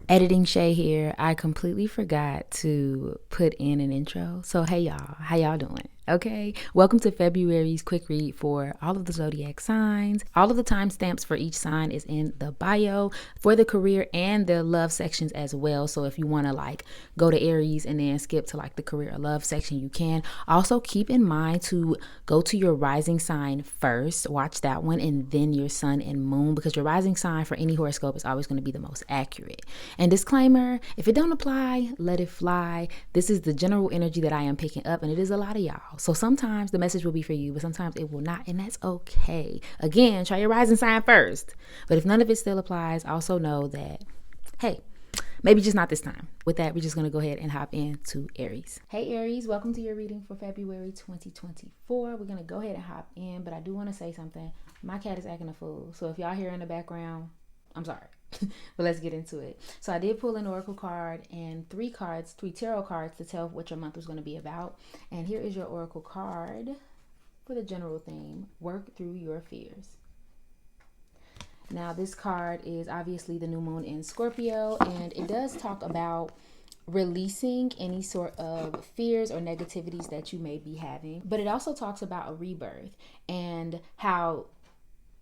Editing Shay here. I completely forgot to put in an intro. So hey y'all, how y'all doing? Okay, welcome to February's quick read for all of the zodiac signs. All of the timestamps for each sign is in the bio for the career and the love sections as well. So if you want to go to Aries and then skip to the career or love section, you can. Also keep in mind to go to your rising sign first, watch that one, and then your sun and moon, because your rising sign for any horoscope is always going to be the most accurate. And disclaimer, if it don't apply, let it fly. This is the general energy that I am picking up, and it is a lot of y'all. So sometimes the message will be for you, but sometimes it will not, and that's okay. Again, try your rising sign first. But if none of it still applies, also know that, hey, maybe just not this time. With that, we're just going to go ahead and hop into Aries. Hey Aries, welcome to your reading for February 2024. We're going to go ahead and hop in, but I do want to say something. My cat is acting a fool, so if y'all hear in the background, I'm sorry. But let's get into it. So I did pull an oracle card and three tarot cards to tell what your month was going to be about. And here is your oracle card for the general theme: work through your fears. Now this card is obviously the new moon in Scorpio, and it does talk about releasing any sort of fears or negativities that you may be having. But it also talks about a rebirth and how,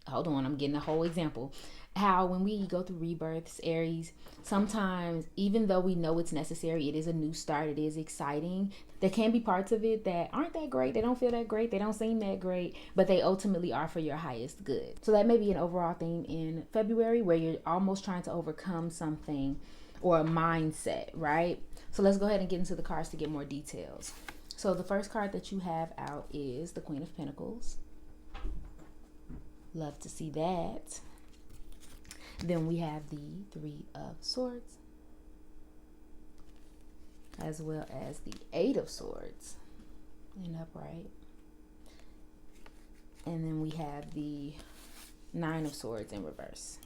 hold on, I'm getting a whole example. How when we go through rebirths, Aries, sometimes even though we know it's necessary, it is a new start, it is exciting, there can be parts of it that aren't that great, they don't feel that great, they don't seem that great, but they ultimately are for your highest good. So that may be an overall theme in February where you're almost trying to overcome something or a mindset, right? So let's go ahead and get into the cards to get more details. So the first card that you have out is the Queen of Pentacles. Love to see that. Then we have the Three of Swords, as well as the Eight of Swords in upright. And then we have the Nine of Swords in reverse.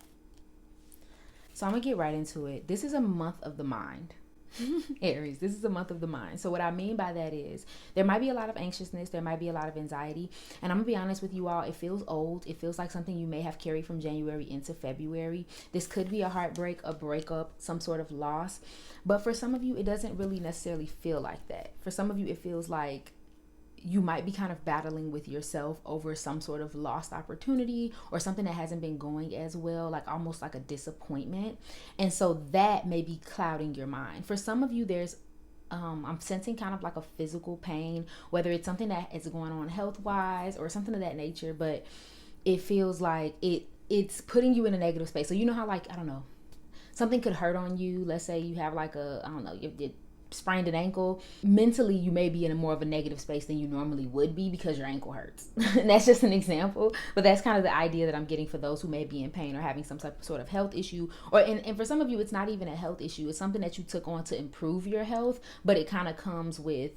So I'm going to get right into it. This is a month of the mind. Aries, this is a month of the mind. So what I mean by that is there might be a lot of anxiousness, there might be a lot of anxiety, and I'm gonna be honest with you all, it feels old. It feels like something you may have carried from January into February. This could be a heartbreak, a breakup, some sort of loss, but for some of you it doesn't really necessarily feel like that. For some of you it feels like you might be kind of battling with yourself over some sort of lost opportunity or something that hasn't been going as well, like almost like a disappointment. And so that may be clouding your mind. For some of you, there's I'm sensing kind of like a physical pain, whether it's something that is going on health-wise or something of that nature, but it feels like it's putting you in a negative space. So you know how, I don't know, something could hurt on you. Let's say you have you sprained an ankle. Mentally, you may be in a more of a negative space than you normally would be because your ankle hurts. And that's just an example, but that's kind of the idea that I'm getting for those who may be in pain or having some type of sort of health issue, or and for some of you it's not even a health issue, it's something that you took on to improve your health, but it kind of comes with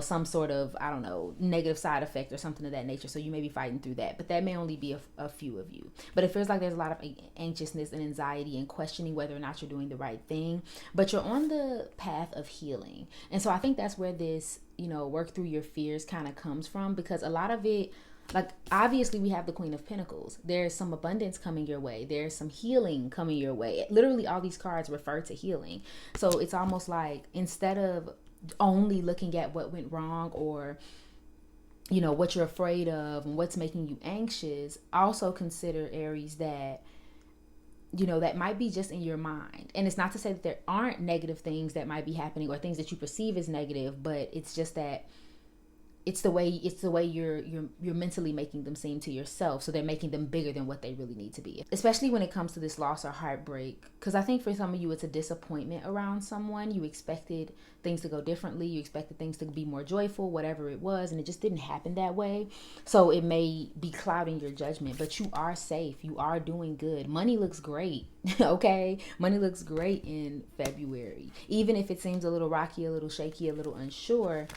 some sort of, I don't know, negative side effect or something of that nature. So you may be fighting through that, but that may only be a few of you. But it feels like there's a lot of anxiousness and anxiety and questioning whether or not you're doing the right thing, but you're on the path of healing. And so I think that's where this, work through your fears kind of comes from, because a lot of it, obviously we have the Queen of Pentacles. There's some abundance coming your way. There's some healing coming your way. Literally all these cards refer to healing. So it's almost like instead of only looking at what went wrong or what you're afraid of and what's making you anxious, also consider, Aries, that that might be just in your mind. And it's not to say that there aren't negative things that might be happening or things that you perceive as negative, but it's just that it's the way you're mentally making them seem to yourself. So they're making them bigger than what they really need to be, especially when it comes to this loss or heartbreak. Because I think for some of you it's a disappointment around someone. You expected things to go differently, you expected things to be more joyful, whatever it was, and it just didn't happen that way. So it may be clouding your judgment, but you are safe, you are doing good. Money looks great. Okay, money looks great in February, even if it seems a little rocky, a little shaky, a little unsure.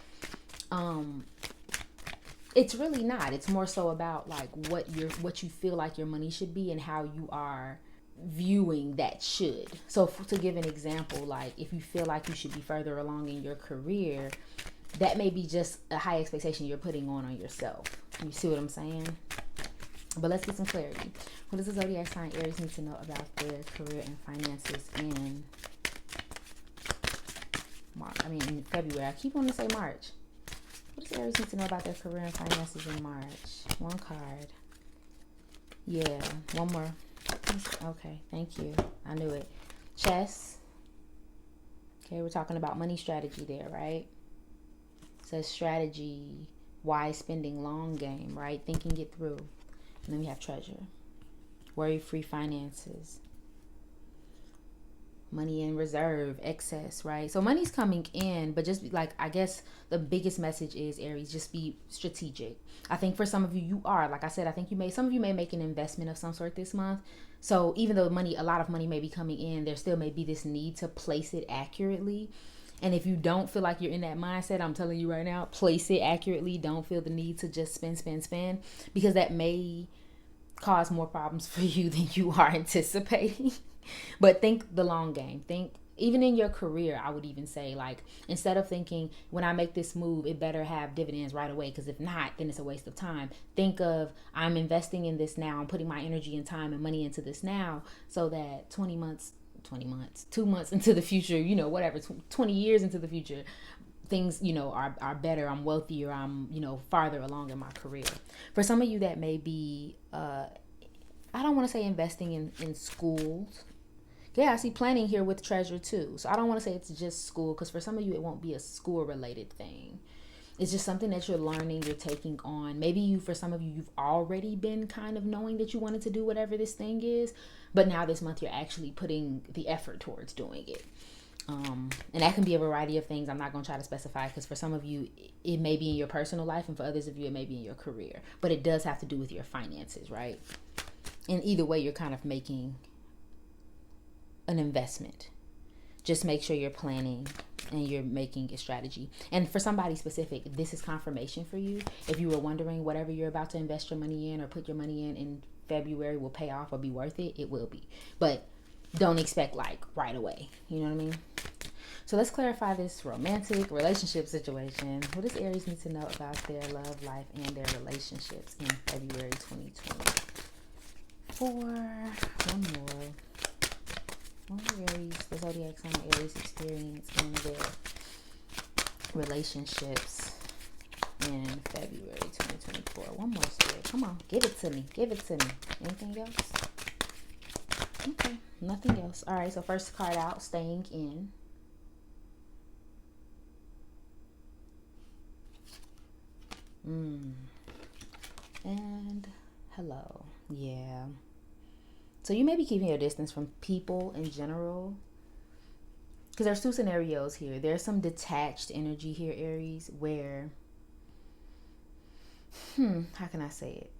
It's really not. It's more so about what you feel like your money should be and how you are viewing that should. So to give an example, if you feel like you should be further along in your career, that may be just a high expectation you're putting on yourself. You see what I'm saying? But let's get some clarity. What does the zodiac sign Aries need to know about their career and finances in February. I keep wanting to say March. What does Aries need to know about their career and finances in March? One card. Yeah, one more. Okay, thank you. I knew it. Chess. Okay, we're talking about money strategy there, right? It says strategy, wise spending, long game, right? Thinking it through. And then we have treasure. Worry-free finances. Money in reserve, excess, right? So money's coming in, but just like, I guess the biggest message is, Aries, just be strategic. I think for some of you, like I said, I think some of you may make an investment of some sort this month. So even though a lot of money may be coming in, there still may be this need to place it accurately. And if you don't feel like you're in that mindset, I'm telling you right now, place it accurately. Don't feel the need to just spend, because that may cause more problems for you than you are anticipating. But think the long game. Think, even in your career, I would even say, like, instead of thinking, when I make this move, it better have dividends right away, because if not, then it's a waste of time. Think of, I'm investing in this now. I'm putting my energy and time and money into this now, so that 2 months into the future, whatever, 20 years into the future, things, are better. I'm wealthier. I'm, farther along in my career. For some of you, that may be, I don't want to say investing in schools. Yeah, I see planning here with treasure too. So I don't want to say it's just school, because for some of you, it won't be a school related thing. It's just something that you're learning, you're taking on. Maybe for some of you, you've already been kind of knowing that you wanted to do whatever this thing is, but now this month you're actually putting the effort towards doing it. And that can be a variety of things. I'm not going to try to specify, because for some of you, it may be in your personal life, and for others of you, it may be in your career. But it does have to do with your finances, right? And either way, you're kind of making an investment. Just make sure you're planning and you're making a strategy. And for somebody specific, this is confirmation for you. If you were wondering, whatever you're about to invest your money in or put your money in February will pay off or be worth it, it will be. But don't expect like right away. You know what I mean? So let's clarify this romantic relationship situation. What does Aries need to know about their love life and their relationships in February 2024? One more. Aries, the zodiac sign of Aries experience in their relationships in February 2024. One more, Spirit. Come on, give it to me. Anything else? Okay, nothing else. All right, so first card out, staying in. And hello. Yeah. So you may be keeping your distance from people in general, because there's two scenarios here. There's some detached energy here, Aries, where, how can I say it?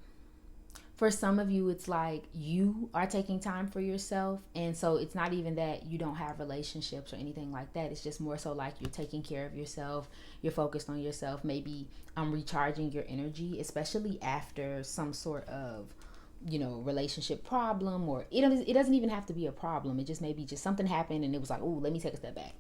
For some of you, it's like you are taking time for yourself. And so it's not even that you don't have relationships or anything like that. It's just more so like you're taking care of yourself. You're focused on yourself. Maybe recharging your energy, especially after some sort of relationship problem, or it doesn't even have to be a problem. It just maybe just something happened and it was like, oh, let me take a step back.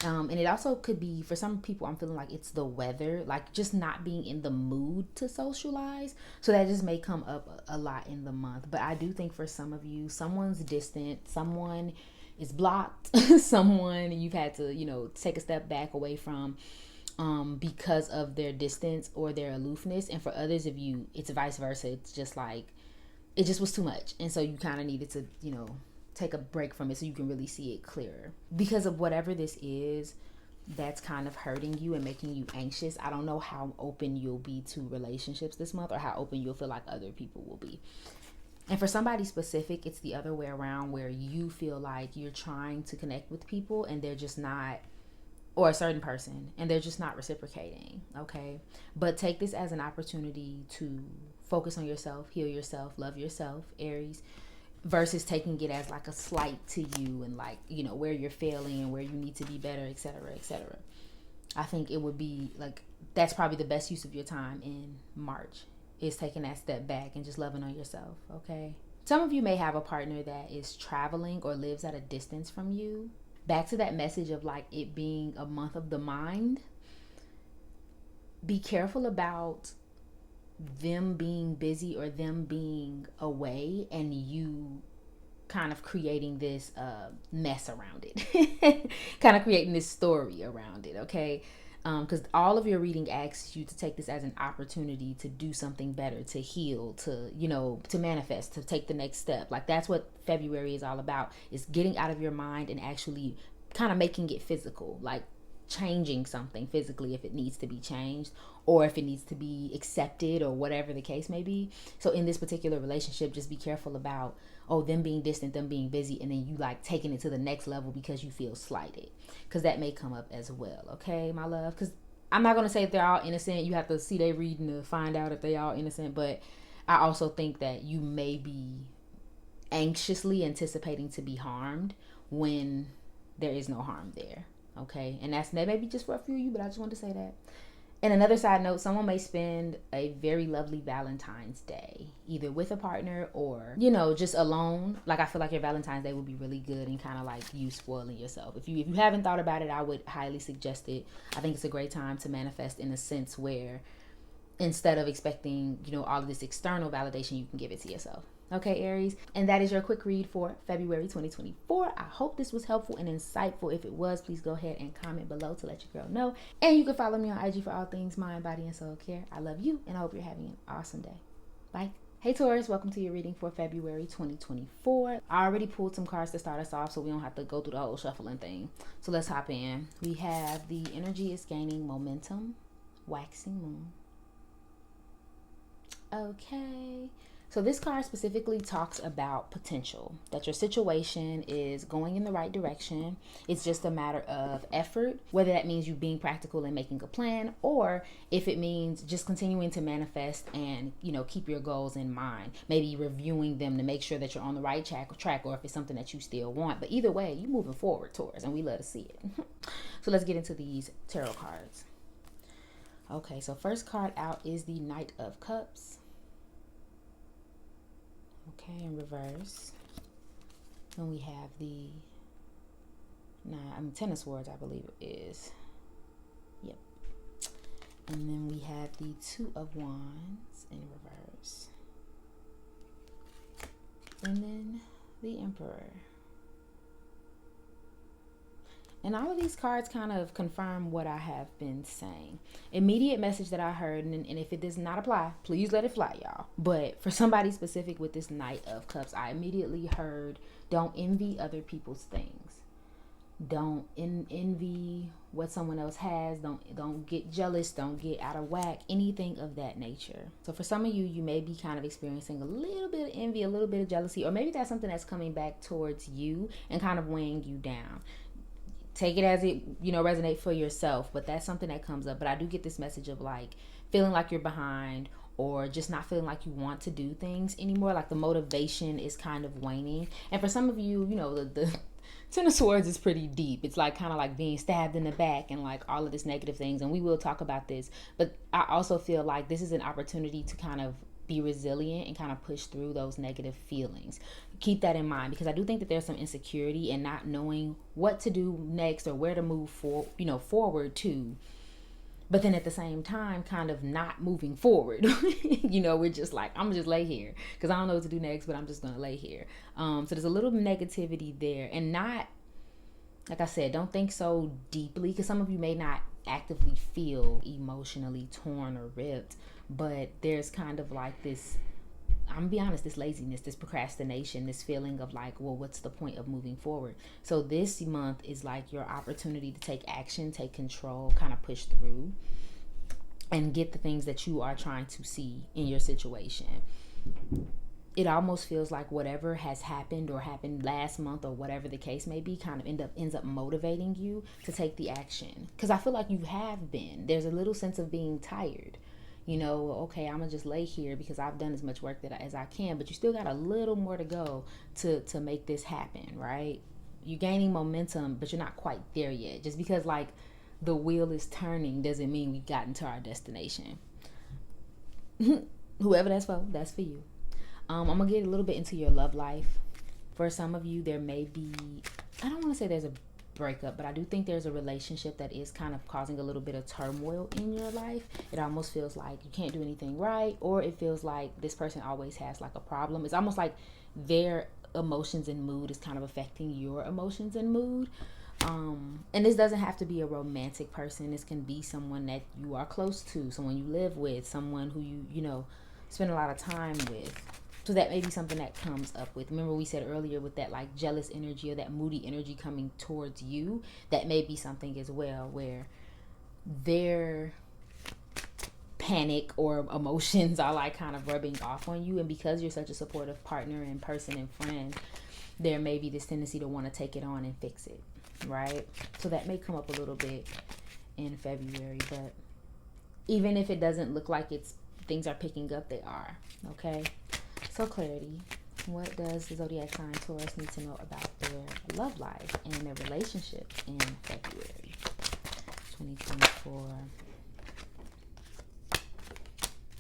And it also could be, for some people, I'm feeling like it's the weather, like just not being in the mood to socialize. So that just may come up a lot in the month. But I do think for some of you, someone's distant, someone is blocked, someone you've had to, take a step back away from because of their distance or their aloofness. And for others of you, it's vice versa. It's just like, it just was too much. And so you kind of needed to, take a break from it so you can really see it clearer. Because of whatever this is that's kind of hurting you and making you anxious, I don't know how open you'll be to relationships this month, or how open you'll feel like other people will be. And for somebody specific, it's the other way around, where you feel like you're trying to connect with people and they're just not, or a certain person, and they're just not reciprocating, okay? But take this as an opportunity to focus on yourself, heal yourself, love yourself, Aries, versus taking it as like a slight to you and like, where you're failing and where you need to be better, etc., etc. I think it would be like, that's probably the best use of your time in March, is taking that step back and just loving on yourself, okay? Some of you may have a partner that is traveling or lives at a distance from you. Back to that message of like it being a month of the mind. Be careful about them being busy or them being away and you kind of creating this mess around it. Kind of creating this story around it, okay? because all of your reading asks you to take this as an opportunity to do something better, to heal, to, you know, to manifest, to take the next step. Like, that's what February is all about, is getting out of your mind and actually kind of making it physical, like changing something physically if it needs to be changed, or if it needs to be accepted, or whatever the case may be. So in this particular relationship, just be careful about, oh, them being distant, them being busy, and then you like taking it to the next level because you feel slighted, because that may come up as well. Okay, my love, because I'm not going to say if they're all innocent. You have to see their reading to find out if they all innocent, but I also think that you may be anxiously anticipating to be harmed when there is no harm there. Okay, and that may be just for a few of you, but I just wanted to say that. And another side note, someone may spend a very lovely Valentine's Day, either with a partner or, you know, just alone. Like, I feel like your Valentine's Day would be really good and kind of like you spoiling yourself. If you haven't thought about it, I would highly suggest it. I think it's a great time to manifest, in a sense where instead of expecting, you know, all of this external validation, you can give it to yourself. Okay, Aries, and that is your quick read for February 2024. I hope this was helpful and insightful. If it was, please go ahead and comment below to let your girl know. And you can follow me on IG for all things mind, body, and soul care. I love you, and I hope you're having an awesome day. Bye. Hey Taurus, welcome to your reading for February 2024. I already pulled some cards to start us off, so we don't have to go through the whole shuffling thing. So let's hop in. We have the energy is gaining momentum, waxing moon. Okay. So this card specifically talks about potential, that your situation is going in the right direction. It's just a matter of effort, whether that means you being practical and making a plan, or if it means just continuing to manifest and, you know, keep your goals in mind, maybe reviewing them to make sure that you're on the right track, or if it's something that you still want. But either way, you're moving forward, Taurus, and we love to see it. So let's get into these tarot cards. Okay, so first card out is the Knight of Cups. Okay, in reverse. Then we have the Ten of Swords, I believe it is. Yep. And then we have the Two of Wands in reverse. And then the Emperor. And all of these cards kind of confirm what I have been saying. Immediate message that I heard, and if it does not apply, please let it fly, y'all. But for somebody specific with this Knight of Cups, I immediately heard, don't envy other people's things. Don't envy what someone else has. Don't get jealous. Don't get out of whack. Anything of that nature. So for some of you, you may be kind of experiencing a little bit of envy, a little bit of jealousy, or maybe that's something that's coming back towards you and kind of weighing you down. Take it as it, you know, resonate for yourself, but that's something that comes up. But I do get this message of like feeling like you're behind, or just not feeling like you want to do things anymore. Like the motivation is kind of waning. And for some of you, you know, the Ten of Swords is pretty deep. It's like kind of like being stabbed in the back and like all of this negative things. And we will talk about this. But I also feel like this is an opportunity to kind of be resilient and kind of push through those negative feelings. Keep that in mind, because I do think that there's some insecurity and not knowing what to do next or where to move forward to. But then at the same time, kind of not moving forward. You know, we're just like, I'm gonna just lay here because I don't know what to do next, but I'm just gonna lay here. So there's a little negativity there, and not, like I said, don't think so deeply, because some of you may not actively feel emotionally torn or ripped, but there's kind of like this, I'm gonna be honest, this laziness, this procrastination, this feeling of like, well, what's the point of moving forward? So this month is like your opportunity to take action, take control, kind of push through and get the things that you are trying to see in your situation. It almost feels like whatever has happened or happened last month or whatever the case may be kind of ends up motivating you to take the action. Because I feel like you have been. There's a little sense of being tired. You know, okay, I'm gonna just lay here because I've done as much work as I can, but you still got a little more to go to make this happen, right? You're gaining momentum, but you're not quite there yet. Just because like the wheel is turning doesn't mean we've gotten to our destination. Whoever that's for you. I'm gonna get a little bit into your love life. For some of you, there may be, I don't want to say there's a breakup, but I do think there's a relationship that is kind of causing a little bit of turmoil in your life. It almost feels like you can't do anything right, or it feels like this person always has like a problem. It's almost like their emotions and mood is kind of affecting your emotions and mood. And this doesn't have to be a romantic person. This can be someone that you are close to, someone you live with, someone who you spend a lot of time with. So that may be something that comes up with. Remember we said earlier with that like jealous energy or that moody energy coming towards you, that may be something as well where their panic or emotions are like kind of rubbing off on you. And because you're such a supportive partner and person and friend, there may be this tendency to want to take it on and fix it, right? So that may come up a little bit in February, but even if it doesn't look like things are picking up, they are. Okay, so clarity. What does the zodiac sign Taurus need to know about their love life and their relationship in February 2024?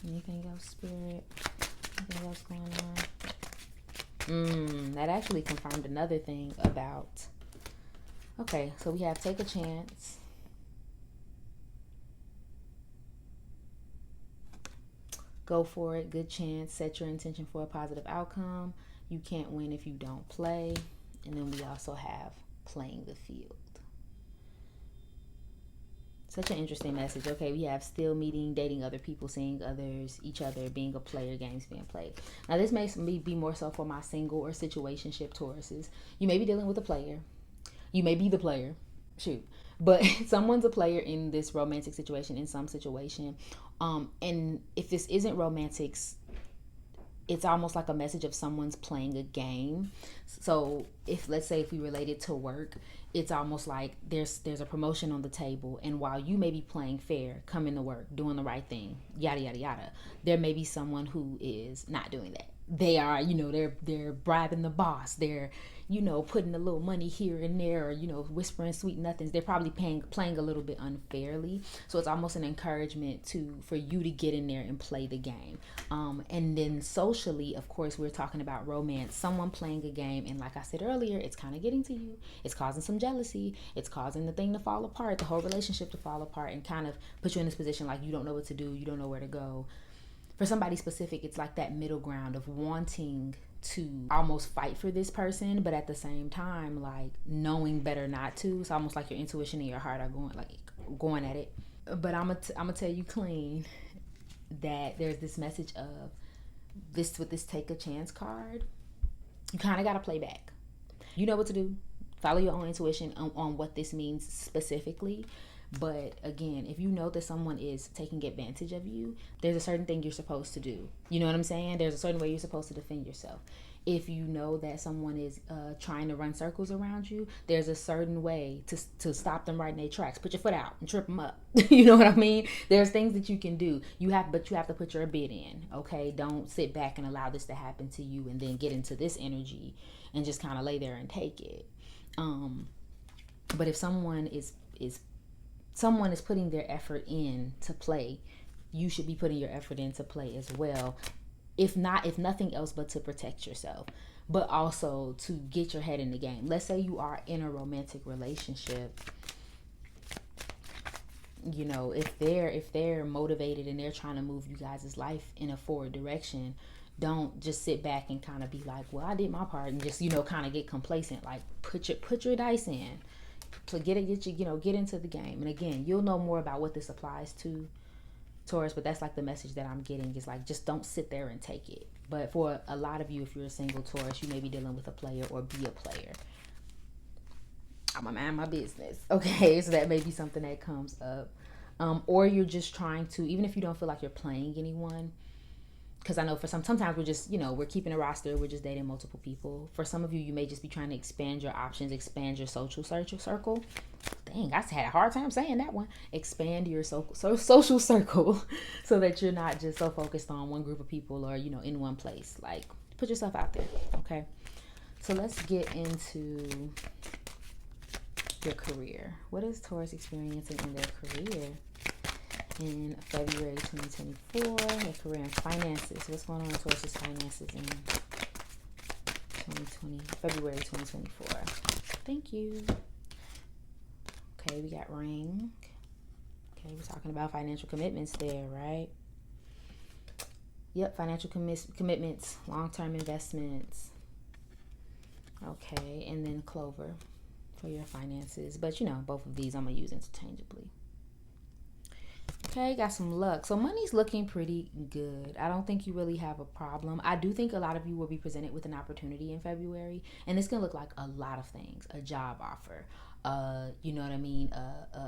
Anything else, Spirit? Anything else going on? That actually confirmed another thing about... Okay, so we have take a chance. Go for it. Good chance. Set your intention for a positive outcome. You can't win if you don't play. And then we also have playing the field. Such an interesting message. Okay, we have still meeting, dating other people, seeing others, each other, being a player, games being played. Now, this may be more so for my single or situationship Tauruses. You may be dealing with a player. You may be the player. Shoot. But someone's a player in this romantic situation, in some situation. And if this isn't romantic, it's almost like a message of someone's playing a game. So let's say if we relate it to work, it's almost like there's a promotion on the table, and while you may be playing fair, coming to work, doing the right thing, yada yada yada, there may be someone who is not doing that. They are, they're bribing the boss. They're, putting a little money here and there, or, whispering sweet nothings. They're probably playing a little bit unfairly. So it's almost an encouragement for you to get in there and play the game. And then socially, of course, we're talking about romance, someone playing a game. And like I said earlier, it's kind of getting to you. It's causing some jealousy. It's causing the thing to fall apart, the whole relationship to fall apart, and kind of put you in this position like you don't know what to do. You don't know where to go. For somebody specific, it's like that middle ground of wanting to almost fight for this person, but at the same time, like knowing better not to. It's almost like your intuition and your heart are going at it. But I'm gonna tell you clean that there's this message of this with this take a chance card. You kind of got to play back. You know what to do. Follow your own intuition on what this means specifically. But again, if you know that someone is taking advantage of you, there's a certain thing you're supposed to do. You know what I'm saying? There's a certain way you're supposed to defend yourself. If you know that someone is trying to run circles around you, there's a certain way to stop them right in their tracks. Put your foot out and trip them up. You know what I mean? There's things that you can do. But you have to put your bid in. Okay? Don't sit back and allow this to happen to you and then get into this energy and just kind of lay there and take it. But if someone is putting their effort in to play, you should be putting your effort in to play as well. If nothing else but to protect yourself, but also to get your head in the game. Let's say you are in a romantic relationship. If they're motivated and they're trying to move you guys' life in a forward direction, don't just sit back and kind of be like, well, I did my part, and just, kind of get complacent. Like put your dice in. Get into the game. And again, you'll know more about what this applies to, Taurus, but that's like the message that I'm getting is like, just don't sit there and take it. But for a lot of you, if you're a single Taurus, you may be dealing with a player or be a player. I'm gonna mind my business. Okay, so that may be something that comes up. Or you're just trying to, even if you don't feel like you're playing anyone, because I know for sometimes we're just, we're keeping a roster. We're just dating multiple people. For some of you, you may just be trying to expand your options, expand your social circle. Dang, I had a hard time saying that one. Expand your social circle so that you're not just so focused on one group of people or, in one place. Like, put yourself out there, okay? So let's get into your career. What is Taurus experiencing in their career in February 2024, their career and finances? What's going on with Taurus's finances in February 2024? Thank you. Okay, we got ring. Okay, we're talking about financial commitments there, right? Yep, financial commitments, long-term investments. Okay, and then clover for your finances. But you know, both of these I'm going to use interchangeably. Okay, got some luck. So money's looking pretty good. I don't think you really have a problem. I do think a lot of you will be presented with an opportunity in February. And this can look like a lot of things. A job offer. You know what I mean?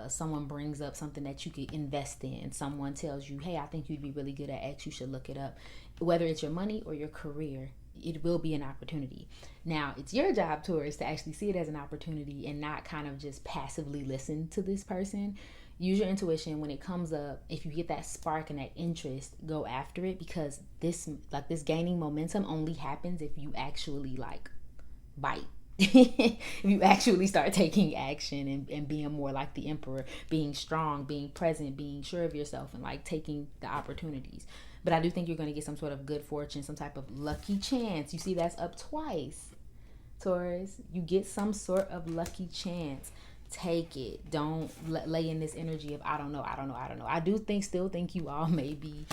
Someone brings up something that you could invest in. Someone tells you, hey, I think you'd be really good at X. You should look it up. Whether it's your money or your career, it will be an opportunity. Now, it's your job, Taurus, to actually see it as an opportunity and not kind of just passively listen to this person. Use your intuition when it comes up. If you get that spark and that interest, go after it, because this gaining momentum only happens if you actually like bite. If you actually start taking action and being more like the emperor, being strong, being present, being sure of yourself, and like taking the opportunities. But I do think you're going to get some sort of good fortune, some type of lucky chance. You see, that's up twice, Taurus. You get some sort of lucky chance. Take it. Don't lay in this energy of I don't know. I do still think you all may be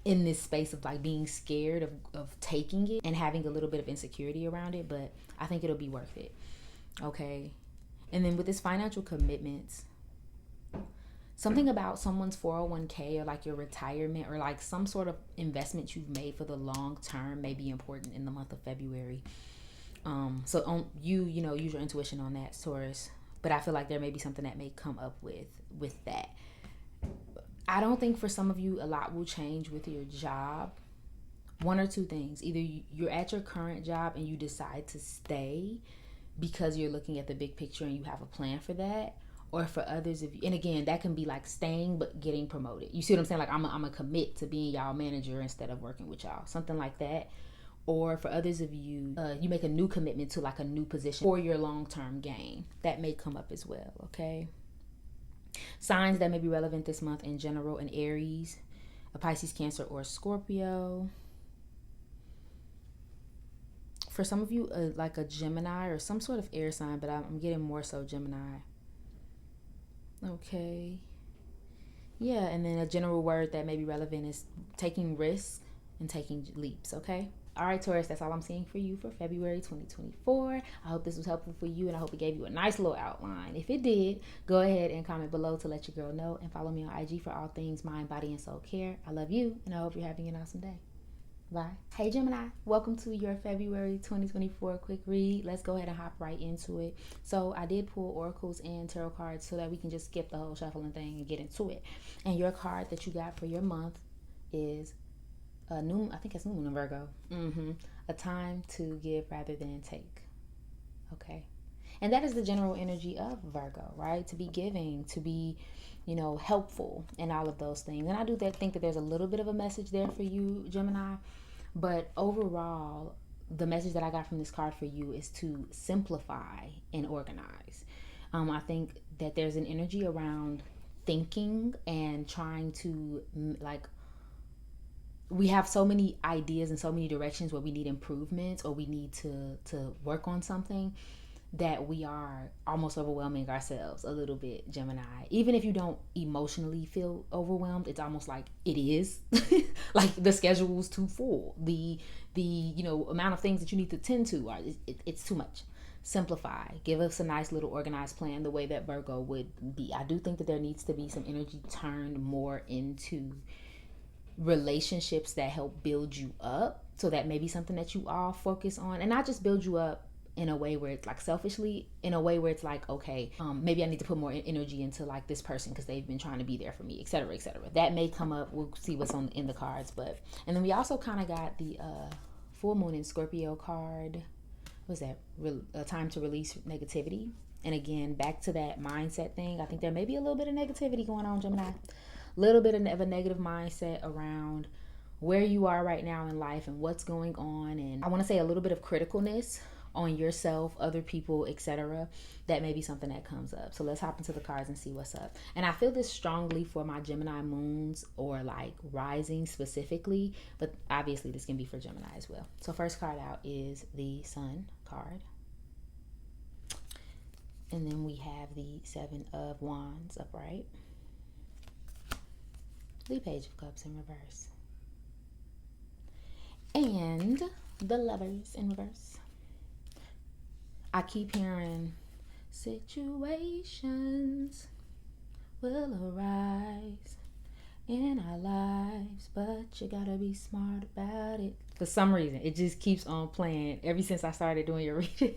in this space of like being scared of taking it and having a little bit of insecurity around it, but I think it'll be worth it. Okay. And then with this financial commitments, something about someone's 401k or like your retirement or like some sort of investment you've made for the long term may be important in the month of February. So you know, use your intuition on that, Taurus. But I feel like there may be something that may come up with that. I don't think for some of you a lot will change with your job. One or two things. Either you're at your current job and you decide to stay because you're looking at the big picture and you have a plan for that. Or for others of you, and again, that can be like staying but getting promoted. You see what I'm saying? Like I'm a commit to being y'all manager instead of working with y'all. Something like that. Or for others of you, you make a new commitment to like a new position for your long-term gain. That may come up as well, okay? Signs that may be relevant this month in general: an Aries, a Pisces, Cancer, or Scorpio. For some of you, like a Gemini or some sort of air sign, but I'm getting more so Gemini. Okay. Yeah, and then a general word that may be relevant is taking risks and taking leaps, okay? All right, Taurus, that's all I'm seeing for you for February 2024. I hope this was helpful for you, and I hope it gave you a nice little outline. If it did, go ahead and comment below to let your girl know, and follow me on IG for all things mind, body, and soul care. I love you, and I hope you're having an awesome day. Bye. Hey, Gemini. Welcome to your February 2024 quick read. Let's go ahead and hop right into it. So I did pull oracles and tarot cards so that we can just skip the whole shuffling thing and get into it. And your card that you got for your month is I think it's new moon in Virgo. A time to give rather than take. Okay. And that is the general energy of Virgo, right? To be giving, to be, you know, helpful and all of those things. And I do think that there's a little bit of a message there for you, Gemini. But overall, the message that I got from this card for you is to simplify and organize. I think that there's an energy around thinking and trying to we have so many ideas and so many directions where we need improvements or we need to work on something that we are almost overwhelming ourselves a little bit, Gemini. Even if you don't emotionally feel overwhelmed, it's almost like it is. Like the schedule's too full. The you know, amount of things that you need to tend to it's too much. Simplify. Give us a nice little organized plan the way that Virgo would be. I do think that there needs to be some energy turned more into relationships that help build you up. So that may be something that you all focus on, and not just build you up in a way where it's like selfishly, in a way where it's like, okay, maybe I need to put more energy into like this person because they've been trying to be there for me, etc., etc. That may come up. We'll see what's in the cards. But and then we also kind of got the full moon in Scorpio card. What's that? A time to release negativity. And again, back to that mindset thing. I think there may be a little bit of negativity going on, Gemini. Little bit of a negative mindset around where you are right now in life and what's going on, and I want to say a little bit of criticalness on yourself, other people, etc. That may be something that comes up. So let's hop into the cards and see what's up. And I feel this strongly for my Gemini moons or like rising specifically, but obviously this can be for Gemini as well. So first card out is the Sun card, and then we have the Seven of Wands upright, the Page of Cups in reverse, and the Lovers in reverse. I keep hearing Situations will arise in our lives, but you gotta be smart about it. For some reason, it just keeps on playing ever since I started doing your reading.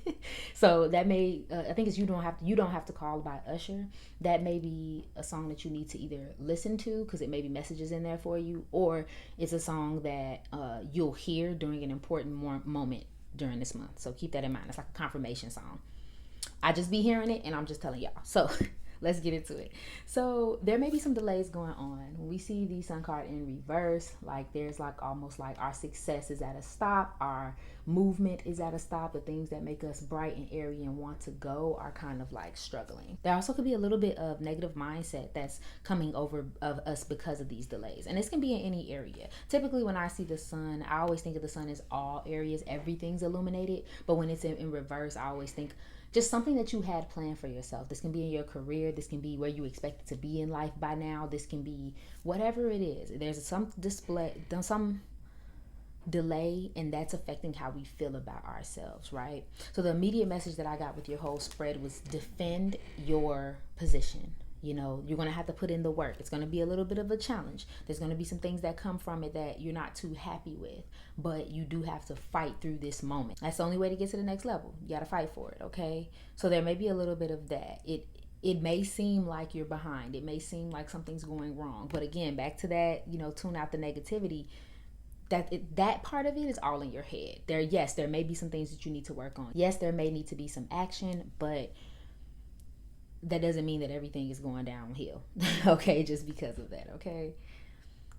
So that may, I think it's you don't have to call by Usher. That may be a song that you need to either listen to because it may be messages in there for you, or it's a song that you'll hear during an important moment during this month. So keep that in mind. It's like a confirmation song. I just be hearing it and I'm just telling y'all. So let's get into it. So there may be some delays going on. When we see the sun card in reverse, like there's like almost like our success is at a stop, our movement is at a stop. The things that make us bright and airy and want to go are kind of like struggling. There also could be a little bit of negative mindset that's coming over of us because of these delays. And this can be in any area. Typically when I see the sun, I always think of the sun as all areas, everything's illuminated. But when it's in reverse, I always think just something that you had planned for yourself. This can be in your career. This can be where you expect it to be in life by now. This can be whatever it is. There's some delay, and that's affecting how we feel about ourselves, right? So the immediate message that I got with your whole spread was defend your position. You know, you're going to have to put in the work. It's going to be a little bit of a challenge. There's going to be some things that come from it that you're not too happy with, but you do have to fight through this moment. That's the only way to get to the next level. You got to fight for it, okay? So there may be a little bit of that. It may seem like you're behind. It may seem like something's going wrong. But again, back to that, you know, tune out the negativity. That part of it is all in your head. There may be some things that you need to work on. Yes, there may need to be some action, but that doesn't mean that everything is going downhill, okay, just because of that, okay?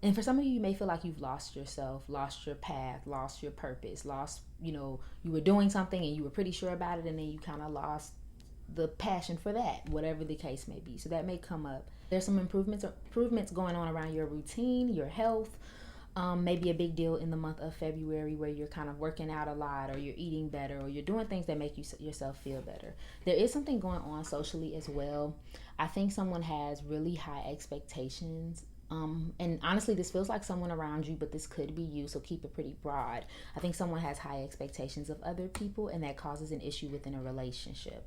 And for some of you, you may feel like you've lost yourself, lost your path, lost your purpose, lost, you know, you were doing something and you were pretty sure about it and then you kind of lost the passion for that, whatever the case may be. So that may come up. There's some improvements going on around your routine, your health. Maybe a big deal in the month of February where you're kind of working out a lot or you're eating better or you're doing things that make yourself feel better. There is something going on socially as well. I think someone has really high expectations. And honestly, this feels like someone around you, but this could be you, so keep it pretty broad. I think someone has high expectations of other people and that causes an issue within a relationship.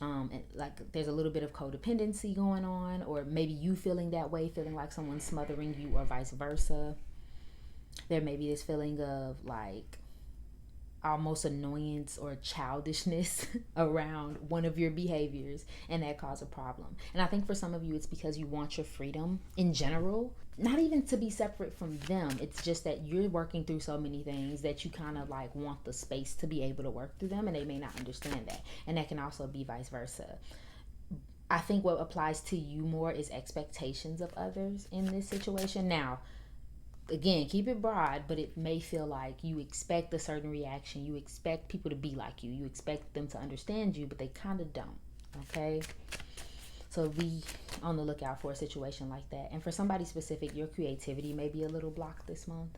And like there's a little bit of codependency going on, or maybe you feeling that way, feeling like someone's smothering you or vice versa. There may be this feeling of like almost annoyance or childishness around one of your behaviors, and that cause a problem. And I think for some of you, it's because you want your freedom in general, not even to be separate from them. It's just that you're working through so many things that you kind of like want the space to be able to work through them, and they may not understand that. And that can also be vice versa. I think what applies to you more is expectations of others in this situation. Now, again, keep it broad, but it may feel like you expect a certain reaction. You expect people to be like you. You expect them to understand you, but they kind of don't, okay? So be on the lookout for a situation like that. And for somebody specific, your creativity may be a little blocked this month,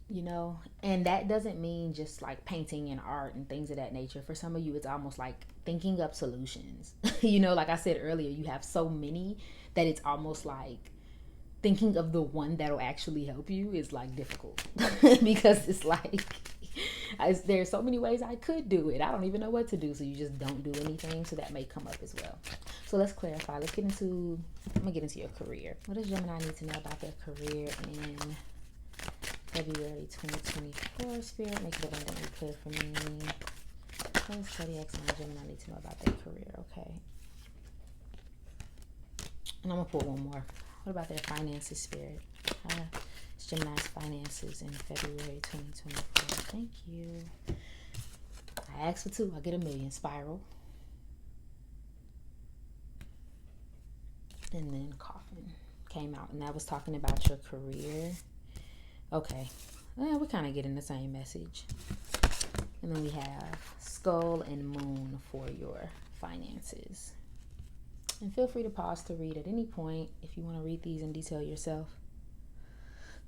you know? And that doesn't mean just like painting and art and things of that nature. For some of you, it's almost like thinking up solutions. You know, like I said earlier, you have so many that it's almost like thinking of the one that'll actually help you is like difficult because it's like there's so many ways I could do it. I don't even know what to do, so you just don't do anything. So that may come up as well. So let's clarify. I'm gonna get into your career. What does Gemini need to know about their career in February 2024? Spirit, make it abundantly clear for me. What does zodiac sign Gemini need to know about their career? Okay. And I'm gonna pull one more. What about their finances, Spirit? It's Gemini's finances in February 2024. Thank you. I asked for 2. I get 1,000,000. Spiral. And then Coffin came out. And that was talking about your career. Okay. Well, we're kind of getting the same message. And then we have Skull and Moon for your finances. And feel free to pause to read at any point if you want to read these in detail yourself.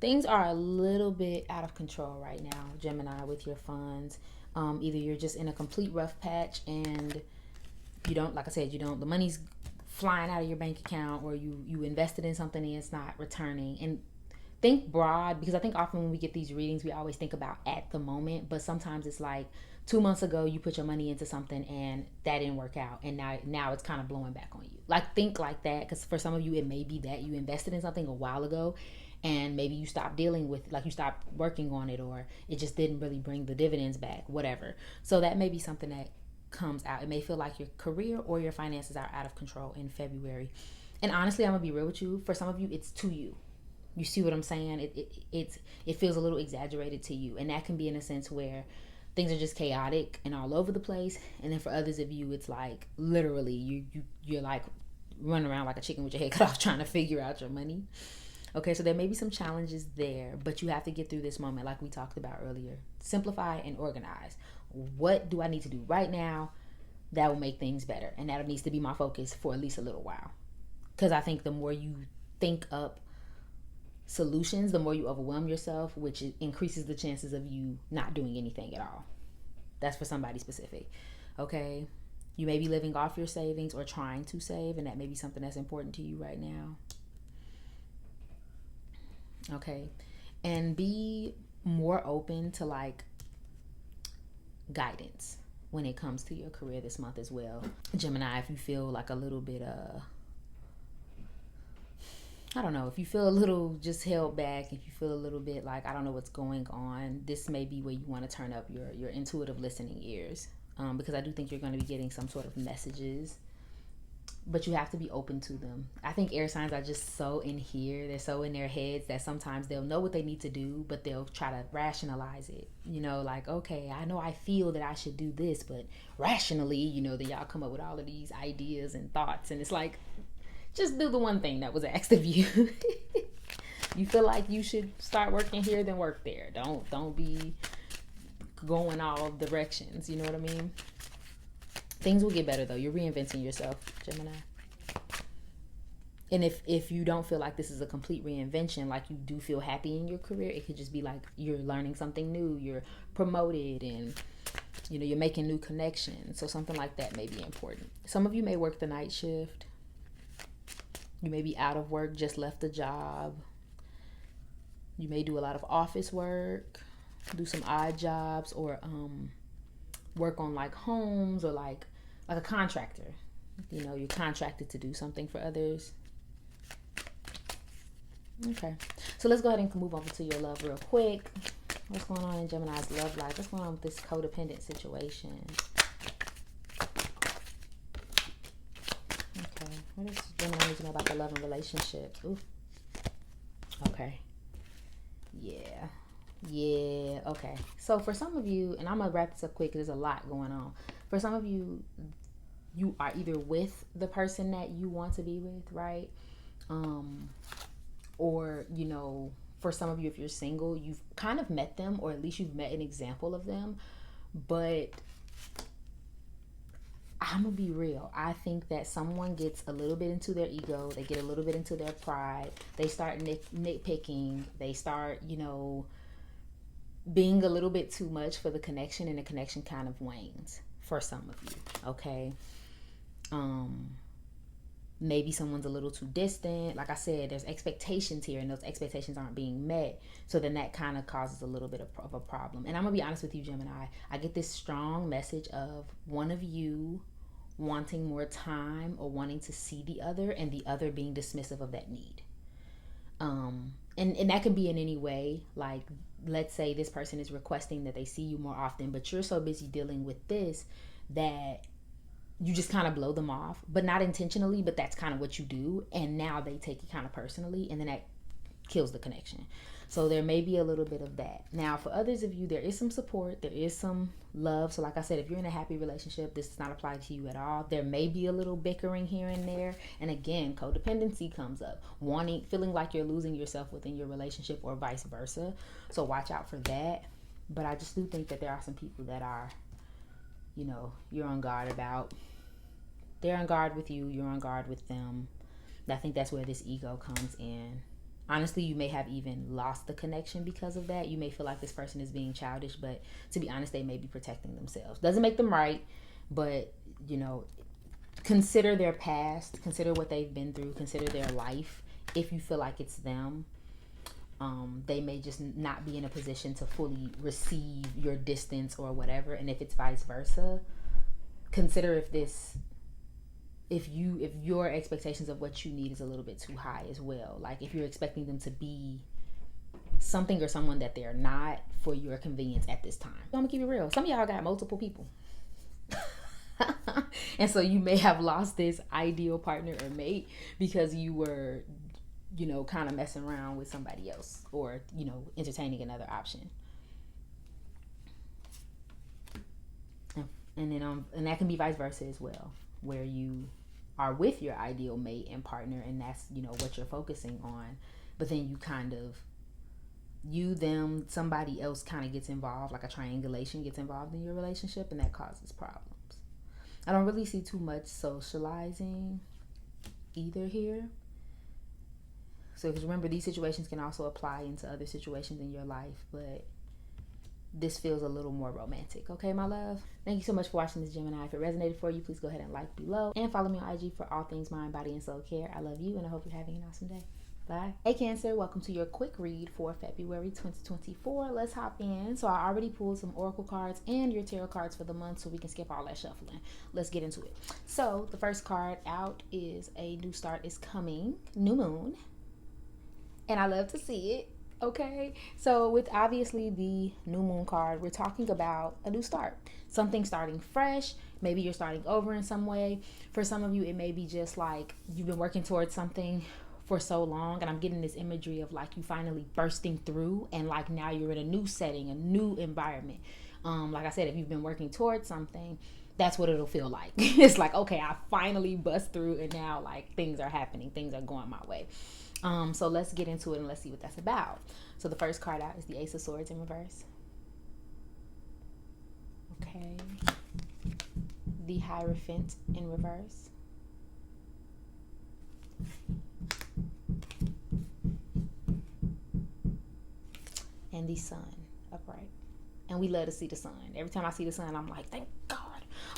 Things are a little bit out of control right now, Gemini, with your funds. Either you're just in a complete rough patch and you don't, like I said, the money's flying out of your bank account, or you invested in something and it's not returning. And think broad, because I think often when we get these readings, we always think about at the moment, but sometimes it's like 2 months ago you put your money into something and that didn't work out, and now it's kind of blowing back on you. Like, think like that, because for some of you it may be that you invested in something a while ago and maybe you stopped dealing with, like, you stopped working on it, or it just didn't really bring the dividends back, whatever. So that may be something that comes out. It may feel like your career or your finances are out of control in February. And honestly, I'm gonna be real with you, for some of you it's to you. You see what I'm saying? It feels a little exaggerated to you, and that can be in a sense where things are just chaotic and all over the place. And then for others of you, it's like literally you're like running around like a chicken with your head cut off trying to figure out your money. Okay, so there may be some challenges there, but you have to get through this moment like we talked about earlier. Simplify and organize. What do I need to do right now that will make things better? And that needs to be my focus for at least a little while. Because I think the more you think up solutions, the more you overwhelm yourself, which increases the chances of you not doing anything at all. That's for somebody specific. Okay, you may be living off your savings or trying to save, and that may be something that's important to you right now. Okay, and be more open to like guidance when it comes to your career this month as well. Gemini, if you feel like a little bit I don't know, if you feel a little just held back, if you feel a little bit like, I don't know what's going on, this may be where you want to turn up your intuitive listening ears, because I do think you're going to be getting some sort of messages, but you have to be open to them. I think air signs are just so in here, they're so in their heads that sometimes they'll know what they need to do, but they'll try to rationalize it. You know, like, okay, I know I feel that I should do this, but rationally, you know, that y'all come up with all of these ideas and thoughts, and it's like, just do the one thing that was asked of you. You feel like you should start working here, then work there. Don't be going all directions. You know what I mean? Things will get better though. You're reinventing yourself, Gemini. And if you don't feel like this is a complete reinvention, like you do feel happy in your career, it could just be like you're learning something new, you're promoted, and you know, you're making new connections. So something like that may be important. Some of you may work the night shift. You may be out of work, just left a job. You may do a lot of office work, do some odd jobs, or work on like homes, or like a contractor. You know, you're contracted to do something for others. Okay, so let's go ahead and move over to your love real quick. What's going on in Gemini's love life? What's going on with this codependent situation? What does Gemini need to know about the love and relationships? Ooh. Okay. Yeah. Okay. So for some of you, and I'm going to wrap this up quick because there's a lot going on. For some of you, you are either with the person that you want to be with, right? Or, you know, for some of you, if you're single, you've kind of met them, or at least you've met an example of them. But I'm gonna be real. I think that someone gets a little bit into their ego. They get a little bit into their pride. They start nitpicking. They start, you know, being a little bit too much for the connection, and the connection kind of wanes for some of you. Okay. Maybe someone's a little too distant. Like I said, there's expectations here, and those expectations aren't being met. So then that kind of causes a little bit of a problem. And I'm gonna be honest with you, Gemini. I get this strong message of one of you wanting more time, or wanting to see the other, and the other being dismissive of that need. And that can be in any way. Like, let's say this person is requesting that they see you more often, but you're so busy dealing with this that you just kind of blow them off, but not intentionally, but that's kind of what you do. And now they take it kind of personally, and then that kills the connection. So there may be a little bit of that. Now, for others of you, there is some support, there is some love. So like I said, if you're in a happy relationship, this does not apply to you at all. There may be a little bickering here and there. And again, codependency comes up, feeling like you're losing yourself within your relationship, or vice versa. So watch out for that. But I just do think that there are some people that are, you know, you're on guard about. They're on guard with you, you're on guard with them. I think that's where this ego comes in. Honestly, you may have even lost the connection because of that. You may feel like this person is being childish, but to be honest, they may be protecting themselves. Doesn't make them right, but, you know, consider their past, consider what they've been through, consider their life if you feel like it's them. They may just not be in a position to fully receive your distance or whatever. And if it's vice versa, consider if your expectations of what you need is a little bit too high as well. Like if you're expecting them to be something or someone that they're not for your convenience at this time. So I'm gonna keep it real. Some of y'all got multiple people. And so you may have lost this ideal partner or mate because you were, kind of messing around with somebody else or, entertaining another option. And then and that can be vice versa as well, where you are with your ideal mate and partner, and that's, what you're focusing on. But then you kind of, somebody else kind of gets involved, like a triangulation gets involved in your relationship, and that causes problems. I don't really see too much socializing either here. So because remember, these situations can also apply into other situations in your life, but this feels a little more romantic. Okay, my love? Thank you so much for watching this, Gemini. If it resonated for you, please go ahead and like below. And follow me on IG for all things mind, body, and soul care. I love you, and I hope you're having an awesome day. Bye. Hey, Cancer. Welcome to your quick read for February 2024. Let's hop in. So I already pulled some oracle cards and your tarot cards for the month, so we can skip all that shuffling. Let's get into it. So the first card out is a new start is coming. New moon. And I love to see it. Okay, so with obviously the new moon card, we're talking about a new start, something starting fresh. Maybe you're starting over in some way. For some of you, it may be just like you've been working towards something for so long, and I'm getting this imagery of like you finally bursting through, and like now you're in a new setting, a new environment. Like I said, if you've been working towards something, that's what it'll feel like. It's like, okay, I finally bust through, and now like things are happening, things are going my way. So let's get into it and let's see what that's about. So the first card out is the Ace of Swords in reverse. Okay. The Hierophant in reverse. And the Sun upright. And we love to see the sun. Every time I see the sun, I'm like, thank God.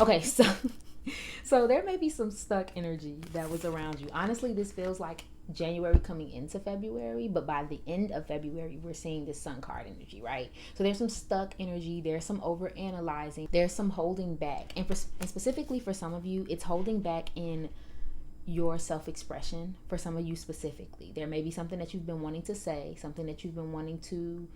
Okay, so there may be some stuck energy that was around you. Honestly, this feels like January coming into February, but by the end of February, we're seeing this Sun card energy, right? So there's some stuck energy, there's some over analyzing, there's some holding back, and specifically for some of you, it's holding back in your self-expression. For some of you specifically, there may be something that you've been wanting to say, something that you've been wanting to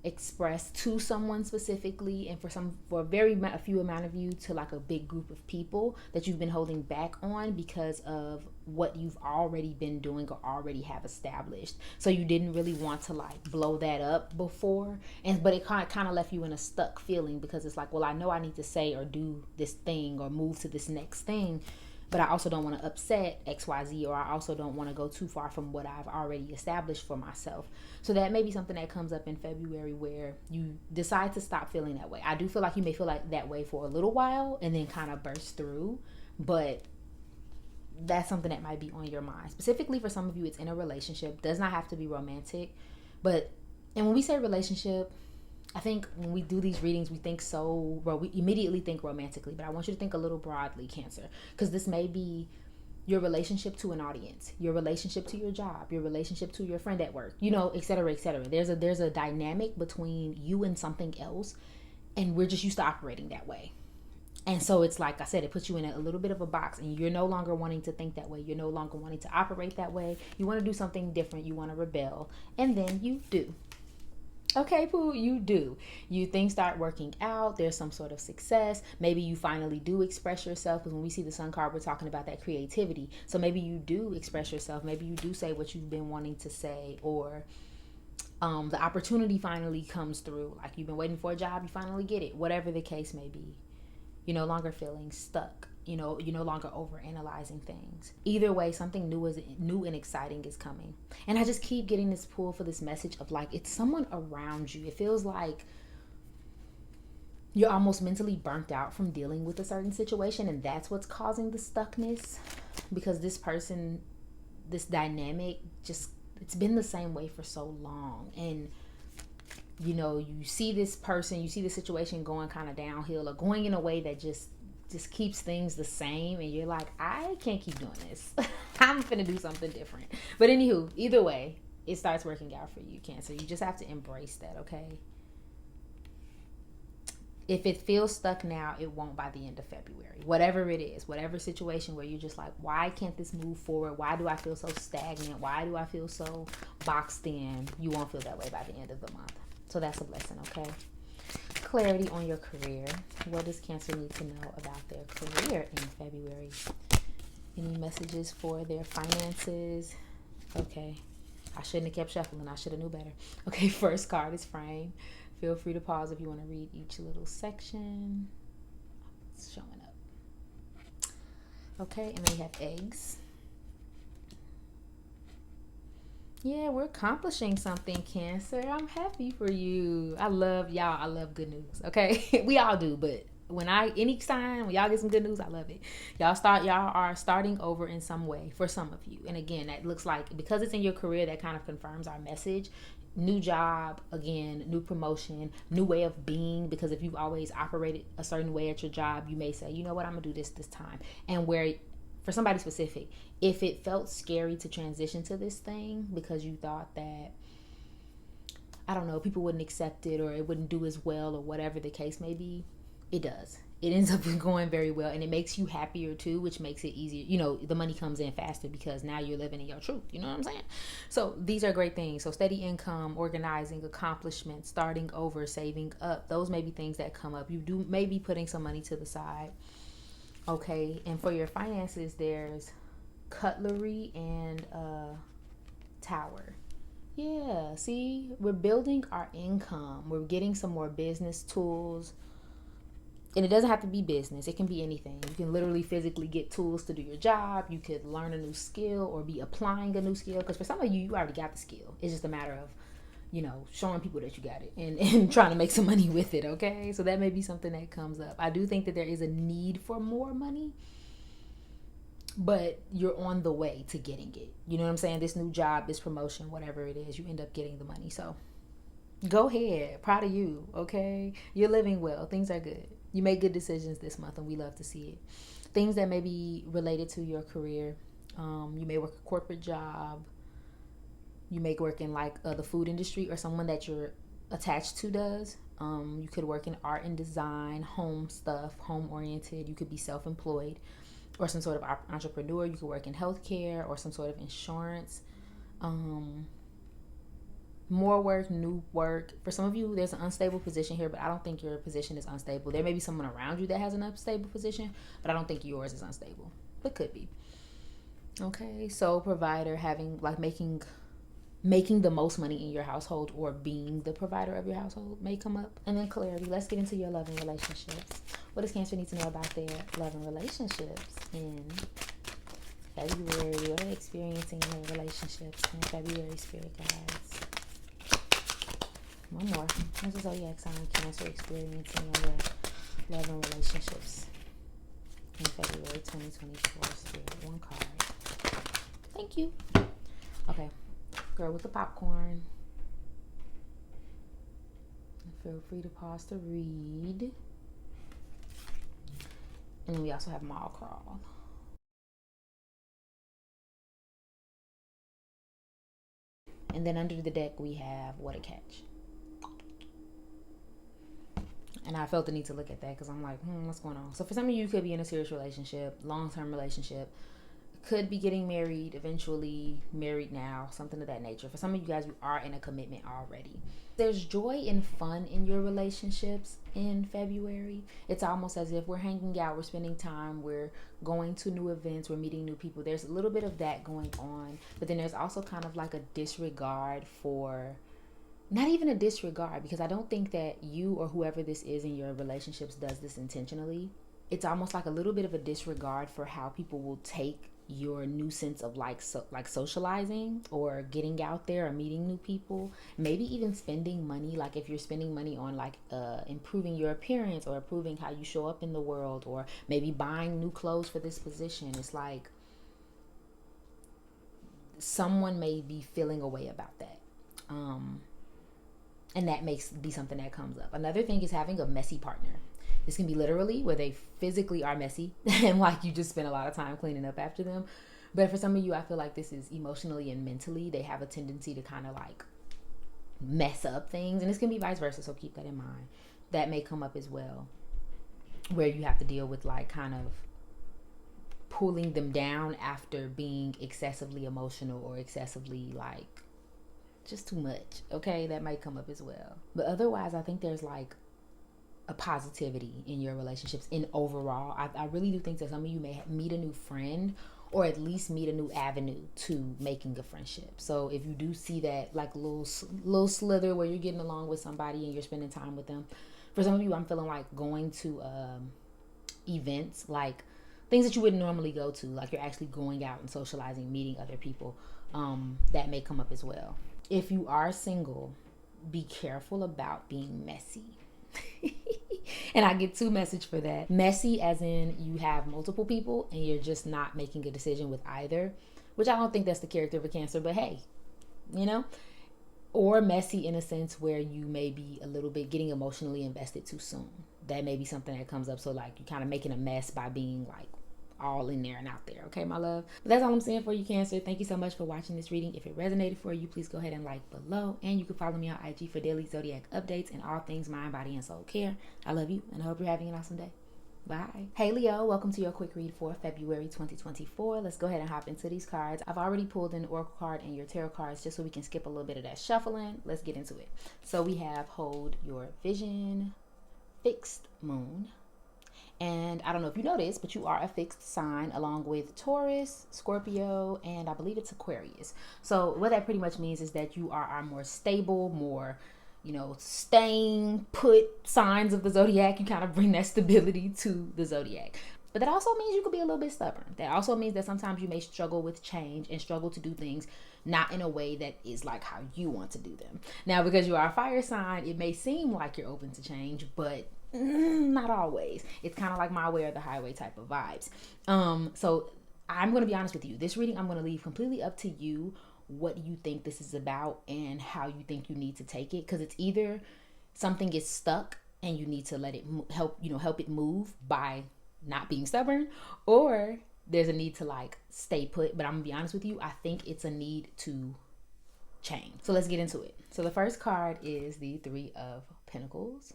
express to someone specifically, and for a few amount of you to like a big group of people that you've been holding back on because of what you've already been doing or already have established. So you didn't really want to like blow that up before, but it kind of left you in a stuck feeling, because it's like, well, I know I need to say or do this thing or move to this next thing, but I also don't want to upset XYZ, or I also don't want to go too far from what I've already established for myself. So that may be something that comes up in February, where you decide to stop feeling that way. I do feel like you may feel like that way for a little while and then kind of burst through, but that's something that might be on your mind. Specifically for some of you, it's in a relationship. Does not have to be romantic, and when we say relationship, I think when we do these readings, we immediately think romantically, but I want you to think a little broadly, Cancer, because this may be your relationship to an audience, your relationship to your job, your relationship to your friend at work, et cetera, et cetera. There's a dynamic between you and something else, and we're just used to operating that way. And so it's like I said, it puts you in a little bit of a box, and you're no longer wanting to think that way. You're no longer wanting to operate that way. You want to do something different. You want to rebel, and then you do. Okay, Pooh, you do. Things start working out. There's some sort of success. Maybe you finally do express yourself, because when we see the Sun card, we're talking about that creativity. So maybe you do express yourself. Maybe you do say what you've been wanting to say, or the opportunity finally comes through. Like you've been waiting for a job, you finally get it. Whatever the case may be. You're no longer feeling stuck. You're no longer over analyzing things. Either way, something new and exciting is coming. And I just keep getting this pull for this message of like, it's someone around you. It feels like you're almost mentally burnt out from dealing with a certain situation, and that's what's causing the stuckness, because this person, this dynamic, it's been the same way for so long. And you see this person, you see the situation going kind of downhill or going in a way that just keeps things the same, and you're like, I can't keep doing this. I'm finna do something different. But anywho, either way, it starts working out for you, Cancer. You just have to embrace that, okay? If it feels stuck now, it won't by the end of February. Whatever it is, whatever situation where you're just like, why can't this move forward? Why do I feel so stagnant? Why do I feel so boxed in? You won't feel that way by the end of the month. So that's a blessing, okay? Clarity on your career. What does Cancer need to know about their career in February? Any messages for their finances? Okay. I shouldn't have kept shuffling. I should have knew better. Okay, first card is frame. Feel free to pause if you want to read each little section. It's showing up. Okay, and then we have eggs. Yeah, we're accomplishing something, Cancer. I'm happy for you. I love y'all. I love good news. Okay, we all do, but any sign when y'all get some good news, I love it. Y'all are starting over in some way for some of you. And again, that looks like, because it's in your career, that kind of confirms our message. New job, again, new promotion, new way of being, because if you've always operated a certain way at your job, you may say, you know what, I'm gonna do this time. And where, for somebody specific, if it felt scary to transition to this thing because you thought that, I don't know, people wouldn't accept it or it wouldn't do as well or whatever the case may be, it does. It ends up going very well, and it makes you happier too, which makes it easier. You know, the money comes in faster because now you're living in your truth. You know what I'm saying? So these are great things. So steady income, organizing, accomplishments, starting over, saving up. Those may be things that come up. You may be putting some money to the side. Okay, and for your finances, there's cutlery and tower. Yeah, see, we're building our income. We're getting some more business tools. And it doesn't have to be business. It can be anything. You can literally physically get tools to do your job. You could learn a new skill or be applying a new skill. Because for some of you, you already got the skill. It's just a matter of, you know, showing people that you got it and trying to make some money with it, okay? So that may be something that comes up. I do think that there is a need for more money, but you're on the way to getting it. You know what I'm saying? This new job, this promotion, whatever it is, you end up getting the money. So go ahead. Proud of you, okay? You're living well. Things are good. You make good decisions this month, and we love to see it. Things that may be related to your career. You may work a corporate job. You may work in like the food industry, or someone that you're attached to does. You could work in art and design, home stuff, home oriented. You could be self-employed or some sort of entrepreneur. You could work in healthcare or some sort of insurance. More work, new work. For some of you, there's an unstable position here, but I don't think your position is unstable. There may be someone around you that has an unstable position, but I don't think yours is unstable. But could be. Okay, so provider, having like making the most money in your household or being the provider of your household may come up. And then clarity. Let's get into your love and relationships. What does Cancer need to know about their love and relationships in February? What are they experiencing in their relationships in February, spirit guides? One more. What's the zodiac sign Cancer experiencing in their love and relationships in February 2024? Spirit, one card. Thank you. Okay. Girl with the popcorn. Feel free to pause to read. And then we also have Mall Crawl. And then under the deck we have What a Catch. And I felt the need to look at that because I'm like, what's going on? So for some of you, you could be in a serious relationship, long-term relationship. Could be getting married, eventually married now, something of that nature. For some of you guys, you are in a commitment already. There's joy and fun in your relationships in February. It's almost as if we're hanging out, we're spending time, we're going to new events, we're meeting new people. There's a little bit of that going on. But then there's also kind of like a disregard for, not even a disregard, because I don't think that you or whoever this is in your relationships does this intentionally. It's almost like a little bit of a disregard for how people will take your new sense of like socializing or getting out there or meeting new people, maybe even spending money. Like if you're spending money on like improving your appearance or improving how you show up in the world, or maybe buying new clothes for this position, it's like someone may be feeling a way about that. And that makes be something that comes up. Another thing is having a messy partner. This can be literally where they physically are messy and like you just spend a lot of time cleaning up after them. But for some of you, I feel like this is emotionally and mentally, they have a tendency to kind of like mess up things. And this can be vice versa, so keep that in mind. That may come up as well, where you have to deal with like kind of pulling them down after being excessively emotional or excessively like just too much. Okay, that might come up as well. But otherwise, I think there's like a positivity in your relationships in overall. I really do think that some of you may meet a new friend, or at least meet a new avenue to making a friendship. So if you do see that like little slither where you're getting along with somebody and you're spending time with them, for some of you, I'm feeling like going to events, like things that you wouldn't normally go to, like you're actually going out and socializing, meeting other people. That may come up as well. If you are single, be careful about being messy. And I get two message for that. Messy as in you have multiple people and you're just not making a decision with either, which I don't think that's the character of a Cancer, but hey, you know. Or messy in a sense where you may be a little bit getting emotionally invested too soon. That may be something that comes up. So like you're kind of making a mess by being like all in there and out there. Okay, my love. But that's all I'm saying for you, Cancer. Thank you so much for watching this reading. If it resonated for you, please go ahead and like below. And you can follow me on IG for daily zodiac updates and all things mind, body, and soul care. I love you and I hope you're having an awesome day. Bye. Hey Leo, welcome to your quick read for February 2024. Let's go ahead and hop into these cards. I've already pulled an oracle card and your tarot cards just so we can skip a little bit of that shuffling. Let's get into it. So we have Hold Your Vision, Fixed Moon. And I don't know if you know this, but you are a fixed sign along with Taurus, Scorpio, and I believe it's Aquarius. So what that pretty much means is that you are our more stable, more, staying put signs of the zodiac. You kind of bring that stability to the zodiac. But that also means you could be a little bit stubborn. That also means that sometimes you may struggle with change and struggle to do things not in a way that is like how you want to do them. Now, because you are a fire sign, it may seem like you're open to change, but not always. It's kind of like my way or the highway type of vibes. So I'm going to be honest with you. This reading, I'm going to leave completely up to you what you think this is about and how you think you need to take it. Because it's either something is stuck and you need to let it help it move by not being stubborn, or there's a need to like stay put. But I'm gonna be honest with you, I think it's a need to change. So let's get into it. So the first card is the Three of Pentacles.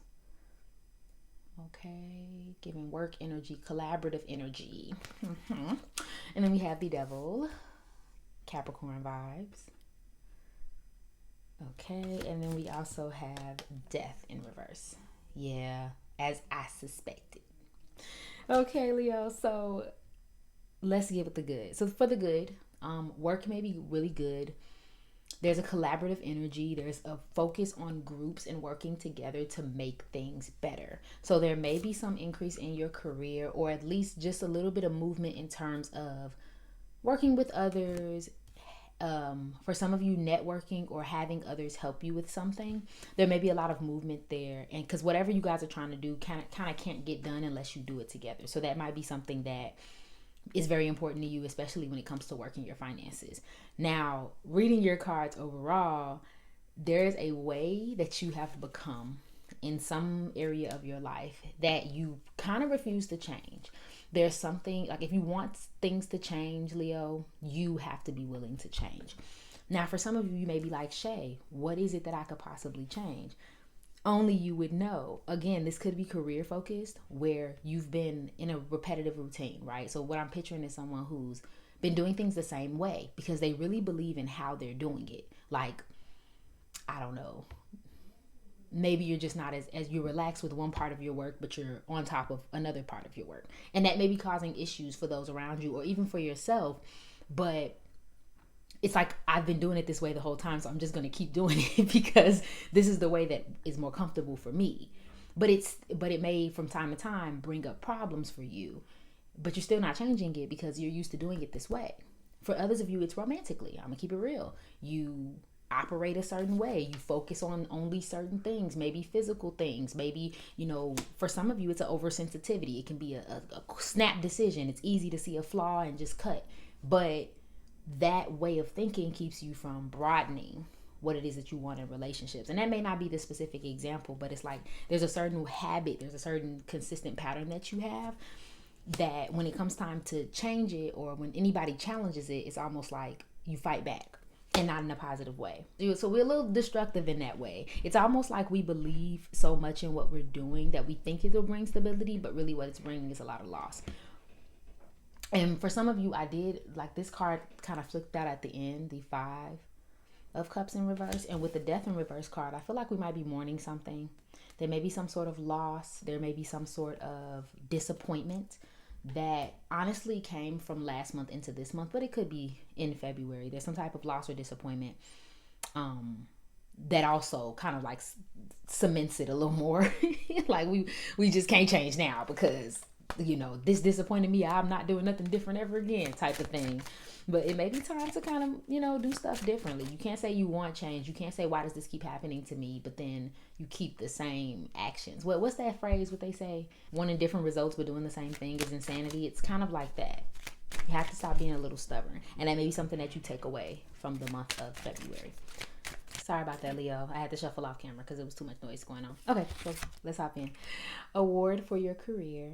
Okay, giving work energy, collaborative energy. And then we have the Devil, Capricorn vibes. Okay, and then we also have Death in reverse. Yeah, as I suspected. Okay, Leo, so let's give it the good. So for the good, work may be really good. There's a collaborative energy. There's a focus on groups and working together to make things better. So there may be some increase in your career, or at least just a little bit of movement in terms of working with others. For some of you, networking or having others help you with something. There may be a lot of movement there, and because whatever you guys are trying to do kind of can't get done unless you do it together. So that might be something that is very important to you, especially when it comes to working your finances. Now, reading your cards overall, there's a way that you have become in some area of your life that you kind of refuse to change. There's something, like if you want things to change, Leo, you have to be willing to change. Now, for some of you, you may be like, Shay, what is it that I could possibly change? Only you would know. Again, this could be career focused, where you've been in a repetitive routine, right? So what I'm picturing is someone who's been doing things the same way because they really believe in how they're doing it. Like, I don't know, maybe you're just not as you're relaxed with one part of your work, but you're on top of another part of your work. And that may be causing issues for those around you or even for yourself. But it's like, I've been doing it this way the whole time, so I'm just going to keep doing it because this is the way that is more comfortable for me. But it may from time to time bring up problems for you, but you're still not changing it because you're used to doing it this way. For others of you, it's romantically. I'm going to keep it real. You operate a certain way. You focus on only certain things, maybe physical things. Maybe, for some of you, it's an oversensitivity. It can be a snap decision. It's easy to see a flaw and just cut. But that way of thinking keeps you from broadening what it is that you want in relationships. And that may not be the specific example, but it's like there's a certain habit, there's a certain consistent pattern that you have that when it comes time to change it, or when anybody challenges it, it's almost like you fight back, and not in a positive way. So we're a little destructive in that way. It's almost like we believe so much in what we're doing that we think it'll bring stability, but really what it's bringing is a lot of loss. And for some of you, I did like this card kind of flipped out at the end, the 5 of Cups in reverse. And with the Death in reverse card, I feel like we might be mourning something. There may be some sort of loss. There may be some sort of disappointment that honestly came from last month into this month, but it could be in February. There's some type of loss or disappointment that also kind of like cements it a little more. Like we just can't change now because, you know, this disappointed me, I'm not doing nothing different ever again type of thing. But it may be time to kind of, you know, do stuff differently. You can't say you want change. You can't say, why does this keep happening to me? But then you keep the same actions. What's that phrase, what they say? Wanting different results but doing the same thing is insanity. It's kind of like that. You have to stop being a little stubborn. And that may be something that you take away from the month of February. Sorry about that, Leo. I had to shuffle off camera because it was too much noise going on. Okay, so let's hop in. Award for your career.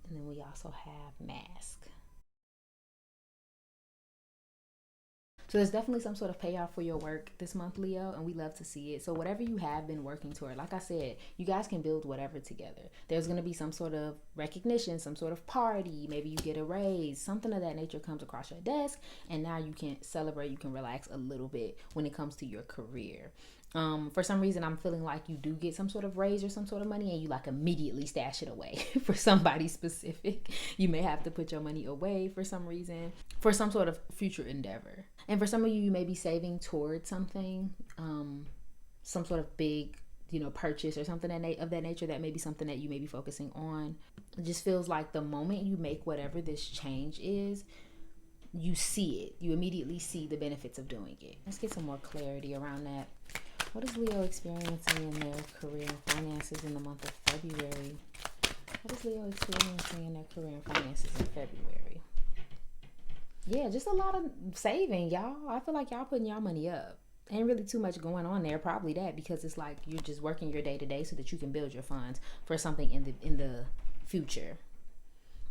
And then we also have mask. So there's definitely some sort of payoff for your work this month, Leo, and we love to see it. So whatever you have been working toward, like I said, you guys can build whatever together. There's going to be some sort of recognition, some sort of party. Maybe you get a raise, something of that nature comes across your desk, and now you can celebrate, you can relax a little bit when it comes to your career. For some reason, I'm feeling like you do get some sort of raise or some sort of money and you like immediately stash it away. For somebody specific, you may have to put your money away for some reason, for some sort of future endeavor. And for some of you, you may be saving towards something, some sort of big, you know, purchase or something of that nature. That may be something that you may be focusing on. It just feels like the moment you make whatever this change is, you see it. You immediately see the benefits of doing it. Let's get some more clarity around that. What is Leo experiencing in their career and finances in the month of February? What is Leo experiencing in their career and finances in February? Yeah, just a lot of saving, y'all. I feel like y'all putting y'all money up. Ain't really too much going on there. Probably that because it's like you're just working your day to day so that you can build your funds for something in the future.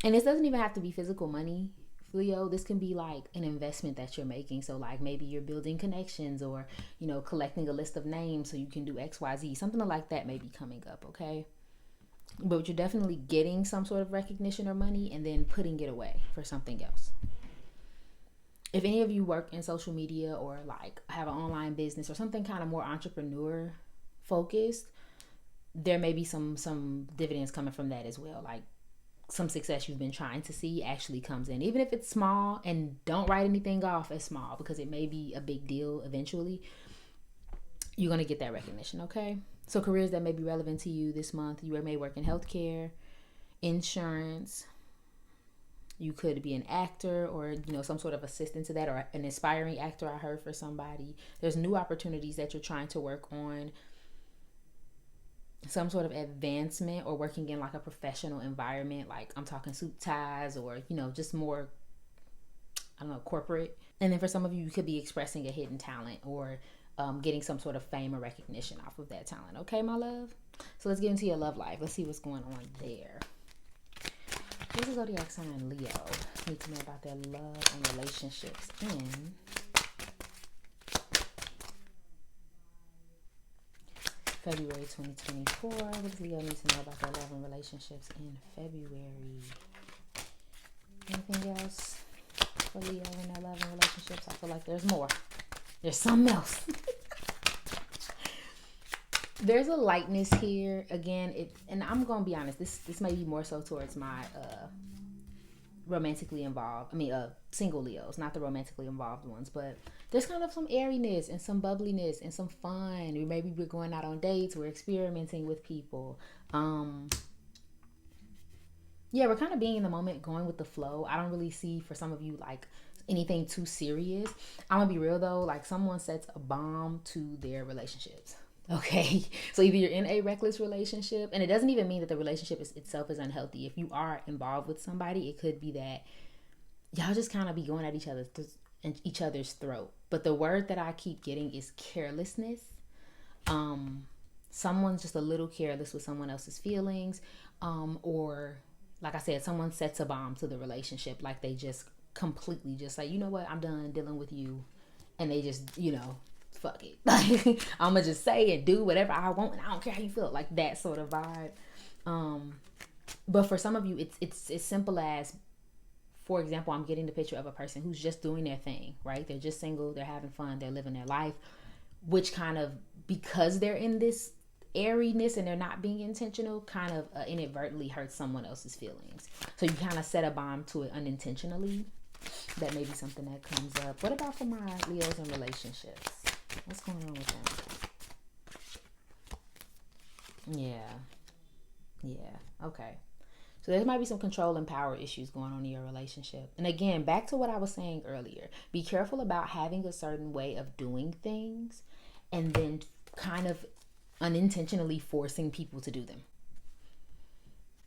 And this doesn't even have to be physical money. Leo, this can be like an investment that you're making. So like maybe you're building connections or, you know, collecting a list of names so you can do XYZ. Something like that may be coming up, okay? But you're definitely getting some sort of recognition or money and then putting it away for something else. If any of you work in social media or like have an online business or something kind of more entrepreneur focused, there may be some dividends coming from that as well. Like some success you've been trying to see actually comes in, even if it's small, and don't write anything off as small because it may be a big deal eventually. You're going to get that recognition, okay? So careers that may be relevant to you this month, you may work in healthcare, insurance. You could be an actor or, you know, some sort of assistant to that, or an aspiring actor I heard for somebody. There's new opportunities that you're trying to work on. Some sort of advancement or working in like a professional environment, like I'm talking suit ties or, you know, just more, I don't know, corporate. And then for some of you, you could be expressing a hidden talent or getting some sort of fame or recognition off of that talent. Okay, my love? So let's get into your love life. Let's see what's going on there. What's the zodiac sign Leo need to know about their love and relationships in February 2024. What does Leo need to know about their love and relationships in February? Anything else for Leo in their love and relationships? I feel like there's more. There's something else. There's a lightness here. Again, and I'm going to be honest, this may be more so towards my romantically involved, single Leos, not the romantically involved ones, but there's kind of some airiness and some bubbliness and some fun. Maybe we're going out on dates, we're experimenting with people. Yeah, we're kind of being in the moment, going with the flow. I don't really see for some of you like anything too serious. I'm gonna be real though, like someone sets a bomb to their relationships. Okay, so either you're in a reckless relationship, and it doesn't even mean that the relationship itself is unhealthy. If you are involved with somebody, it could be that y'all just kind of be going at each other's throat. But the word that I keep getting is carelessness. Someone's just a little careless with someone else's feelings. Or like I said, someone sets a bomb to the relationship, like they just completely just like, you know what, I'm done dealing with you, and they just, fuck it. Like, I'm gonna just say and do whatever I want, and I don't care how you feel, like that sort of vibe. But for some of you, it's as simple as, for example, I'm getting the picture of a person who's just doing their thing, right? They're just single, they're having fun, they're living their life, which kind of, because they're in this airiness and they're not being intentional, kind of inadvertently hurts someone else's feelings. So you kind of set a bomb to it unintentionally. That may be something that comes up. What about for my Leos in relationships? What's going on with them? Yeah. Okay. So there might be some control and power issues going on in your relationship. And again, back to what I was saying earlier. Be careful about having a certain way of doing things and then kind of unintentionally forcing people to do them.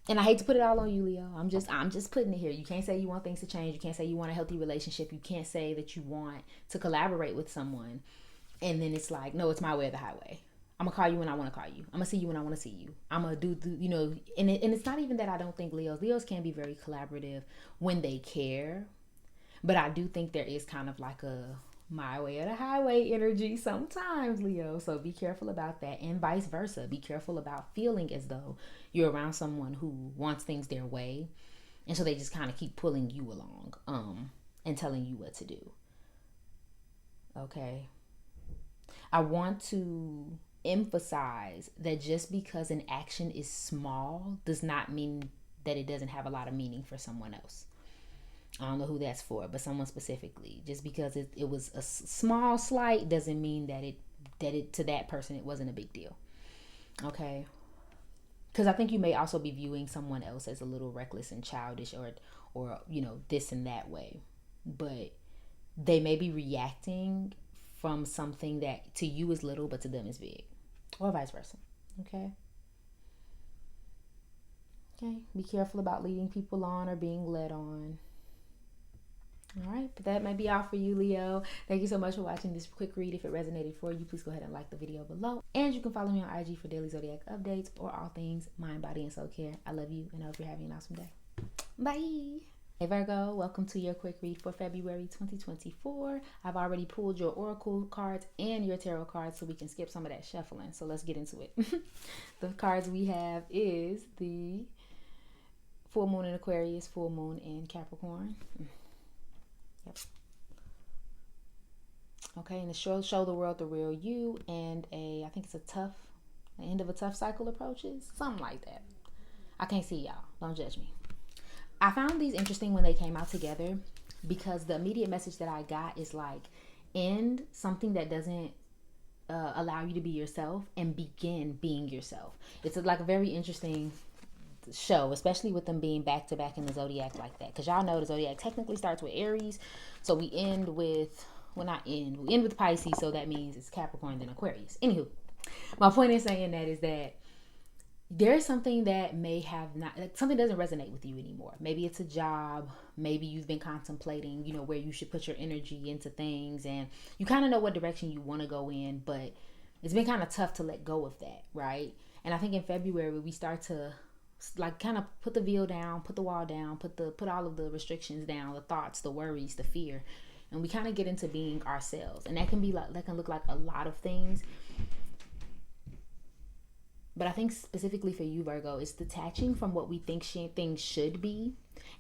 And I hate to put it all on you, Leo. I'm just putting it here. You can't say you want things to change. You can't say you want a healthy relationship. You can't say that you want to collaborate with someone. And then it's like, no, it's my way or the highway. I'm going to call you when I want to call you. I'm going to see you when I want to see you. I'm going to do, and it's not even that I don't think Leos can be very collaborative when they care. But I do think there is kind of like a my way or the highway energy sometimes, Leo. So be careful about that, and vice versa. Be careful about feeling as though you're around someone who wants things their way. And so they just kind of keep pulling you along and telling you what to do. Okay. I want to emphasize that just because an action is small does not mean that it doesn't have a lot of meaning for someone else. I don't know who that's for, but someone specifically. Just because it was a small slight doesn't mean that it to that person it wasn't a big deal. Okay? Because I think you may also be viewing someone else as a little reckless and childish, or this and that way. But they may be reacting from something that to you is little, but to them is big, or vice versa. Okay. Be careful about leading people on or being led on. All right, but that might be all for you, Leo. Thank you so much for watching this quick read. If it resonated for you, please go ahead and like the video below. And you can follow me on IG for daily zodiac updates or all things mind, body, and soul care. I love you, and I hope you're having an awesome day. Bye. Hey Virgo, welcome to your quick read for February 2024. I've already pulled your oracle cards and your tarot cards, so we can skip some of that shuffling. So let's get into it. The cards we have is the full moon in Aquarius, full moon in Capricorn. Yep. Okay, and it show the world the real you, and I think it's the end of a tough cycle approaches, something like that. I can't see y'all. Don't judge me. I found these interesting when they came out together because the immediate message that I got is like, end something that doesn't allow you to be yourself and begin being yourself. It's like a very interesting show, especially with them being back to back in the zodiac like that, because y'all know the zodiac technically starts with Aries, so we end with we end with Pisces, so that means it's Capricorn then Aquarius. Anywho, my point in saying that is that there's something that may have not, something doesn't resonate with you anymore. Maybe it's a job, maybe you've been contemplating where you should put your energy into things, and you kind of know what direction you want to go in, but it's been kind of tough to let go of that, right? And I think in February we start to like kind of put the veil down, put the wall down, put all of the restrictions down, the thoughts, the worries, the fear, and we kind of get into being ourselves. And that can look like a lot of things. But I think specifically for you, Virgo, it's detaching from what we think things should be,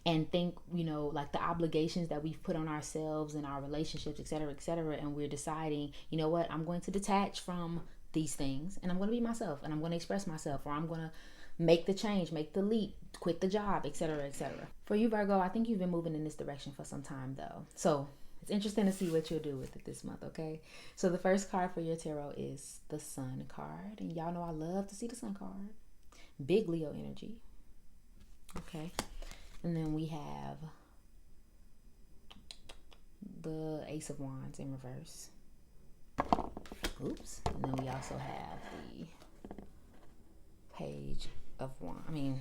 and think, like the obligations that we've put on ourselves and our relationships, et cetera, and we're deciding, you know what, I'm going to detach from these things, and I'm going to be myself, and I'm going to express myself, or I'm going to make the change, make the leap, quit the job, et cetera, et cetera. For you, Virgo, I think you've been moving in this direction for some time, though. So it's interesting to see what you'll do with it this month, okay? So the first card for your tarot is the Sun card. And y'all know I love to see the Sun card. Big Leo energy. Okay. And then we have the Ace of Wands in reverse. Oops. And then we also have the Page of Wands.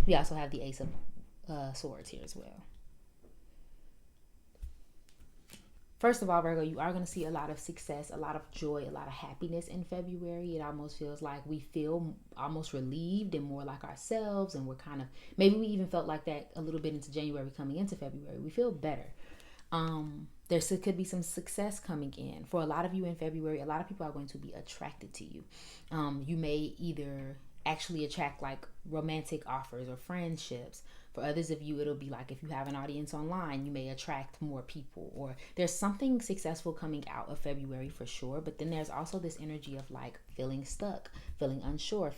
We also have the Ace of Swords here as well. First of all, Virgo, you are going to see a lot of success, a lot of joy, a lot of happiness in February. It almost feels like we feel almost relieved and more like ourselves. And we're kind of, maybe we even felt like that a little bit into January coming into February. We feel better. There could be some success coming in. For a lot of you in February, a lot of people are going to be attracted to you. You may either actually attract like romantic offers or friendships. For others of you, it'll be like if you have an audience online, you may attract more people, or there's something successful coming out of February for sure. But then there's also this energy of like feeling stuck, feeling unsure,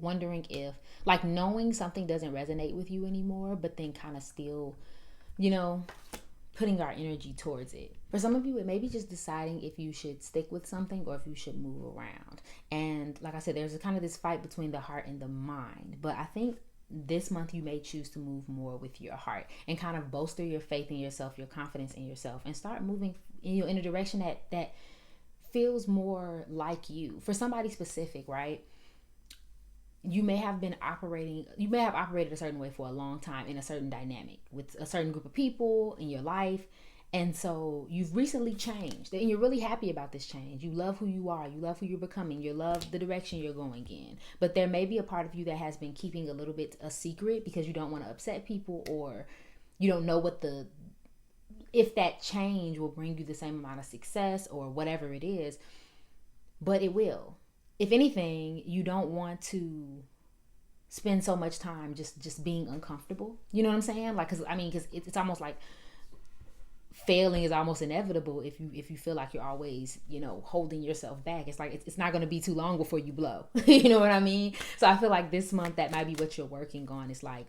wondering if, like, knowing something doesn't resonate with you anymore, but then kind of still, putting our energy towards it. For some of you, it may be just deciding if you should stick with something or if you should move around. And like I said, there's a kind of this fight between the heart and the mind. But I think this month you may choose to move more with your heart and kind of bolster your faith in yourself, your confidence in yourself, and start moving in a direction that feels more like you. For somebody specific, right? You may have operated a certain way for a long time in a certain dynamic with a certain group of people in your life. And so you've recently changed and you're really happy about this change. You love who you are. You love who you're becoming. You love the direction you're going in. But there may be a part of you that has been keeping a little bit a secret because you don't want to upset people, or you don't know if that change will bring you the same amount of success or whatever it is. But it will. If anything, you don't want to spend so much time just being uncomfortable. You know what I'm saying? Like, because it's almost like failing is almost inevitable if you feel like you're always, holding yourself back. It's like it's not going to be too long before you blow. You know what I mean? So I feel like this month that might be what you're working on. It's like,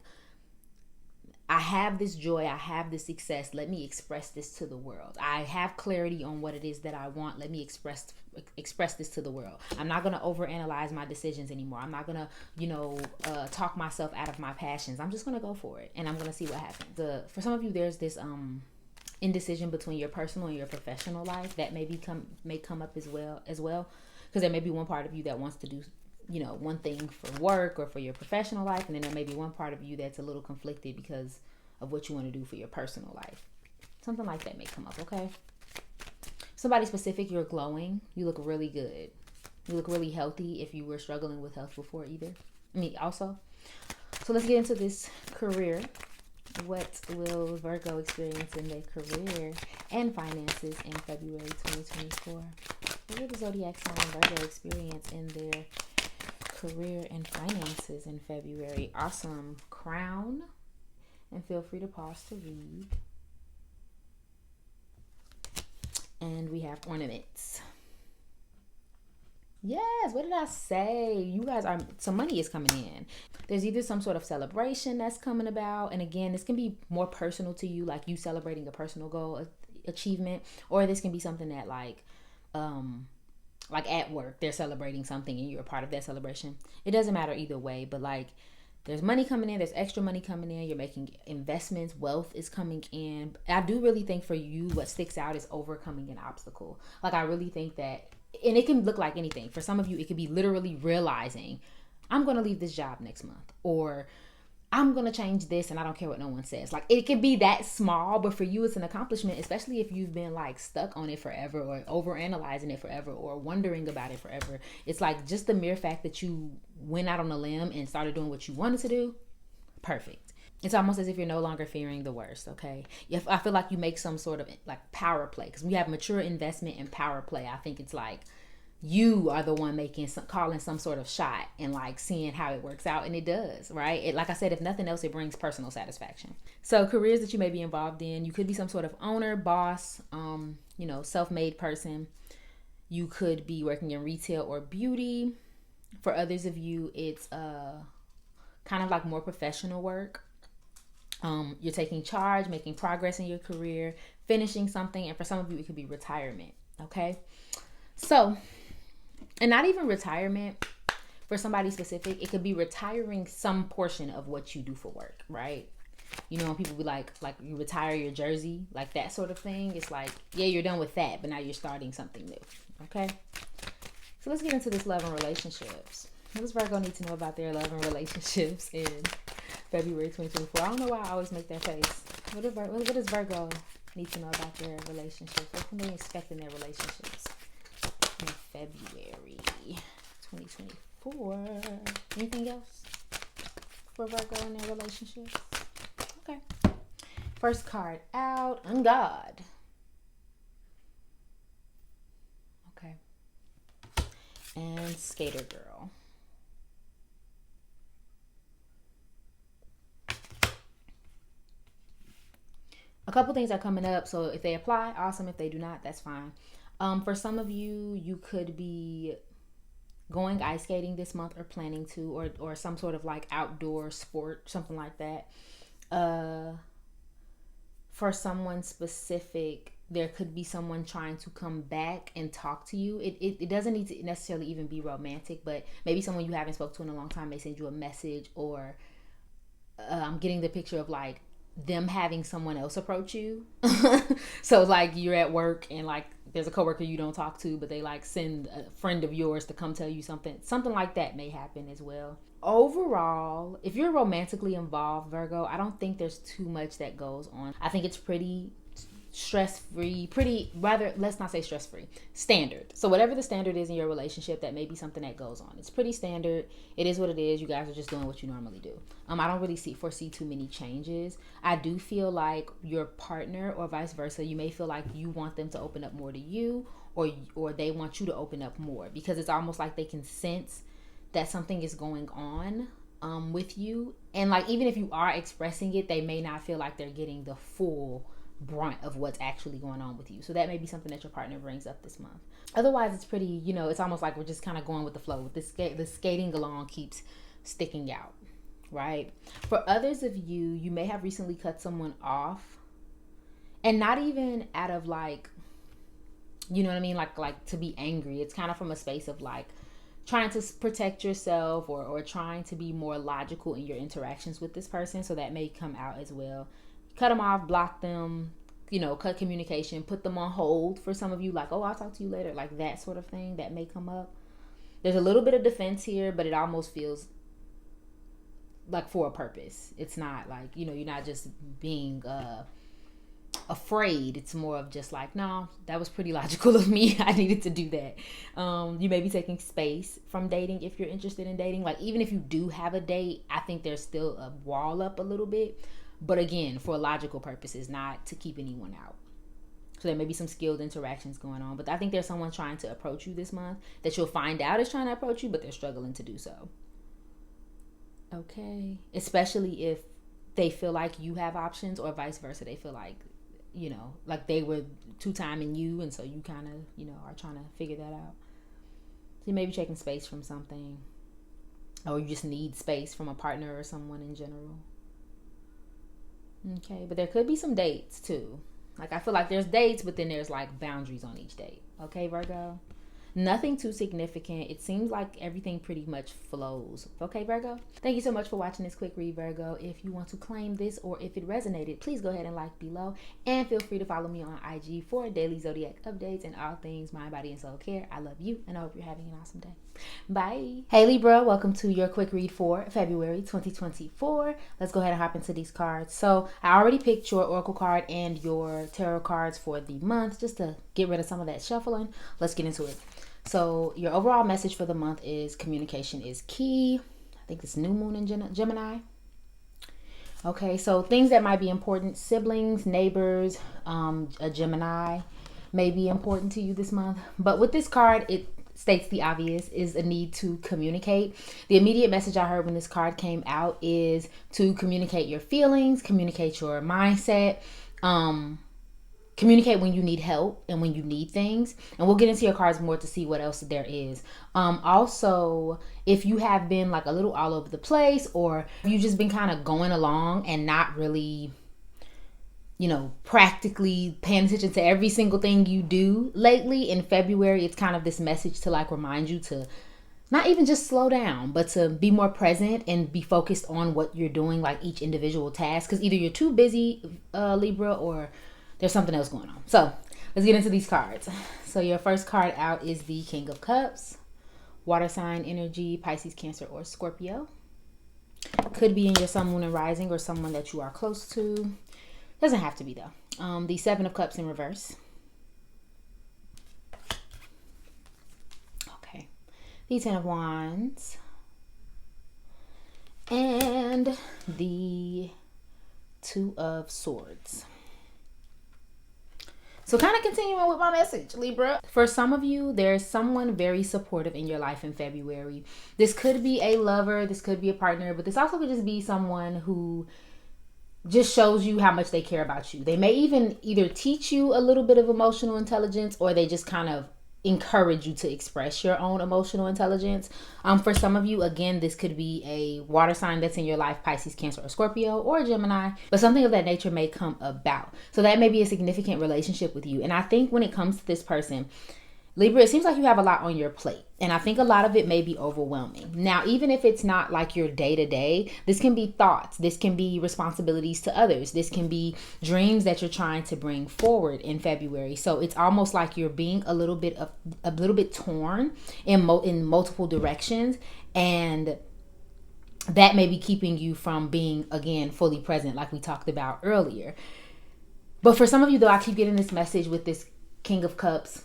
I have this joy, I have this success. Let me express this to the world. I have clarity on what it is that I want. Let me express this to the world. I'm not going to overanalyze my decisions anymore. I'm not going to, talk myself out of my passions. I'm just going to go for it, and I'm going to see what happens. For some of you, there's this indecision between your personal and your professional life that may come up as well, because there may be one part of you that wants to do one thing for work or for your professional life, and then there may be one part of you that's a little conflicted because of what you want to do for your personal life. Something like that may come up, okay? Somebody specific, you're glowing. You look really good. You look really healthy if you were struggling with health before also. So let's get into this career. What will Virgo experience in their career and finances in February 2024? What will the zodiac sign Virgo experience in their career and finances in February? Awesome. Crown. And feel free to pause to read. And we have ornaments. Yes, what did I say? You guys some money is coming in. There's either some sort of celebration that's coming about. And again, this can be more personal to you, like you celebrating a personal goal, achievement, or this can be something that like at work, they're celebrating something and you're a part of that celebration. It doesn't matter either way, but like there's money coming in, there's extra money coming in, you're making investments, wealth is coming in. I do really think for you, what sticks out is overcoming an obstacle. Like I really think that, and it can look like anything. For some of you, it could be literally realizing, I'm going to leave this job next month, or I'm going to change this and I don't care what no one says. Like it can be that small, but for you, it's an accomplishment, especially if you've been like stuck on it forever or overanalyzing it forever or wondering about it forever. It's like just the mere fact that you went out on a limb and started doing what you wanted to do. Perfect. It's almost as if you're no longer fearing the worst, okay? I feel like you make some sort of like power play, because we have mature investment and power play. I think it's like you are the one calling some sort of shot and like seeing how it works out, and it does, right? Like I said, if nothing else, it brings personal satisfaction. So careers that you may be involved in, you could be some sort of owner, boss, self-made person. You could be working in retail or beauty. For others of you, it's kind of like more professional work. You're taking charge, making progress in your career, finishing something, and for some of you, it could be retirement, okay? So, and not even retirement for somebody specific, it could be retiring some portion of what you do for work, right? When people be like you retire your jersey, like that sort of thing. It's like, yeah, you're done with that, but now you're starting something new, okay? So let's get into this love and relationships. What does Virgo need to know about their love and relationships in February 2024. I don't know why I always make that face. What does Virgo need to know about their relationships? What can they expect in their relationships in February 2024? Anything else for Virgo in their relationships? Okay. First card out, on God. Okay. And Skater Girl. A couple things are coming up, so if they apply, awesome. If they do not, that's fine. For some of you, you could be going ice skating this month or planning to, or some sort of like outdoor sport, something like that. For someone specific, there could be someone trying to come back and talk to you. It doesn't need to necessarily even be romantic, but maybe someone you haven't spoke to in a long time may send you a message, or I'm getting the picture of like them having someone else approach you. So like you're at work and like there's a coworker you don't talk to, but they like send a friend of yours to come tell you something like that may happen as well. Overall, if you're romantically involved, Virgo, I don't think there's too much that goes on. I think it's pretty stress-free, let's not say stress-free, standard. So whatever the standard is in your relationship, that may be something that goes on. It's pretty standard. It is what it is. You guys are just doing what you normally do. I don't really foresee too many changes. I do feel like your partner, or vice versa, you may feel like you want them to open up more to you, or they want you to open up more, because it's almost like they can sense that something is going on with you. And like, even if you are expressing it, they may not feel like they're getting the full brunt of what's actually going on with you. So that may be something that your partner brings up this month. Otherwise, it's pretty, it's almost like we're just kind of going with the flow. The skating along keeps sticking out, right? For others of you, you may have recently cut someone off, and not even out of like, you know what I mean? Like to be angry. It's kind of from a space of like trying to protect yourself, or trying to be more logical in your interactions with this person. So that may come out as well. Cut them off, block them, cut communication, put them on hold for some of you, like, oh, I'll talk to you later, like that sort of thing that may come up. There's a little bit of defense here, but it almost feels like for a purpose. It's not like, you're not just being afraid. It's more of just like, no, that was pretty logical of me. I needed to do that. You may be taking space from dating if you're interested in dating. Like, even if you do have a date, I think there's still a wall up a little bit. But again, for logical purposes, not to keep anyone out. So there may be some skilled interactions going on. But I think there's someone trying to approach you this month that you'll find out is trying to approach you, but they're struggling to do so. Okay. Especially if they feel like you have options, or vice versa. They feel like, like they were two-timing you, and so you kind of, are trying to figure that out. So you may be taking space from something, or you just need space from a partner or someone in general. Okay, but there could be some dates too. Like, I feel like there's dates, but then there's like boundaries on each date. Okay, Virgo? Nothing too significant. It seems like everything pretty much flows. Okay, Virgo? Thank you so much for watching this quick read, Virgo. If you want to claim this, or if it resonated, please go ahead and like below. And feel free to follow me on IG for daily zodiac updates and all things mind, body, and soul care. I love you, and I hope you're having an awesome day. Bye. Hey, Libra. Welcome to your quick read for February 2024. Let's go ahead and hop into these cards. So I already picked your oracle card and your tarot cards for the month, just to get rid of some of that shuffling. Let's get into it. So your overall message for the month is communication is key. I think it's new moon in Gemini. Okay, so things that might be important: siblings, neighbors, a Gemini may be important to you this month. But with this card, it states the obvious, is a need to communicate. The immediate message I heard when this card came out is to communicate your feelings, communicate your mindset, communicate when you need help and when you need things. And we'll get into your cards more to see what else there is. Also, if you have been like a little all over the place, or you've just been kind of going along and not really, practically paying attention to every single thing you do lately, in February, it's kind of this message to like remind you to not even just slow down, but to be more present and be focused on what you're doing, like each individual task. Because either you're too busy, Libra, or there's something else going on. So let's get into these cards. So your first card out is the King of Cups, water sign energy, Pisces, Cancer, or Scorpio. Could be in your sun, moon, and rising, or someone that you are close to. Doesn't have to be though. The Seven of Cups in reverse. Okay. The Ten of Wands. And the Two of Swords. So kind of continuing with my message, Libra. For some of you, there's someone very supportive in your life in February. This could be a lover, this could be a partner, but this also could just be someone who just shows you how much they care about you. They may even either teach you a little bit of emotional intelligence, or they just kind of encourage you to express your own emotional intelligence. For some of you, again, this could be a water sign that's in your life, Pisces, Cancer, or Scorpio, or Gemini, but something of that nature may come about. So that may be a significant relationship with you. And I think when it comes to this person, Libra, it seems like you have a lot on your plate. And I think a lot of it may be overwhelming. Now, even if it's not like your day-to-day, this can be thoughts. This can be responsibilities to others. This can be dreams that you're trying to bring forward in February. So it's almost like you're being a little bit torn in multiple directions. And that may be keeping you from being, again, fully present like we talked about earlier. But for some of you, though, I keep getting this message with this King of Cups,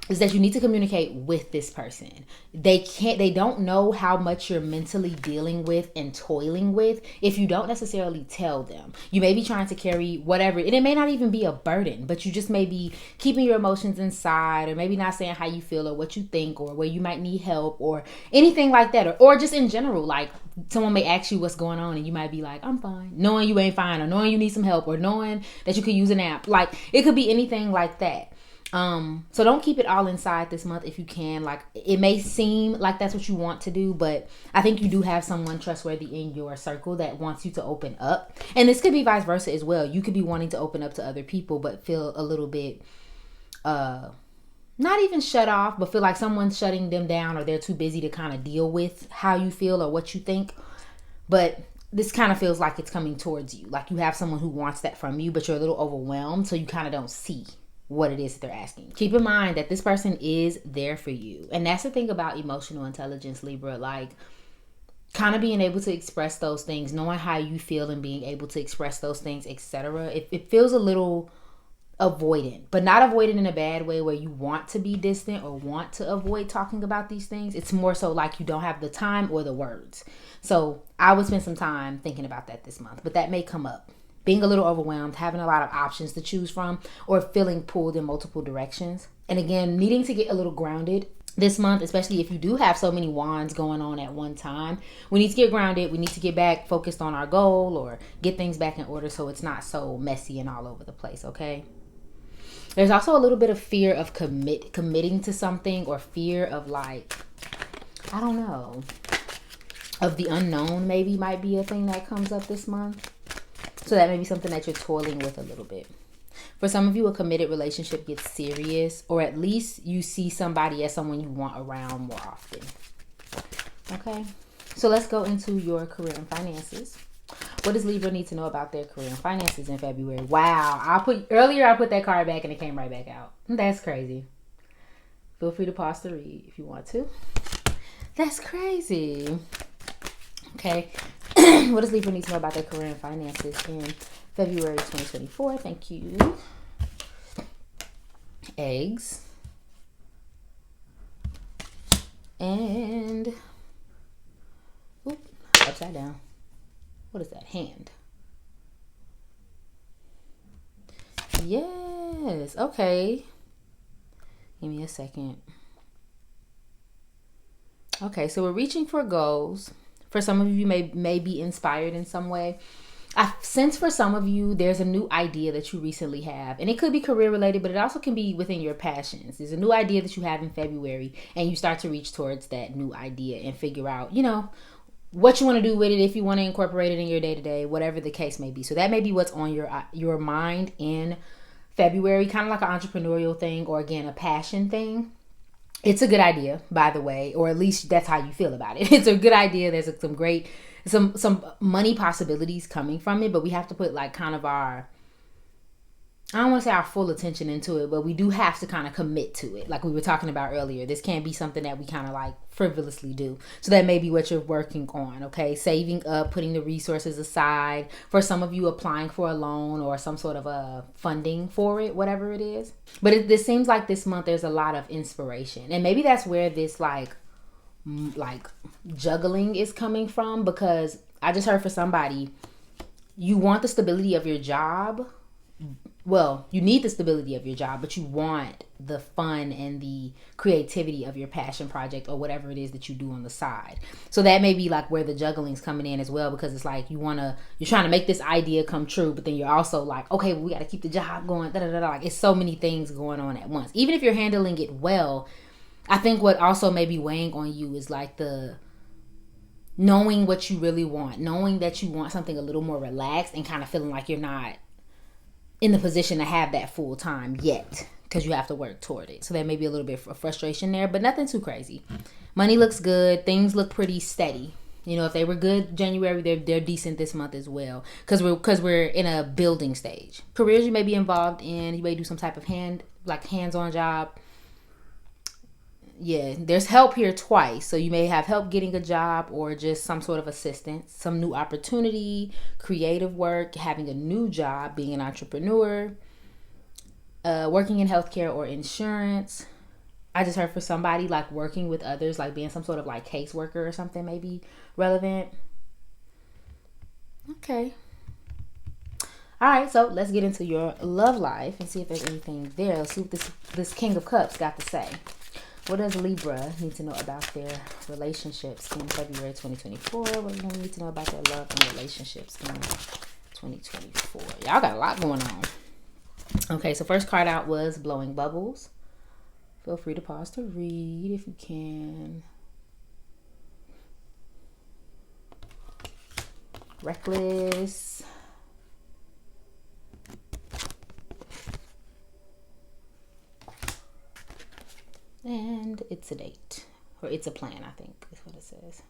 is that you need to communicate with this person. They don't know how much you're mentally dealing with and toiling with if you don't necessarily tell them. You may be trying to carry whatever, and it may not even be a burden, but you just may be keeping your emotions inside, or maybe not saying how you feel or what you think, or where you might need help, or anything like that, or just in general, like someone may ask you what's going on and you might be like, I'm fine, knowing you ain't fine, or knowing you need some help, or knowing that you could use a nap. Like, it could be anything like that. So don't keep it all inside this month if you can. Like, it may seem like that's what you want to do, but I think you do have someone trustworthy in your circle that wants you to open up. And this could be vice versa as well. You could be wanting to open up to other people, but feel a little bit, not even shut off, but feel like someone's shutting them down, or they're too busy to kind of deal with how you feel or what you think. But this kind of feels like it's coming towards you. Like you have someone who wants that from you, but you're a little overwhelmed, so you kind of don't see what it is that they're asking. Keep in mind that this person is there for you. And that's the thing about emotional intelligence, Libra. Like, kind of being able to express those things, knowing how you feel and being able to express those things, etc. It feels a little avoidant, but not avoidant in a bad way where you want to be distant or want to avoid talking about these things. It's more so like you don't have the time or the words. So I would spend some time thinking about that this month, but that may come up. Being a little overwhelmed, having a lot of options to choose from, or feeling pulled in multiple directions. And again, needing to get a little grounded this month, especially if you do have so many wands going on at one time. We need to get grounded. We need to get back focused on our goal, or get things back in order so it's not so messy and all over the place, okay? There's also a little bit of fear of committing to something, or fear of, like, I don't know, of the unknown maybe might be a thing that comes up this month. So that may be something that you're toiling with a little bit. For some of you, a committed relationship gets serious, or at least you see somebody as someone you want around more often. Okay, so let's go into your career and finances. What does Libra need to know about their career and finances in February? Wow, I put that card back and it came right back out. That's crazy. Feel free to pause to read if you want to. That's crazy. Okay. What does Libra need to know about their career and finances in February 2024? Thank you. Eggs. And upside down. What is that? Hand. Yes. Okay. Give me a second. Okay, so we're reaching for goals. For some of you, may be inspired in some way. I sense for some of you, there's a new idea that you recently have. And it could be career related, but it also can be within your passions. There's a new idea that you have in February, and you start to reach towards that new idea and figure out, what you want to do with it, if you want to incorporate it in your day-to-day, whatever the case may be. So that may be what's on your mind in February, kind of like an entrepreneurial thing, or again, a passion thing. It's a good idea, by the way, or at least that's how you feel about it. It's a good idea. There's some money possibilities coming from it, but we have to put like kind of our I don't want to say our full attention into it, but we do have to kind of commit to it. Like we were talking about earlier, this can't be something that we kind of like frivolously do. So that may be what you're working on, okay? Saving up, putting the resources aside. For some of you, applying for a loan or some sort of a funding for it, whatever it is. But this seems like this month there's a lot of inspiration. And maybe that's where this like juggling is coming from, because I just heard for somebody, you want the stability of your job. Well, you need the stability of your job, but you want the fun and the creativity of your passion project or whatever it is that you do on the side. So that may be like where the juggling's coming in as well, because it's like you're trying to make this idea come true, but then you're also like, okay, well, we got to keep the job going. Like it's so many things going on at once. Even if you're handling it well, I think what also may be weighing on you is like the knowing what you really want, knowing that you want something a little more relaxed and kind of feeling like you're not in the position to have that full time yet, because you have to work toward it. So there may be a little bit of frustration there, but nothing too crazy. Money looks good. Things look pretty steady. You know, if they were good January, they're decent this month as well, because we're in a building stage. Careers you may be involved in, you may do some type of hands-on job. Yeah, there's help here twice. So you may have help getting a job or just some sort of assistance, some new opportunity, creative work, having a new job, being an entrepreneur, working in healthcare or insurance. I just heard for somebody like working with others, like being some sort of like caseworker or something may be relevant. Okay. All right, so let's get into your love life and see if there's anything there. Let's see what this King of Cups got to say. What does Libra need to know about their relationships in February 2024? What do they need to know about their love and relationships in 2024? Y'all got a lot going on. Okay, so first card out was Blowing Bubbles. Feel free to pause to read if you can. Reckless. And it's a date, or it's a plan, I think is what it says.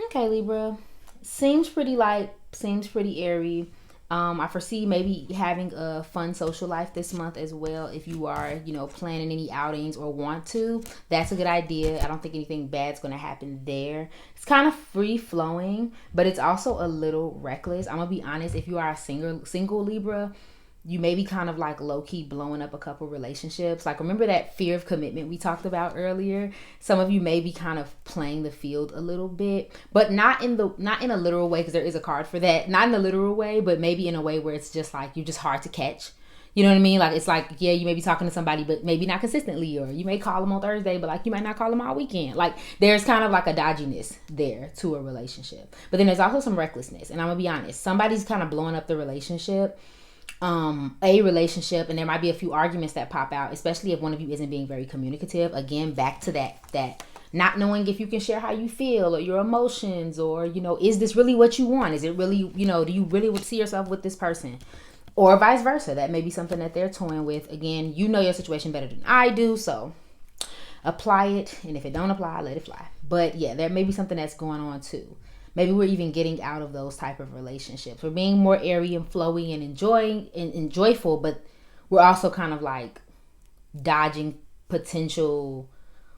Okay, Libra. Seems pretty airy. I foresee maybe having a fun social life this month as well. If you are, planning any outings or want to, that's a good idea. I don't think anything bad's going to happen there. It's kind of free flowing, but it's also a little reckless. I'm going to be honest. If you are a single Libra, you may be kind of like low-key blowing up a couple relationships. Like, remember that fear of commitment we talked about earlier? Some of you may be kind of playing the field a little bit, but not in a literal way, because there is a card for that. Not in a literal way, but maybe in a way where it's just like you're just hard to catch. You know what I mean? Like, it's like, yeah, you may be talking to somebody, but maybe not consistently, or you may call them on Thursday, but like you might not call them all weekend. Like, there's kind of like a dodginess there to a relationship. But then there's also some recklessness. And I'm gonna be honest, somebody's kind of blowing up the relationship. A relationship, and there might be a few arguments that pop out, especially if one of you isn't being very communicative. Again, back to that not knowing if you can share how you feel or your emotions, or is this really what you want? Is it really, do you really see yourself with this person, or vice versa? That may be something that they're toying with. Again, you know your situation better than I do, so apply it, and if it don't apply, let it fly. But yeah, there may be something that's going on too. Maybe we're even getting out of those type of relationships. We're being more airy and flowy and enjoying and joyful, but we're also kind of like dodging potential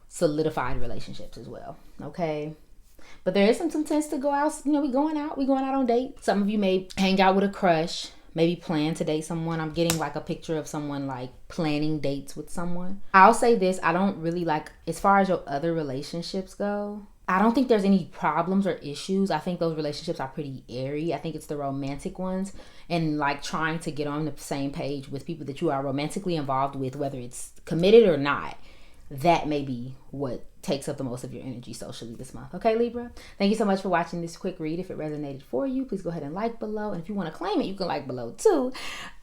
solidified relationships as well. Okay. But there is some tendency to go out. We going out on dates. Some of you may hang out with a crush, maybe plan to date someone. I'm getting like a picture of someone like planning dates with someone. I'll say this, I don't really like, as far as your other relationships go, I don't think there's any problems or issues. I think those relationships are pretty airy. I think it's the romantic ones, and like trying to get on the same page with people that you are romantically involved with, whether it's committed or not. That may be what takes up the most of your energy socially this month. Okay, Libra? Thank you so much for watching this quick read. If it resonated for you, please go ahead and like below. And if you want to claim it, you can like below too.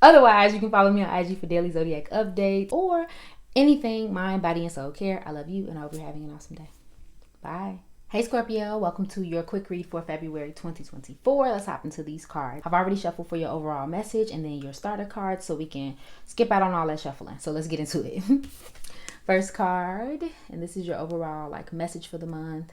Otherwise, you can follow me on IG for daily zodiac updates or anything mind, body, and soul care. I love you, and I hope you're having an awesome day. Bye. Hey Scorpio, welcome to your quick read for February 2024. Let's hop into these cards. I've already shuffled for your overall message and then your starter cards, so we can skip out on all that shuffling. So let's get into it. First card, and this is your overall like message for the month.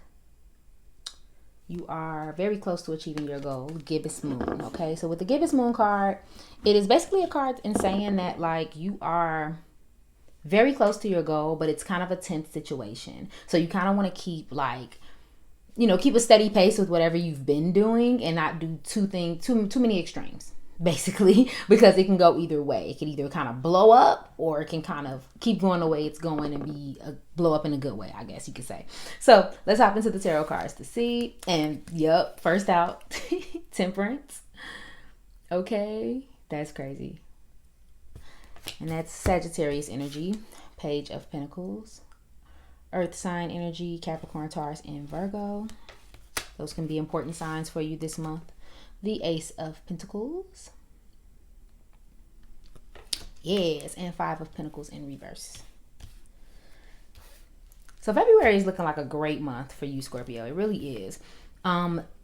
you are very close to achieving your goal. Gibbous Moon. Okay, so with the Gibbous Moon card, it is basically a card in saying that like you are very close to your goal, but it's kind of a tense situation. So you kind of want to keep like, you know, keep a steady pace with whatever you've been doing and not do too many extremes, basically, because it can go either way. It can either kind of blow up or it can kind of keep going the way it's going and be a blow up in a good way, I guess you could say. So let's hop into the tarot cards to see. And yep, first out, Temperance. Okay, that's crazy. And that's Sagittarius energy, Page of Pentacles, Earth sign energy, Capricorn, Taurus, and Virgo. Those can be important signs for you this month. The Ace of Pentacles. Yes, and Five of Pentacles in reverse. So February is looking like a great month for you, Scorpio. It really is.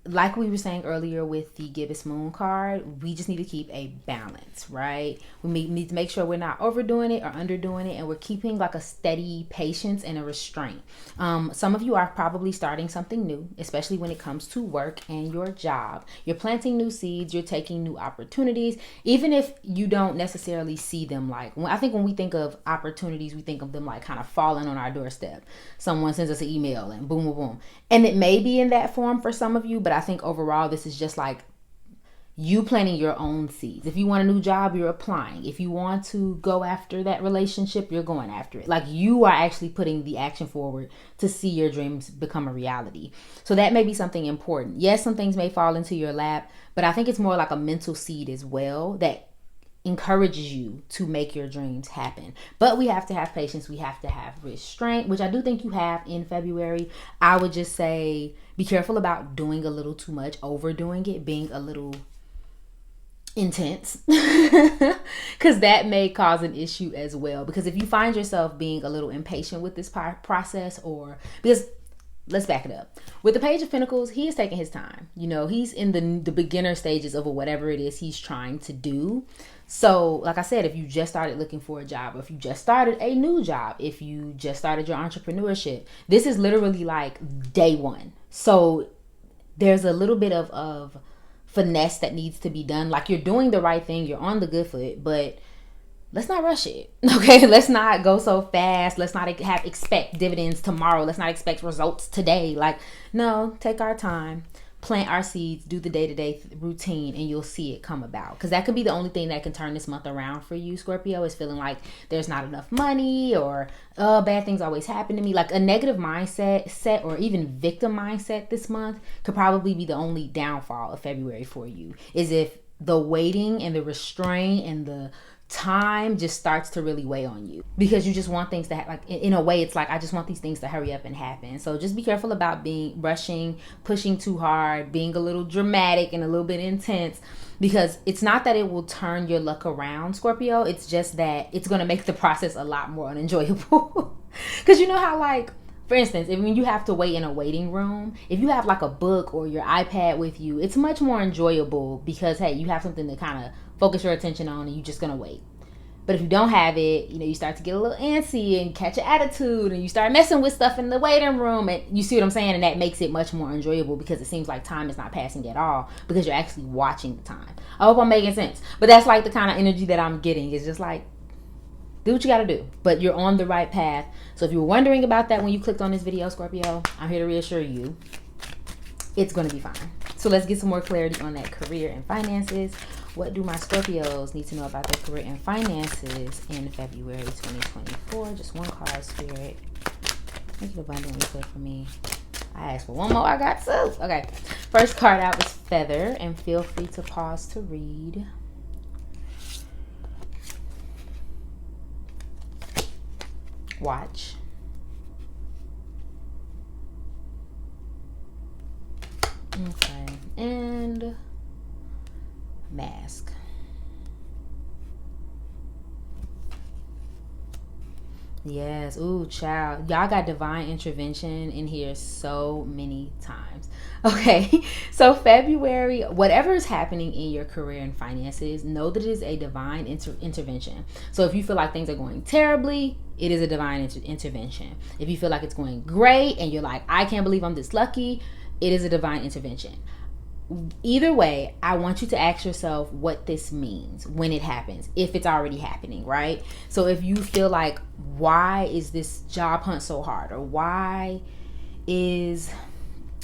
Like we were saying earlier with the Gibbous Moon card, we just need to keep a balance, right? We need to make sure we're not overdoing it or underdoing it, and we're keeping like a steady patience and a restraint. Some of you are probably starting something new, especially when it comes to work and your job. You're planting new seeds, you're taking new opportunities, even if you don't necessarily see them. Like, I think when we think of opportunities, we think of them like kind of falling on our doorstep. Someone sends us an email and boom, boom, boom. And it may be in that form for some of you, but I think overall this is just like you planting your own seeds. If you want a new job, you're applying. If you want to go after that relationship, you're going after it. Like you are actually putting the action forward to see your dreams become a reality. So that may be something important. Yes, some things may fall into your lap, but I think it's more like a mental seed as well that encourages you to make your dreams happen. But we have to have patience. We have to have restraint, which I do think you have in February. I would just say be careful about doing a little too much, overdoing it, being a little intense, because that may cause an issue as well. Because if you find yourself being a little impatient with this process, or because let's back it up. With the Page of Pentacles, he is taking his time. You know, he's in the beginner stages of whatever it is he's trying to do. So, like I said, if you just started looking for a job, or if you just started a new job, if you just started your entrepreneurship, this is literally like day one. So there's a little bit of finesse that needs to be done. Like you're doing the right thing, you're on the good foot, but let's not rush it. Okay, let's not go so fast. Let's not expect dividends tomorrow. Let's not expect results today. Like, no, take our time, plant our seeds, do the day-to-day routine, and you'll see it come about. Because that could be the only thing that can turn this month around for you, Scorpio, is feeling like there's not enough money, or bad things always happen to me. Like a negative mindset or even victim mindset this month could probably be the only downfall of February for you, is if the waiting and the restraint and the time just starts to really weigh on you, because you just want things to like in a way it's like, I just want these things to hurry up and happen. So just be careful about rushing, pushing too hard, being a little dramatic and a little bit intense, because it's not that it will turn your luck around, Scorpio. It's just that it's going to make the process a lot more unenjoyable. Because you know how, like, for instance, when you have to wait in a waiting room, if you have like a book or your iPad with you, it's much more enjoyable because, hey, you have something to kind of focus your attention on and you're just going to wait. But if you don't have it, you know, you start to get a little antsy and catch an attitude and you start messing with stuff in the waiting room. And you see what I'm saying? And that makes it much more enjoyable because it seems like time is not passing at all because you're actually watching the time. I hope I'm making sense. But that's like the kind of energy that I'm getting. It's just like, do what you got to do, but you're on the right path. So if you were wondering about that when you clicked on this video, Scorpio, I'm here to reassure you it's going to be fine. So let's get some more clarity on that career and finances. What do my Scorpios need to know about their career and finances in February 2024? Just one card, Spirit. Make it abundantly clear for me. I asked for one more, I got two. Okay, first card out is Feather, and feel free to pause to read. Watch. Okay, and Mask. Yes. Ooh, child. Y'all got divine intervention in here so many times. Okay. So February, whatever is happening in your career and finances, know that it is a divine intervention. So if you feel like things are going terribly, it is a divine intervention. If you feel like it's going great and you're like, I can't believe I'm this lucky, it is a divine intervention. Either way, I want you to ask yourself what this means when it happens, if it's already happening, right? So if you feel like, why is this job hunt so hard? Or why is,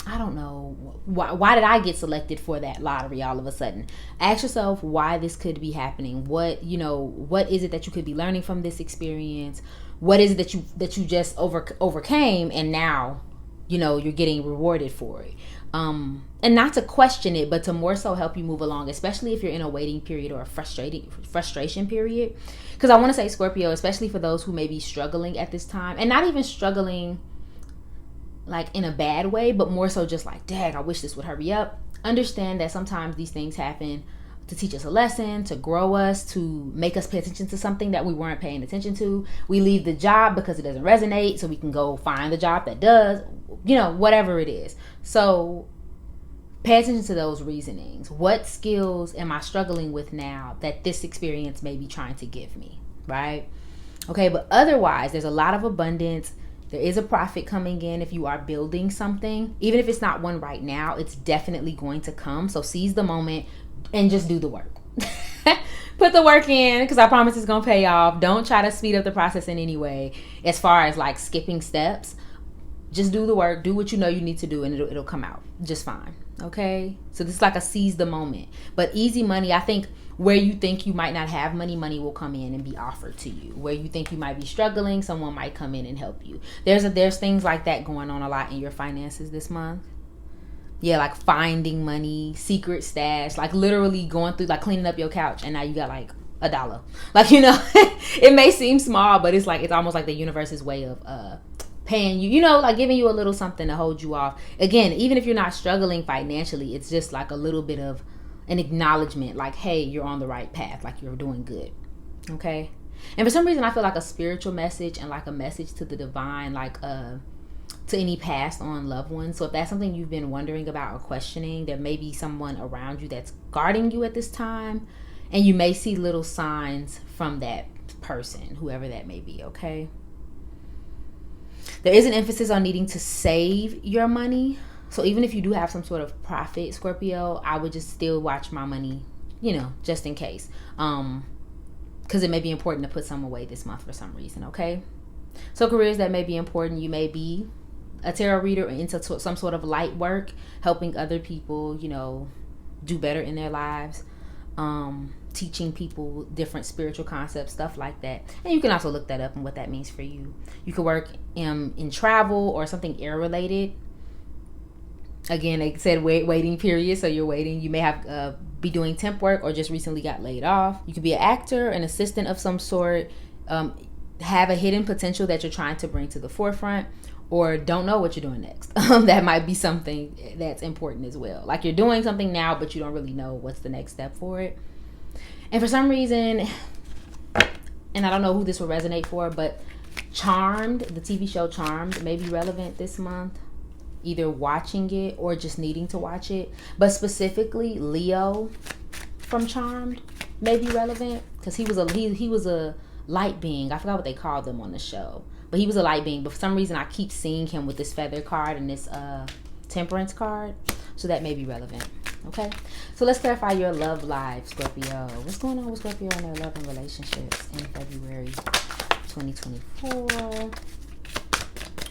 I don't know, why did I get selected for that lottery all of a sudden? Ask yourself why this could be happening. What is it that you could be learning from this experience? What is it that you just overcame, and now, you're getting rewarded for it? And not to question it, but to more so help you move along, especially if you're in a waiting period or a frustration period. Because I want to say, Scorpio, especially for those who may be struggling at this time, and not even struggling like in a bad way, but more so just like, dang, I wish this would hurry up. Understand that sometimes these things happen to teach us a lesson, to grow us, to make us pay attention to something that we weren't paying attention to. We leave the job because it doesn't resonate, so we can go find the job that does, whatever it is. So pay attention to those reasonings. What skills am I struggling with now that this experience may be trying to give me, right? Okay, but otherwise, there's a lot of abundance. There is a profit coming in if you are building something. Even if it's not one right now, it's definitely going to come. So seize the moment and just do the work. Put the work in, because I promise it's going to pay off. Don't try to speed up the process in any way as far as like skipping steps. Just do the work. Do what you know you need to do, and it'll come out just fine. Okay? So this is like a seize the moment. But easy money, I think where you think you might not have money, money will come in and be offered to you. Where you think you might be struggling, someone might come in and help you. There's things like that going on a lot in your finances this month. Yeah, like finding money, secret stash, like literally going through, like cleaning up your couch, and now you got like $1. Like, it may seem small, but it's almost like the universe's way of paying you, like giving you a little something to hold you off. Again, even if you're not struggling financially, it's just like a little bit of an acknowledgement, like, hey, you're on the right path, like you're doing good. Okay? And for some reason, I feel like a spiritual message and like a message to the divine, like to any passed on loved ones. So if that's something you've been wondering about or questioning, there may be someone around you that's guarding you at this time, and you may see little signs from that person, whoever that may be. Okay? There is an emphasis on needing to save your money. So even if you do have some sort of profit, Scorpio, I would just still watch my money, just in case. Because it may be important to put some away this month for some reason, okay? So careers that may be important, you may be a tarot reader or into some sort of light work, helping other people, do better in their lives. Teaching people different spiritual concepts, stuff like that. And you can also look that up and what that means for you. You could work in travel or something air related. Again, they said waiting period, so you're waiting. You may have be doing temp work or just recently got laid off. You could be an actor, an assistant of some sort, have a hidden potential that you're trying to bring to the forefront, or don't know what you're doing next. That might be something that's important as well. Like you're doing something now, but you don't really know what's the next step for it. And for some reason, and I don't know who this will resonate for, but Charmed, the TV show Charmed, may be relevant this month. Either watching it or just needing to watch it. But specifically, Leo from Charmed may be relevant because he was a light being. I forgot what they called them on the show, but he was a light being. But for some reason, I keep seeing him with this feather card and this temperance card, so that may be relevant. Okay, so let's clarify your love life, Scorpio. What's going on with Scorpio and their love and relationships in February 2024?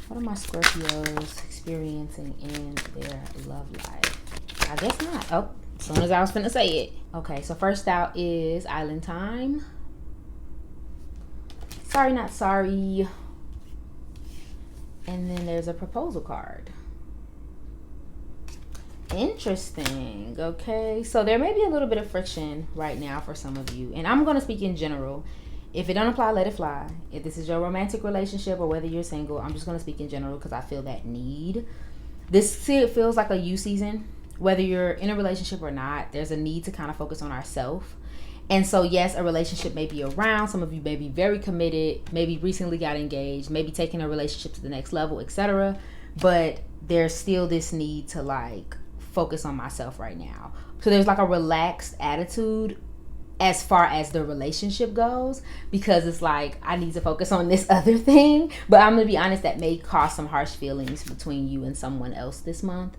What are my Scorpios experiencing in their love life? I guess not. Oh, as soon as I was finna say it. Okay, so first out is Island Time. Sorry, not sorry. And then there's a proposal card. Interesting. Okay, so there may be a little bit of friction right now for some of you, and I'm going to speak in general. If it don't apply, let it fly. If this is your romantic relationship or whether you're single, I'm just going to speak in general because I feel that need. This feels like a you season. Whether you're in a relationship or not, there's a need to kind of focus on ourselves. And so yes, a relationship may be around. Some of you may be very committed, maybe recently got engaged, maybe taking a relationship to the next level, etc. But there's still this need to like focus on myself right now. So there's like a relaxed attitude as far as the relationship goes, because it's like I need to focus on this other thing. But I'm gonna be honest, that may cause some harsh feelings between you and someone else this month.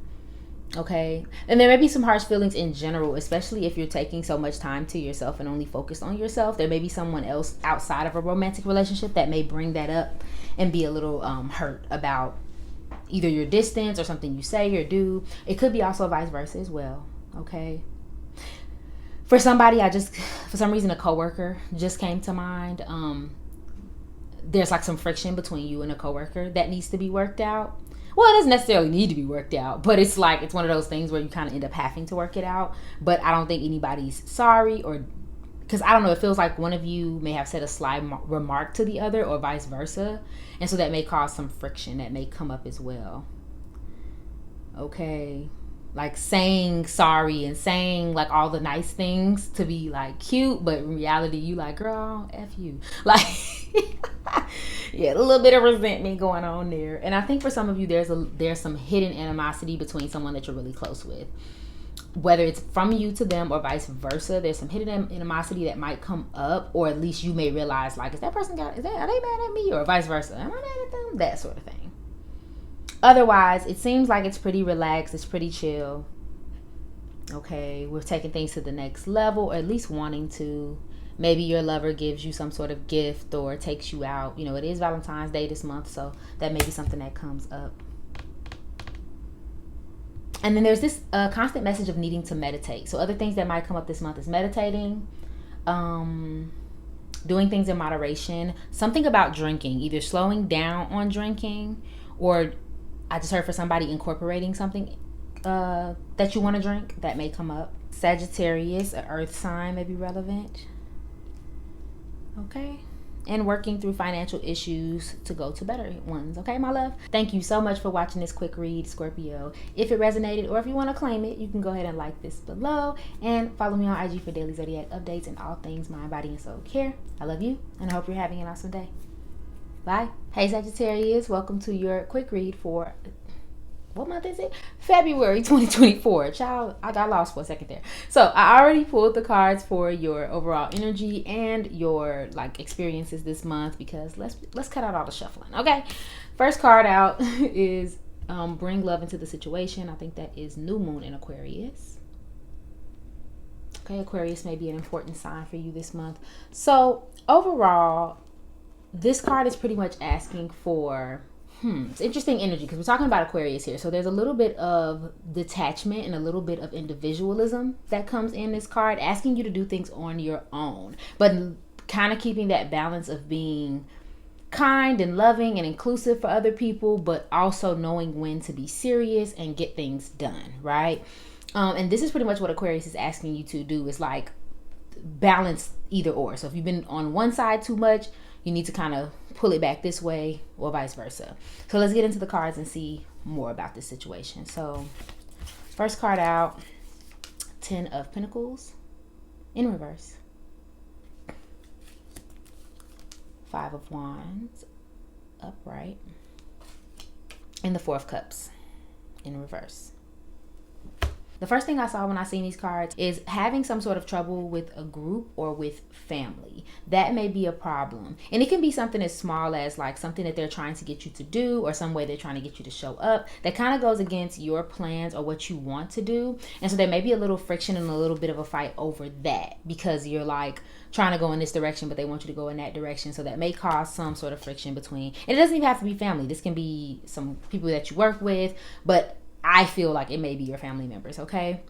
Okay. And there may be some harsh feelings in general, especially if you're taking so much time to yourself and only focused on yourself. There may be someone else outside of a romantic relationship that may bring that up and be a little hurt about either your distance or something you say or do. It could be also vice versa as well. Okay. For somebody, for some reason, a coworker just came to mind. There's like some friction between you and a coworker that needs to be worked out. Well, it doesn't necessarily need to be worked out, but it's like, it's one of those things where you kind of end up having to work it out. But I don't think anybody's sorry, or because I don't know, it feels like one of you may have said a sly remark to the other or vice versa. And so that may cause some friction that may come up as well. Okay. Like saying sorry and saying like all the nice things to be like cute, but in reality you like, girl, F you. Like, yeah, a little bit of resentment going on there. And I think for some of you, there's some hidden animosity between someone that you're really close with. Whether it's from you to them or vice versa, there's some hidden animosity that might come up, or at least you may realize, like, are they mad at me, or vice versa? Am I mad at them? That sort of thing. Otherwise, it seems like it's pretty relaxed. It's pretty chill. Okay, we're taking things to the next level, or at least wanting to. Maybe your lover gives you some sort of gift or takes you out. You know, it is Valentine's Day this month, so that may be something that comes up. And then there's this constant message of needing to meditate. So other things that might come up this month is meditating, doing things in moderation, something about drinking, either slowing down on drinking, or I just heard for somebody incorporating something that you want to drink. That may come up. Sagittarius, an earth sign, may be relevant. Okay. And working through financial issues to go to better ones. Okay, my love? Thank you so much for watching this quick read, Scorpio. If it resonated, or if you want to claim it, you can go ahead and like this below. And follow me on IG for daily zodiac updates and all things mind, body, and soul care. I love you, and I hope you're having an awesome day. Bye. Hey, Sagittarius. Welcome to your quick read for... what month is it? February 2024. Child, I got lost for a second there. So I already pulled the cards for your overall energy and your like experiences this month, because let's cut out all the shuffling. Okay. First card out is bring love into the situation. I think that is new moon in Aquarius. Okay, Aquarius may be an important sign for you this month. So overall, this card is pretty much asking for it's interesting energy, because we're talking about Aquarius here. So there's a little bit of detachment and a little bit of individualism that comes in this card, asking you to do things on your own, but kind of keeping that balance of being kind and loving and inclusive for other people, but also knowing when to be serious and get things done, right? And this is pretty much what Aquarius is asking you to do, is like balance either or. So if you've been on one side too much, you need to kind of pull it back this way, or vice versa. So let's get into the cards and see more about this situation. So first card out, 10 of Pentacles in reverse. 5 of Wands upright. And the 4 of Cups in reverse. The first thing I saw when I seen these cards is having some sort of trouble with a group or with family. That may be a problem. And it can be something as small as like something that they're trying to get you to do, or some way they're trying to get you to show up that kind of goes against your plans or what you want to do. And so there may be a little friction and a little bit of a fight over that, because you're like trying to go in this direction, but they want you to go in that direction. So that may cause some sort of friction between, and it doesn't even have to be family. This can be some people that you work with, but I feel like it may be your family members, okay?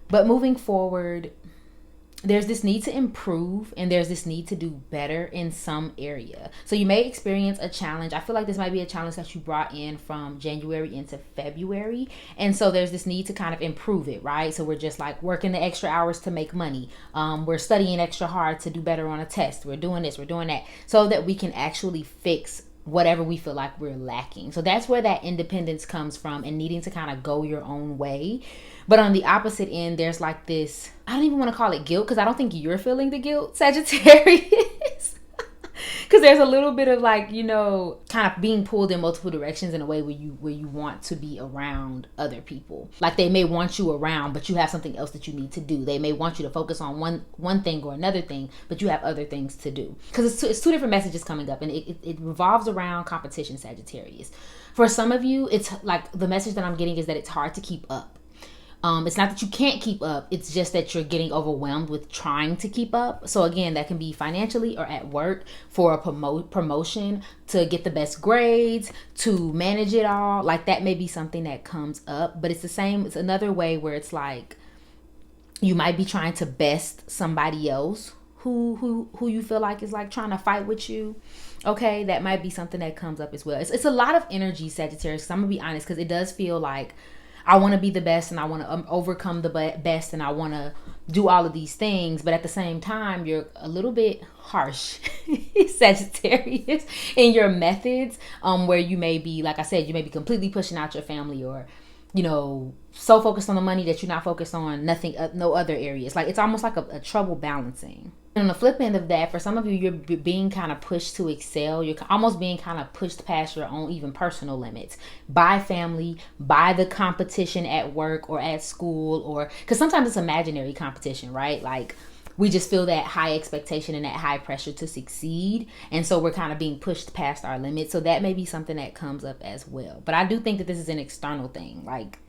But moving forward, there's this need to improve, and there's this need to do better in some area. So you may experience a challenge. I feel like this might be a challenge that you brought in from January into February. And so there's this need to kind of improve it, right? So we're just like working the extra hours to make money. We're studying extra hard to do better on a test. We're doing this, we're doing that, so that we can actually fix whatever we feel like we're lacking. So that's where that independence comes from, and needing to kind of go your own way. But on the opposite end, there's like this, I don't even want to call it guilt, because I don't think you're feeling the guilt, Sagittarius. Because there's a little bit of like, you know, kind of being pulled in multiple directions in a way where you want to be around other people. Like they may want you around, but you have something else that you need to do. They may want you to focus on one thing or another thing, but you have other things to do. Because it's two different messages coming up, and it revolves around competition, Sagittarius. For some of you, it's like the message that I'm getting is that it's hard to keep up. It's not that you can't keep up. It's just that you're getting overwhelmed with trying to keep up. So again, that can be financially or at work for a promotion, to get the best grades, to manage it all. Like that may be something that comes up, but it's the same. It's another way where it's like you might be trying to best somebody else who you feel like is like trying to fight with you. Okay, that might be something that comes up as well. It's a lot of energy, Sagittarius, because I'm gonna be honest, because it does feel like I want to be the best and I want to overcome the best and I want to do all of these things, but at the same time you're a little bit harsh, Sagittarius, in your methods, where you may be, like I said, you may be completely pushing out your family, or so focused on the money that you're not focused on nothing, no other areas. Like it's almost like a trouble balancing. And on the flip end of that, for some of you, you're being kind of pushed to excel. You're almost being kind of pushed past your own even personal limits by family, by the competition at work or at school, or because sometimes it's imaginary competition, right? Like we just feel that high expectation and that high pressure to succeed. And so we're kind of being pushed past our limits. So that may be something that comes up as well. But I do think that this is an external thing. Like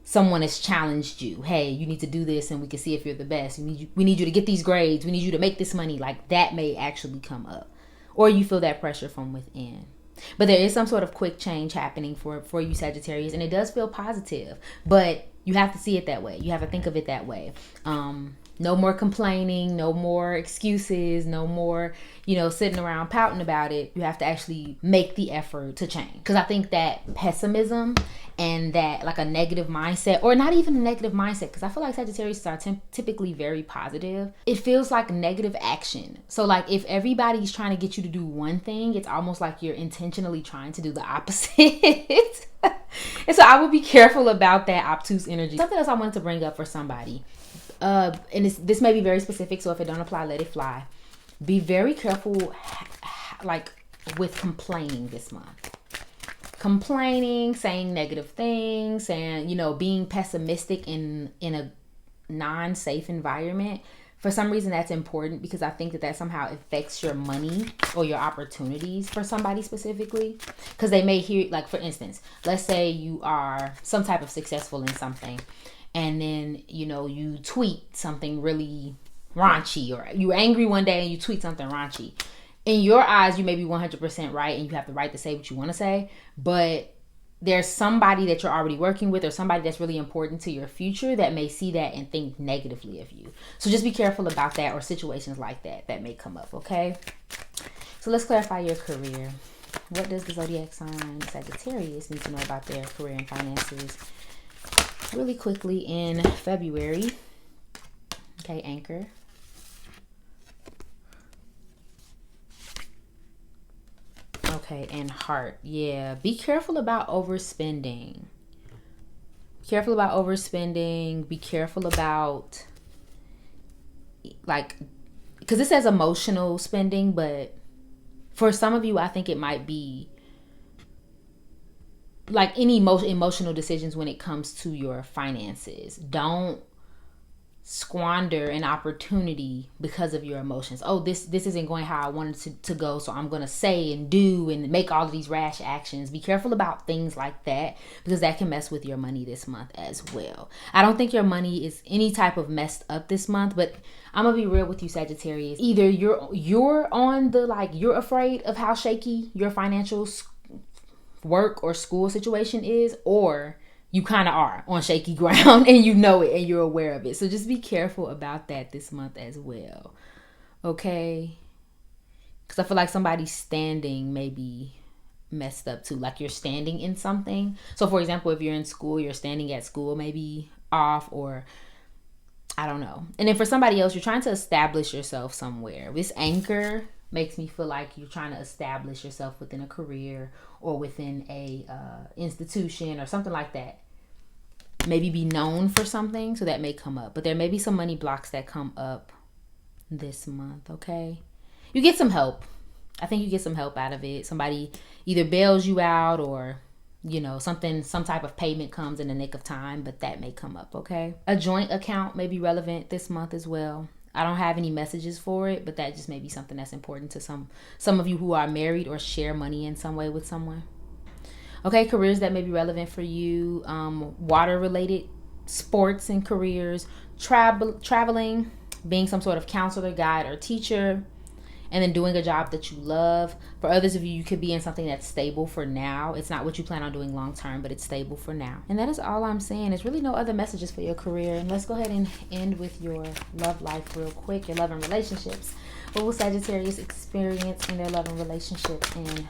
someone has challenged you. Hey, you need to do this and we can see if you're the best. We need you to get these grades. We need you to make this money. Like that may actually come up. Or you feel that pressure from within. But there is some sort of quick change happening for you, Sagittarius. And it does feel positive. But you have to see it that way. You have to think of it that way. No more complaining, no more excuses, no more, sitting around pouting about it. You have to actually make the effort to change. Because I think that pessimism and that like a negative mindset, or not even a negative mindset, because I feel like Sagittarius are typically very positive. It feels like negative action. So like if everybody's trying to get you to do one thing, it's almost like you're intentionally trying to do the opposite. And so I would be careful about that obtuse energy. Something else I wanted to bring up for somebody. And this may be very specific, so if it don't apply, let it fly. Be very careful, like with complaining this month. Complaining, saying negative things, saying, being pessimistic in a non-safe environment. For some reason, that's important because I think that somehow affects your money or your opportunities for somebody specifically. Because they may hear, like for instance, let's say you are some type of successful in something. And then, you tweet something really raunchy, or you're angry one day and you tweet something raunchy. In your eyes, you may be 100% right and you have the right to say what you want to say. But there's somebody that you're already working with or somebody that's really important to your future that may see that and think negatively of you. So just be careful about that, or situations like that may come up, okay? So let's clarify your career. What does the zodiac sign Sagittarius need to know about their career and finances? Really quickly in February. Okay, Anchor. Okay, and Heart. Yeah, be careful about overspending. Careful about overspending. Be careful about, like, because it says emotional spending, but for some of you, I think it might be like any emotional decisions when it comes to your finances. Don't squander an opportunity because of your emotions. Oh, this isn't going how I wanted to go, so I'm going to say and do and make all of these rash actions. Be careful about things like that, because that can mess with your money this month as well. I don't think your money is any type of messed up this month, but I'm gonna be real with you, Sagittarius. Either you're on the, like, you're afraid of how shaky your financial work or school situation is, or you kind of are on shaky ground and you know it and you're aware of it. So just be careful about that this month as well, okay? Because I feel like somebody's standing may be messed up too, like you're standing in something. So for example, if you're in school, you're standing at school maybe off, or I don't know. And then for somebody else, you're trying to establish yourself somewhere. This Anchor makes me feel like you're trying to establish yourself within a career or within a institution or something like that. Maybe be known for something, so that may come up. But there may be some money blocks that come up this month, okay? You get some help. I think you get some help out of it. Somebody either bails you out, or some type of payment comes in the nick of time, but that may come up, okay? A joint account may be relevant this month as well. I don't have any messages for it, but that just may be something that's important to some of you who are married or share money in some way with someone. Okay, careers that may be relevant for you. Water related sports and careers, traveling, being some sort of counselor, guide, or teacher, and then doing a job that you love. For others of you, you could be in something that's stable for now. It's not what you plan on doing long term, but it's stable for now. And that is all I'm saying. There's really no other messages for your career. And let's go ahead and end with your love life real quick, your love and relationships. What will Sagittarius experience in their love and relationship in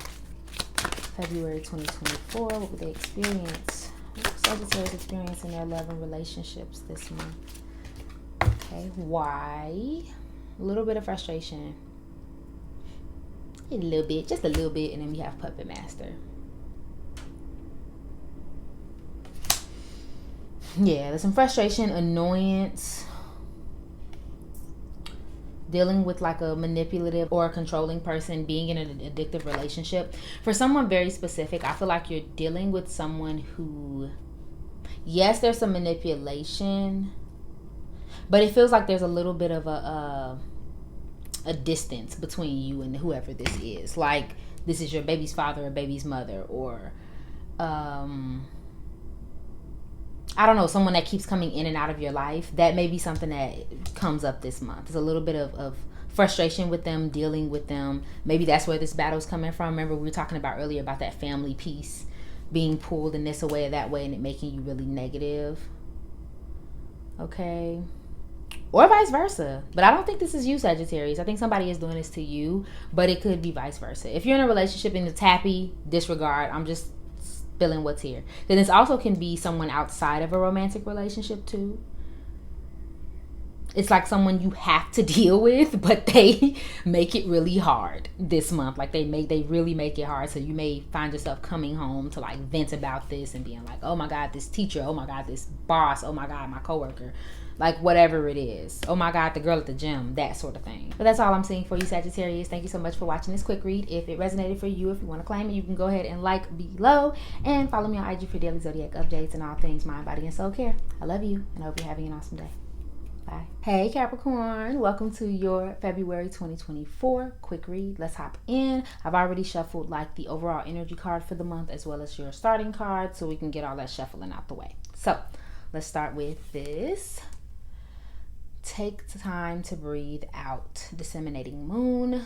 February 2024? What will they experience? What will Sagittarius experience in their love and relationships this month? Okay, why? A little bit of frustration. A little bit, just a little bit, and then we have Puppet Master. Yeah, there's some frustration, annoyance, dealing with like a manipulative or a controlling person, being in an addictive relationship. For someone very specific, I feel like you're dealing with someone who, yes, there's some manipulation, but it feels like there's a little bit of a distance between you and whoever this is. Like, this is your baby's father or baby's mother, or I don't know, someone that keeps coming in and out of your life. That may be something that comes up this month. There's a little bit of frustration with them, dealing with them. Maybe that's where this battle's coming from. Remember, we were talking about earlier about that family piece being pulled in this way or that way, and it making you really negative. Okay. Or vice versa. But I don't think this is you, Sagittarius. I think somebody is doing this to you, but it could be vice versa. If you're in a relationship and it's happy, disregard. I'm just spilling what's here. Then this also can be someone outside of a romantic relationship too. It's like someone you have to deal with, but they make it really hard this month. Like they really make it hard. So you may find yourself coming home to like vent about this and being like, oh my God, this teacher, oh my God, this boss, oh my God, my coworker. Like whatever it is. Oh my God, the girl at the gym, that sort of thing. But that's all I'm seeing for you, Sagittarius. Thank you so much for watching this quick read. If it resonated for you, if you want to claim it, you can go ahead and like below and follow me on IG for daily zodiac updates and all things mind, body, and soul care. I love you and I hope you're having an awesome day. Bye. Hey Capricorn, welcome to your February 2024 quick read. Let's hop in. I've already shuffled like the overall energy card for the month as well as your starting card so we can get all that shuffling out the way. So let's start with this. Take time to breathe out. Disseminating moon.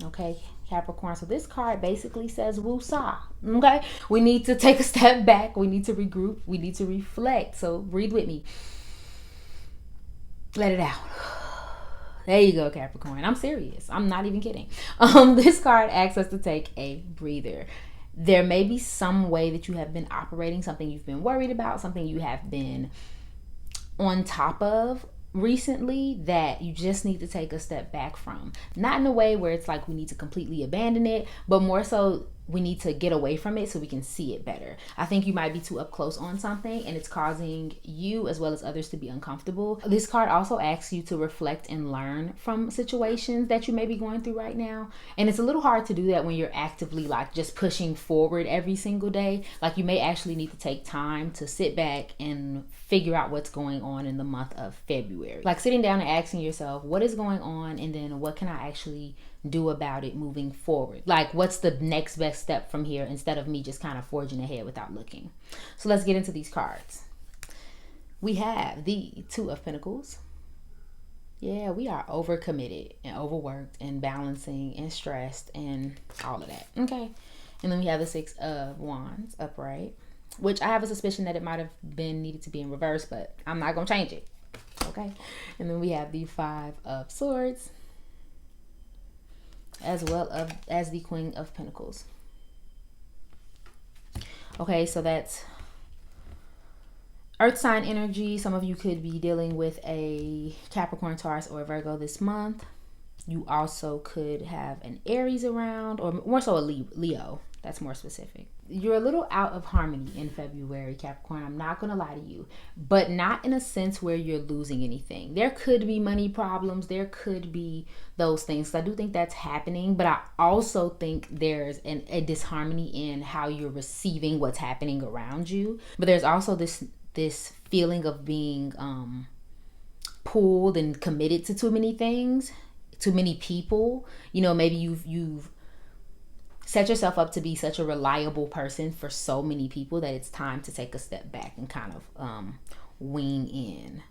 Okay, Capricorn. So this card basically says woo-saw. Okay, we need to take a step back. We need to regroup. We need to reflect. So breathe with me. Let it out. There you go, Capricorn. I'm serious. I'm not even kidding. This card asks us to take a breather. There may be some way that you have been operating, something you've been worried about, something you have been on top of recently that you just need to take a step back from. Not in a way where it's like we need to completely abandon it, but more so we need to get away from it so we can see it better. I think you might be too up close on something and it's causing you as well as others to be uncomfortable. This card also asks you to reflect and learn from situations that you may be going through right now. And it's a little hard to do that when you're actively like just pushing forward every single day. Like you may actually need to take time to sit back and figure out what's going on in the month of February. Like sitting down and asking yourself, what is going on? And then what can I actually do about it moving forward? Like what's the next best step from here instead of me just kind of forging ahead without looking? So let's get into these cards. We have the Two of Pentacles. Yeah, we are overcommitted and overworked and balancing and stressed and all of that. Okay. And then we have the Six of Wands upright, which I have a suspicion that it might have been needed to be in reverse, but I'm not going to change it. Okay. And then we have the Five of Swords, as well as the Queen of Pentacles. Okay, so that's Earth sign energy. Some of you could be dealing with a Capricorn, Taurus, or a Virgo this month. You also could have an Aries around, or more so a Leo. That's more specific. You're a little out of harmony in February, Capricorn. I'm not going to lie to you, but not in a sense where you're losing anything. There could be money problems. There could be those things. So I do think that's happening, but I also think there's a disharmony in how you're receiving what's happening around you. But there's also this feeling of being pulled and committed to too many things, too many people. You know, maybe you've set yourself up to be such a reliable person for so many people that it's time to take a step back and kind of wing in.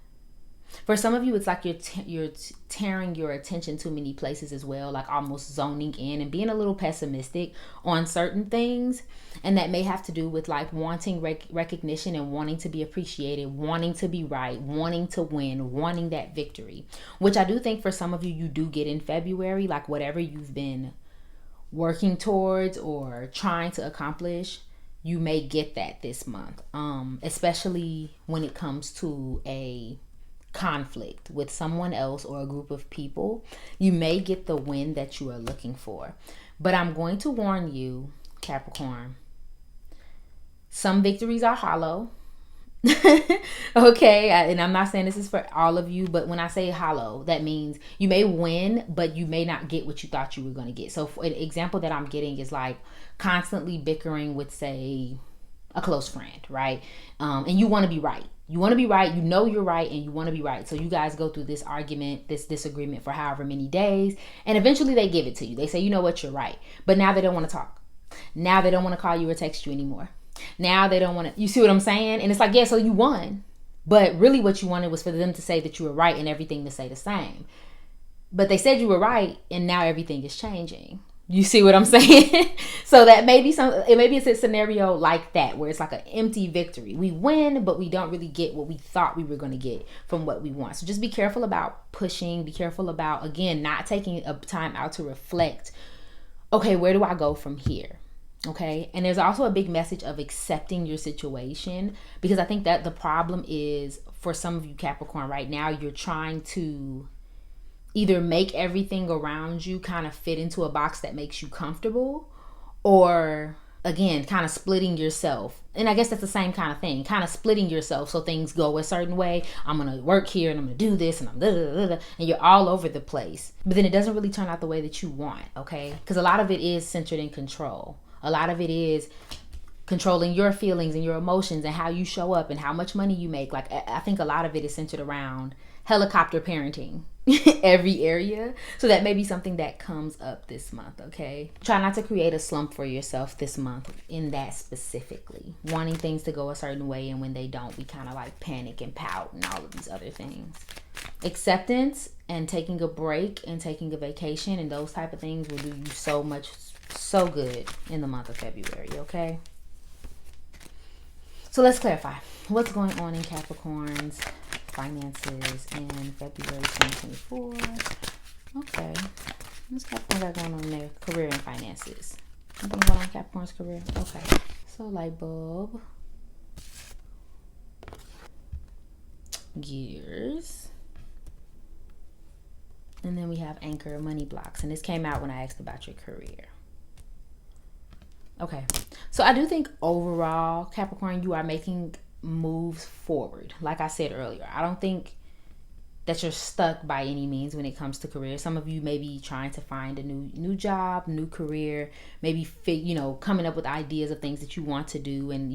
For some of you, it's like you're tearing your attention to many places as well, like almost zoning in and being a little pessimistic on certain things. And that may have to do with like wanting recognition and wanting to be appreciated, wanting to be right, wanting to win, wanting that victory, which I do think for some of you, you do get in February, like whatever you've been working towards or trying to accomplish, you may get that this month, especially when it comes to a conflict with someone else or a group of people. You may get the win that you are looking for. But I'm going to warn you, Capricorn, some victories are hollow. Okay, and I'm not saying this is for all of you, but when I say hollow, that means you may win, but you may not get what you thought you were going to get. So for an example that I'm getting is like constantly bickering with, say, a close friend, right? And you want to be right. You want to be right. You know you're right, and you want to be right. So you guys go through this argument, this disagreement for however many days, and eventually they give it to you. They say, you know what, you're right. But now they don't want to talk. Now they don't want to call you or text you anymore. Now they don't want to, you see what I'm saying? And it's like, yeah, so you won. But really what you wanted was for them to say that you were right and everything to say the same. But they said you were right, and now everything is changing. You see what I'm saying? So that maybe it's a scenario like that where it's like an empty victory. We win, but we don't really get what we thought we were going to get from what we want. So just be careful about pushing. Be careful about, again, not taking a time out to reflect. Okay, where do I go from here? Okay. And there's also a big message of accepting your situation, because I think that the problem is for some of you Capricorn right now, you're trying to either make everything around you kind of fit into a box that makes you comfortable, or again, kind of splitting yourself. And I guess that's the same kind of thing, kind of splitting yourself so things go a certain way. I'm going to work here and I'm going to do this and I'm da, da, da, da, and you're all over the place. But then it doesn't really turn out the way that you want, okay? Because a lot of it is centered in control. A lot of it is controlling your feelings and your emotions and how you show up and how much money you make. Like, I think a lot of it is centered around helicopter parenting every area. So that may be something that comes up this month, okay? Try not to create a slump for yourself this month in that specifically. Wanting things to go a certain way, and when they don't, we kind of like panic and pout and all of these other things. Acceptance and taking a break and taking a vacation and those type of things will do you so much, so good in the month of February, okay? So let's clarify what's going on in Capricorn's finances in February 2024. Okay, what's Capricorn got going on in their career and finances? Something going on in Capricorn's career? Okay, so light bulb, gears, and then we have anchor, money blocks. And this came out when I asked about your career. Okay, so I do think overall, Capricorn, you are making moves forward. Like I said earlier, I don't think that you're stuck by any means when it comes to career. Some of you may be trying to find a new job, new career, maybe coming up with ideas of things that you want to do, and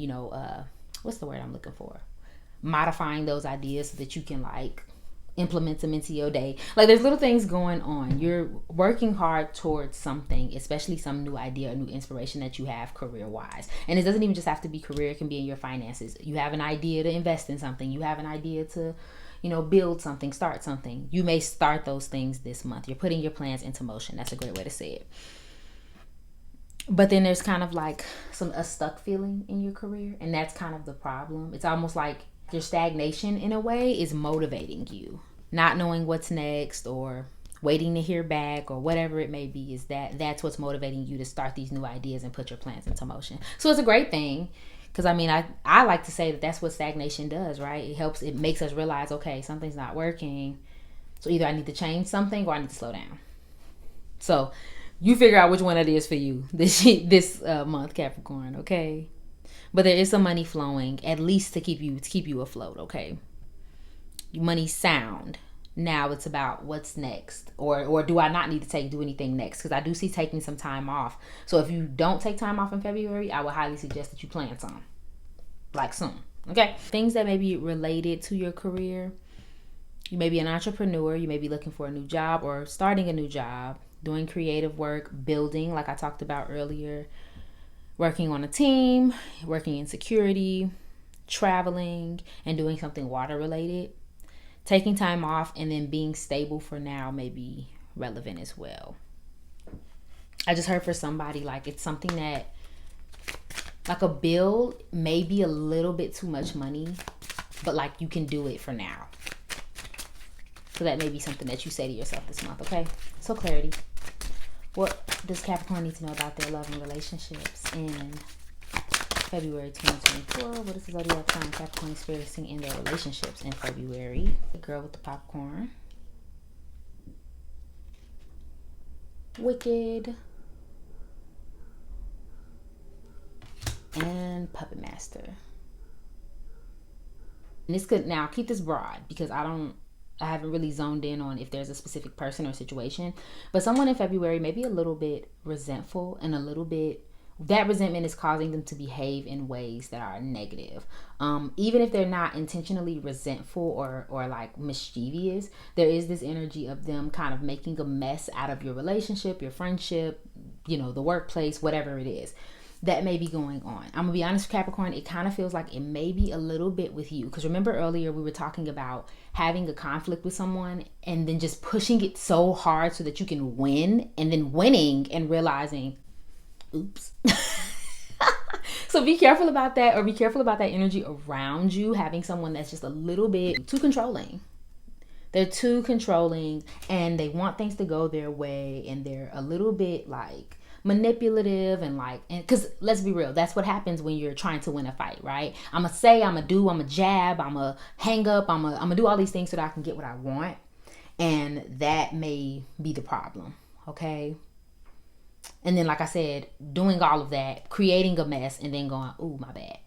what's the word I'm looking for? Modifying those ideas so that you can like implement them into your day. Like, there's little things going on. You're working hard towards something, especially some new idea or new inspiration that you have career wise. And it doesn't even just have to be career, it can be in your finances. You have an idea to invest in something, you have an idea to build something, start something. You may start those things this month. You're putting your plans into motion. That's a great way to say it. But then there's kind of like a stuck feeling in your career, and that's kind of the problem. It's almost like your stagnation in a way is motivating you. Not knowing what's next or waiting to hear back or whatever it may be, is that's what's motivating you to start these new ideas and put your plans into motion. So it's a great thing, because I like to say that that's what stagnation does, right? It makes us realize, okay, something's not working. So either I need to change something or I need to slow down. So you figure out which one it is for you this month, Capricorn, okay? But there is some money flowing, at least to keep you afloat, okay? Money's sound. Now it's about what's next, or do I not need to do anything next? Because I do see taking some time off. So if you don't take time off in February, I would highly suggest that you plan some, like soon. Okay, things that may be related to your career. You may be an entrepreneur. You may be looking for a new job or starting a new job, doing creative work, building, like I talked about earlier, working on a team, working in security, traveling, and doing something water related. Taking time off and then being stable for now may be relevant as well. I just heard for somebody, like it's something that, like a bill may be a little bit too much money, but like you can do it for now. So that may be something that you say to yourself this month, okay? So clarity. What does Capricorn need to know about their love and relationships in February 2024? What is the zodiac sign Capricorn experiencing in their relationships in February? The girl with the popcorn. Wicked. And Puppet Master. And this could, now keep this broad because I haven't really zoned in on if there's a specific person or situation, but someone in February may be a little bit resentful, and a little bit, that resentment is causing them to behave in ways that are negative. Even if they're not intentionally resentful or like mischievous, there is this energy of them kind of making a mess out of your relationship, your friendship, the workplace, whatever it is. That may be going on. I'm gonna be honest, Capricorn, it kind of feels like it may be a little bit with you, because remember earlier we were talking about having a conflict with someone and then just pushing it so hard so that you can win, and then winning and realizing, oops. So be careful about that, or be careful about that energy around you, having someone that's just a little bit too controlling. They're too controlling and they want things to go their way, and they're a little bit like manipulative, and because let's be real, that's what happens when you're trying to win a fight, right? I'm gonna say, I'm gonna do, I'm gonna jab, I'm gonna hang up, I'm gonna do all these things so that I can get what I want, and that may be the problem, okay? And then, like I said, doing all of that, creating a mess, and then going, ooh, my bad.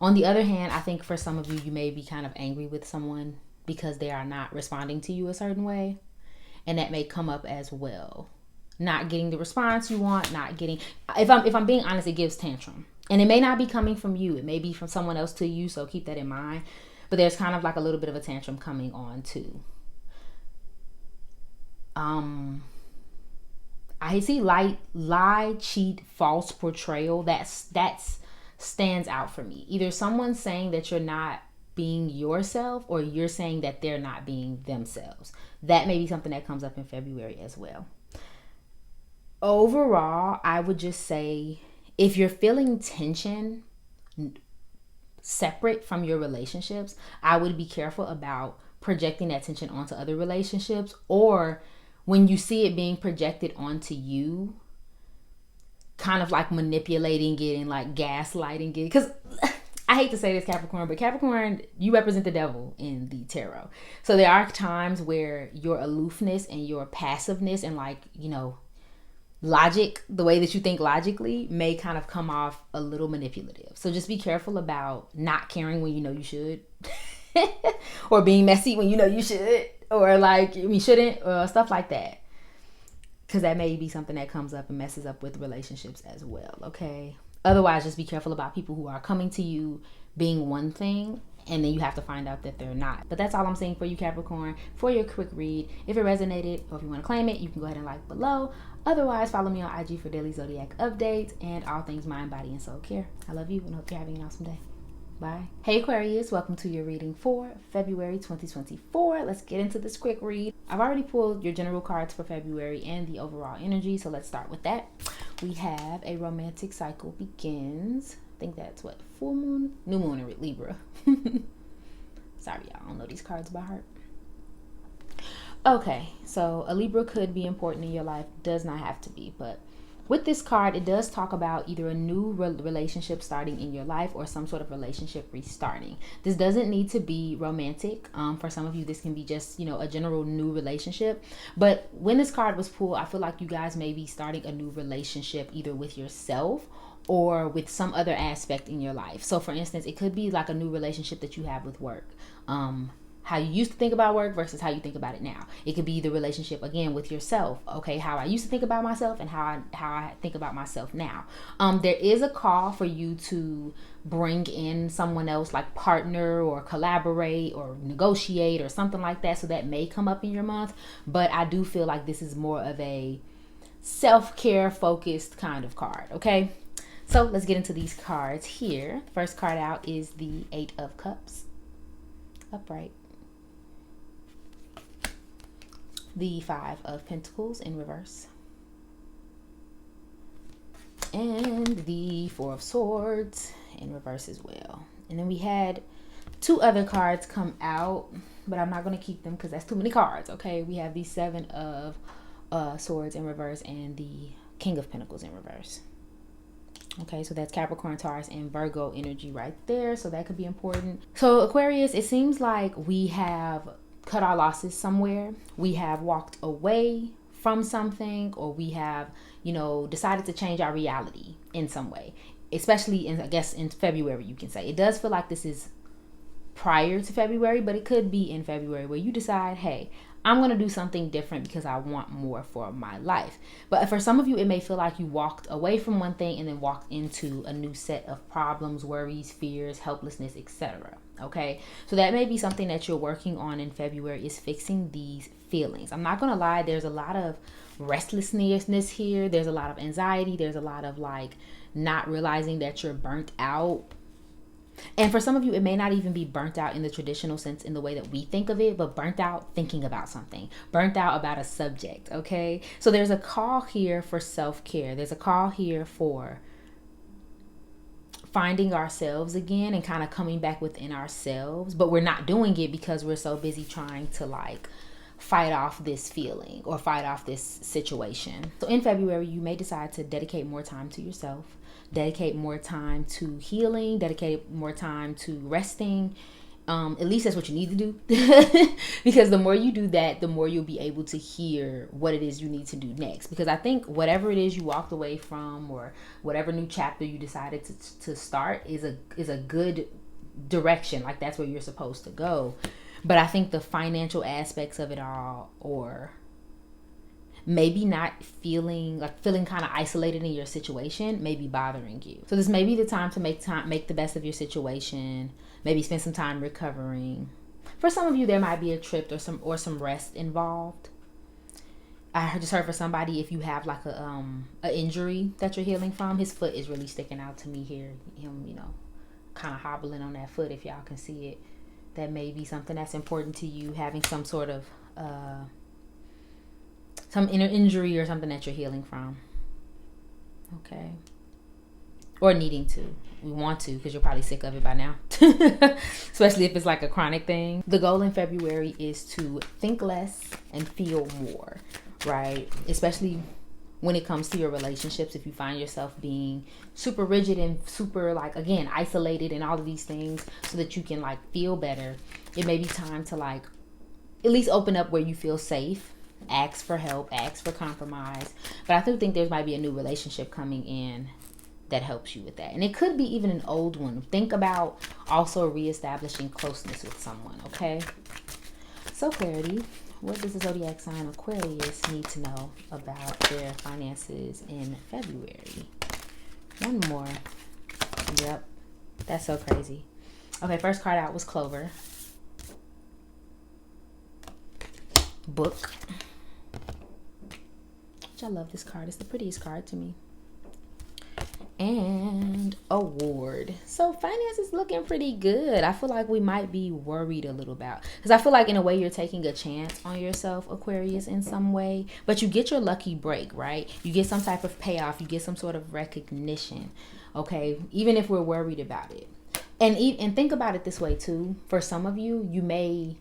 On the other hand, I think for some of you, you may be kind of angry with someone because they are not responding to you a certain way, and that may come up as well. Not getting the response you want, not getting, if I'm being honest, it gives tantrum. And it may not be coming from you. It may be from someone else to you, so keep that in mind. But there's kind of like a little bit of a tantrum coming on too. I see lie, cheat, false portrayal. That's stands out for me. Either someone's saying that you're not being yourself, or you're saying that they're not being themselves. That may be something that comes up in February as well. Overall, I would just say, if you're feeling tension separate from your relationships, I would be careful about projecting that tension onto other relationships, or when you see it being projected onto you, kind of like manipulating it and like gaslighting it. Because I hate to say this, Capricorn, but Capricorn, you represent the devil in the tarot. So there are times where your aloofness and your passiveness and logic, the way that you think logically, may kind of come off a little manipulative. So just be careful about not caring when you know you should, or being messy when you know you should, or shouldn't, or stuff like that. Because that may be something that comes up and messes up with relationships as well, okay? Otherwise, just be careful about people who are coming to you being one thing, and then you have to find out that they're not. But that's all I'm saying for you, Capricorn, for your quick read. If it resonated, or if you want to claim it, you can go ahead and like below. Otherwise, follow me on IG for daily zodiac updates and all things mind, body, and soul care. I love you and hope you're having an awesome day. Bye. Hey Aquarius, welcome to your reading for February 2024. Let's get into this quick read. I've already pulled your general cards for February and the overall energy, so let's start with that. We have a romantic cycle begins. I think that's what, full moon? New moon in Libra. Sorry, y'all, I don't know these cards by heart. Okay, so a Libra could be important in your life. Does not have to be, but with this card, it does talk about either a new relationship starting in your life or some sort of relationship restarting. This doesn't need to be romantic. For some of you, this can be just, a general new relationship. But when this card was pulled, I feel like you guys may be starting a new relationship either with yourself or with some other aspect in your life. So for instance, it could be like a new relationship that you have with work. how you used to think about work versus how you think about it now. It could be the relationship again with yourself. Okay, how I used to think about myself and how I think about myself now. There is a call for you to bring in someone else, like partner or collaborate or negotiate or something like that. So that may come up in your month, but I do feel like this is more of a self-care focused kind of card. Okay, so let's get into these cards here. First card out is the 8 of Cups, upright. The 5 of Pentacles in reverse. And the 4 of Swords in reverse as well. And then we had 2 other cards come out, but I'm not going to keep them because that's too many cards. Okay, we have the 7 of Swords in reverse and the King of Pentacles in reverse. Okay, so that's Capricorn, Taurus, and Virgo energy right there. So that could be important. So Aquarius, it seems like we have cut our losses somewhere. We have walked away from something, or we have, you know, decided to change our reality in some way, especially in, I guess, in February, you can say. It does feel like this is prior to February, but it could be in February where you decide, hey, I'm going to do something different because I want more for my life. But for some of you, it may feel like you walked away from one thing and then walked into a new set of problems, worries, fears, helplessness, etc. Okay, so that may be something that you're working on in February, is fixing these feelings. I'm not going to lie, there's a lot of restlessness here. There's a lot of anxiety. There's a lot of like not realizing that you're burnt out. And for some of you, it may not even be burnt out in the traditional sense in the way that we think of it, but burnt out thinking about something, burnt out about a subject. Okay, so there's a call here for self-care. There's a call here for finding ourselves again and kind of coming back within ourselves, but we're not doing it because we're so busy trying to like fight off this feeling or fight off this situation. So in February, you may decide to dedicate more time to yourself, dedicate more time to healing, dedicate more time to resting. At least that's what you need to do. Because the more you do that, the more you'll be able to hear what it is you need to do next. Because I think whatever it is you walked away from, or whatever new chapter you decided to start is a good direction. Like that's where you're supposed to go. But I think the financial aspects of it all, or maybe not feeling kind of isolated in your situation, may be bothering you. So this may be the time to make the best of your situation. Maybe spend some time recovering. For some of you, there might be a trip or some rest involved. I just heard for somebody, if you have like a injury that you're healing from, his foot is really sticking out to me here. Him, you know, kind of hobbling on that foot, if y'all can see it. That may be something that's important to you, having some sort of some inner injury or something that you're healing from. Okay. Or needing to. We want to, because you're probably sick of it by now. Especially if it's like a chronic thing. The goal in February is to think less and feel more, right? Especially when it comes to your relationships. If you find yourself being super rigid and super, like, again, isolated and all of these things, so that you can like feel better, it may be time to like at least open up where you feel safe. Ask for help, ask for compromise. But I do think there might be a new relationship coming in that helps you with that. And it could be even an old one. Think about also reestablishing closeness with someone, okay? So clarity, what does the zodiac sign Aquarius need to know about their finances in February? One more. Yep, that's so crazy. Okay, first card out was Clover. Book. Which I love this card. It's the prettiest card to me. And award. So finance is looking pretty good. I feel like we might be worried a little about, because I feel like in a way you're taking a chance on yourself, Aquarius, in some way, but you get your lucky break, right? You get some type of payoff, you get some sort of recognition, okay? Even if we're worried about it. And think about it this way too. For some of you, you may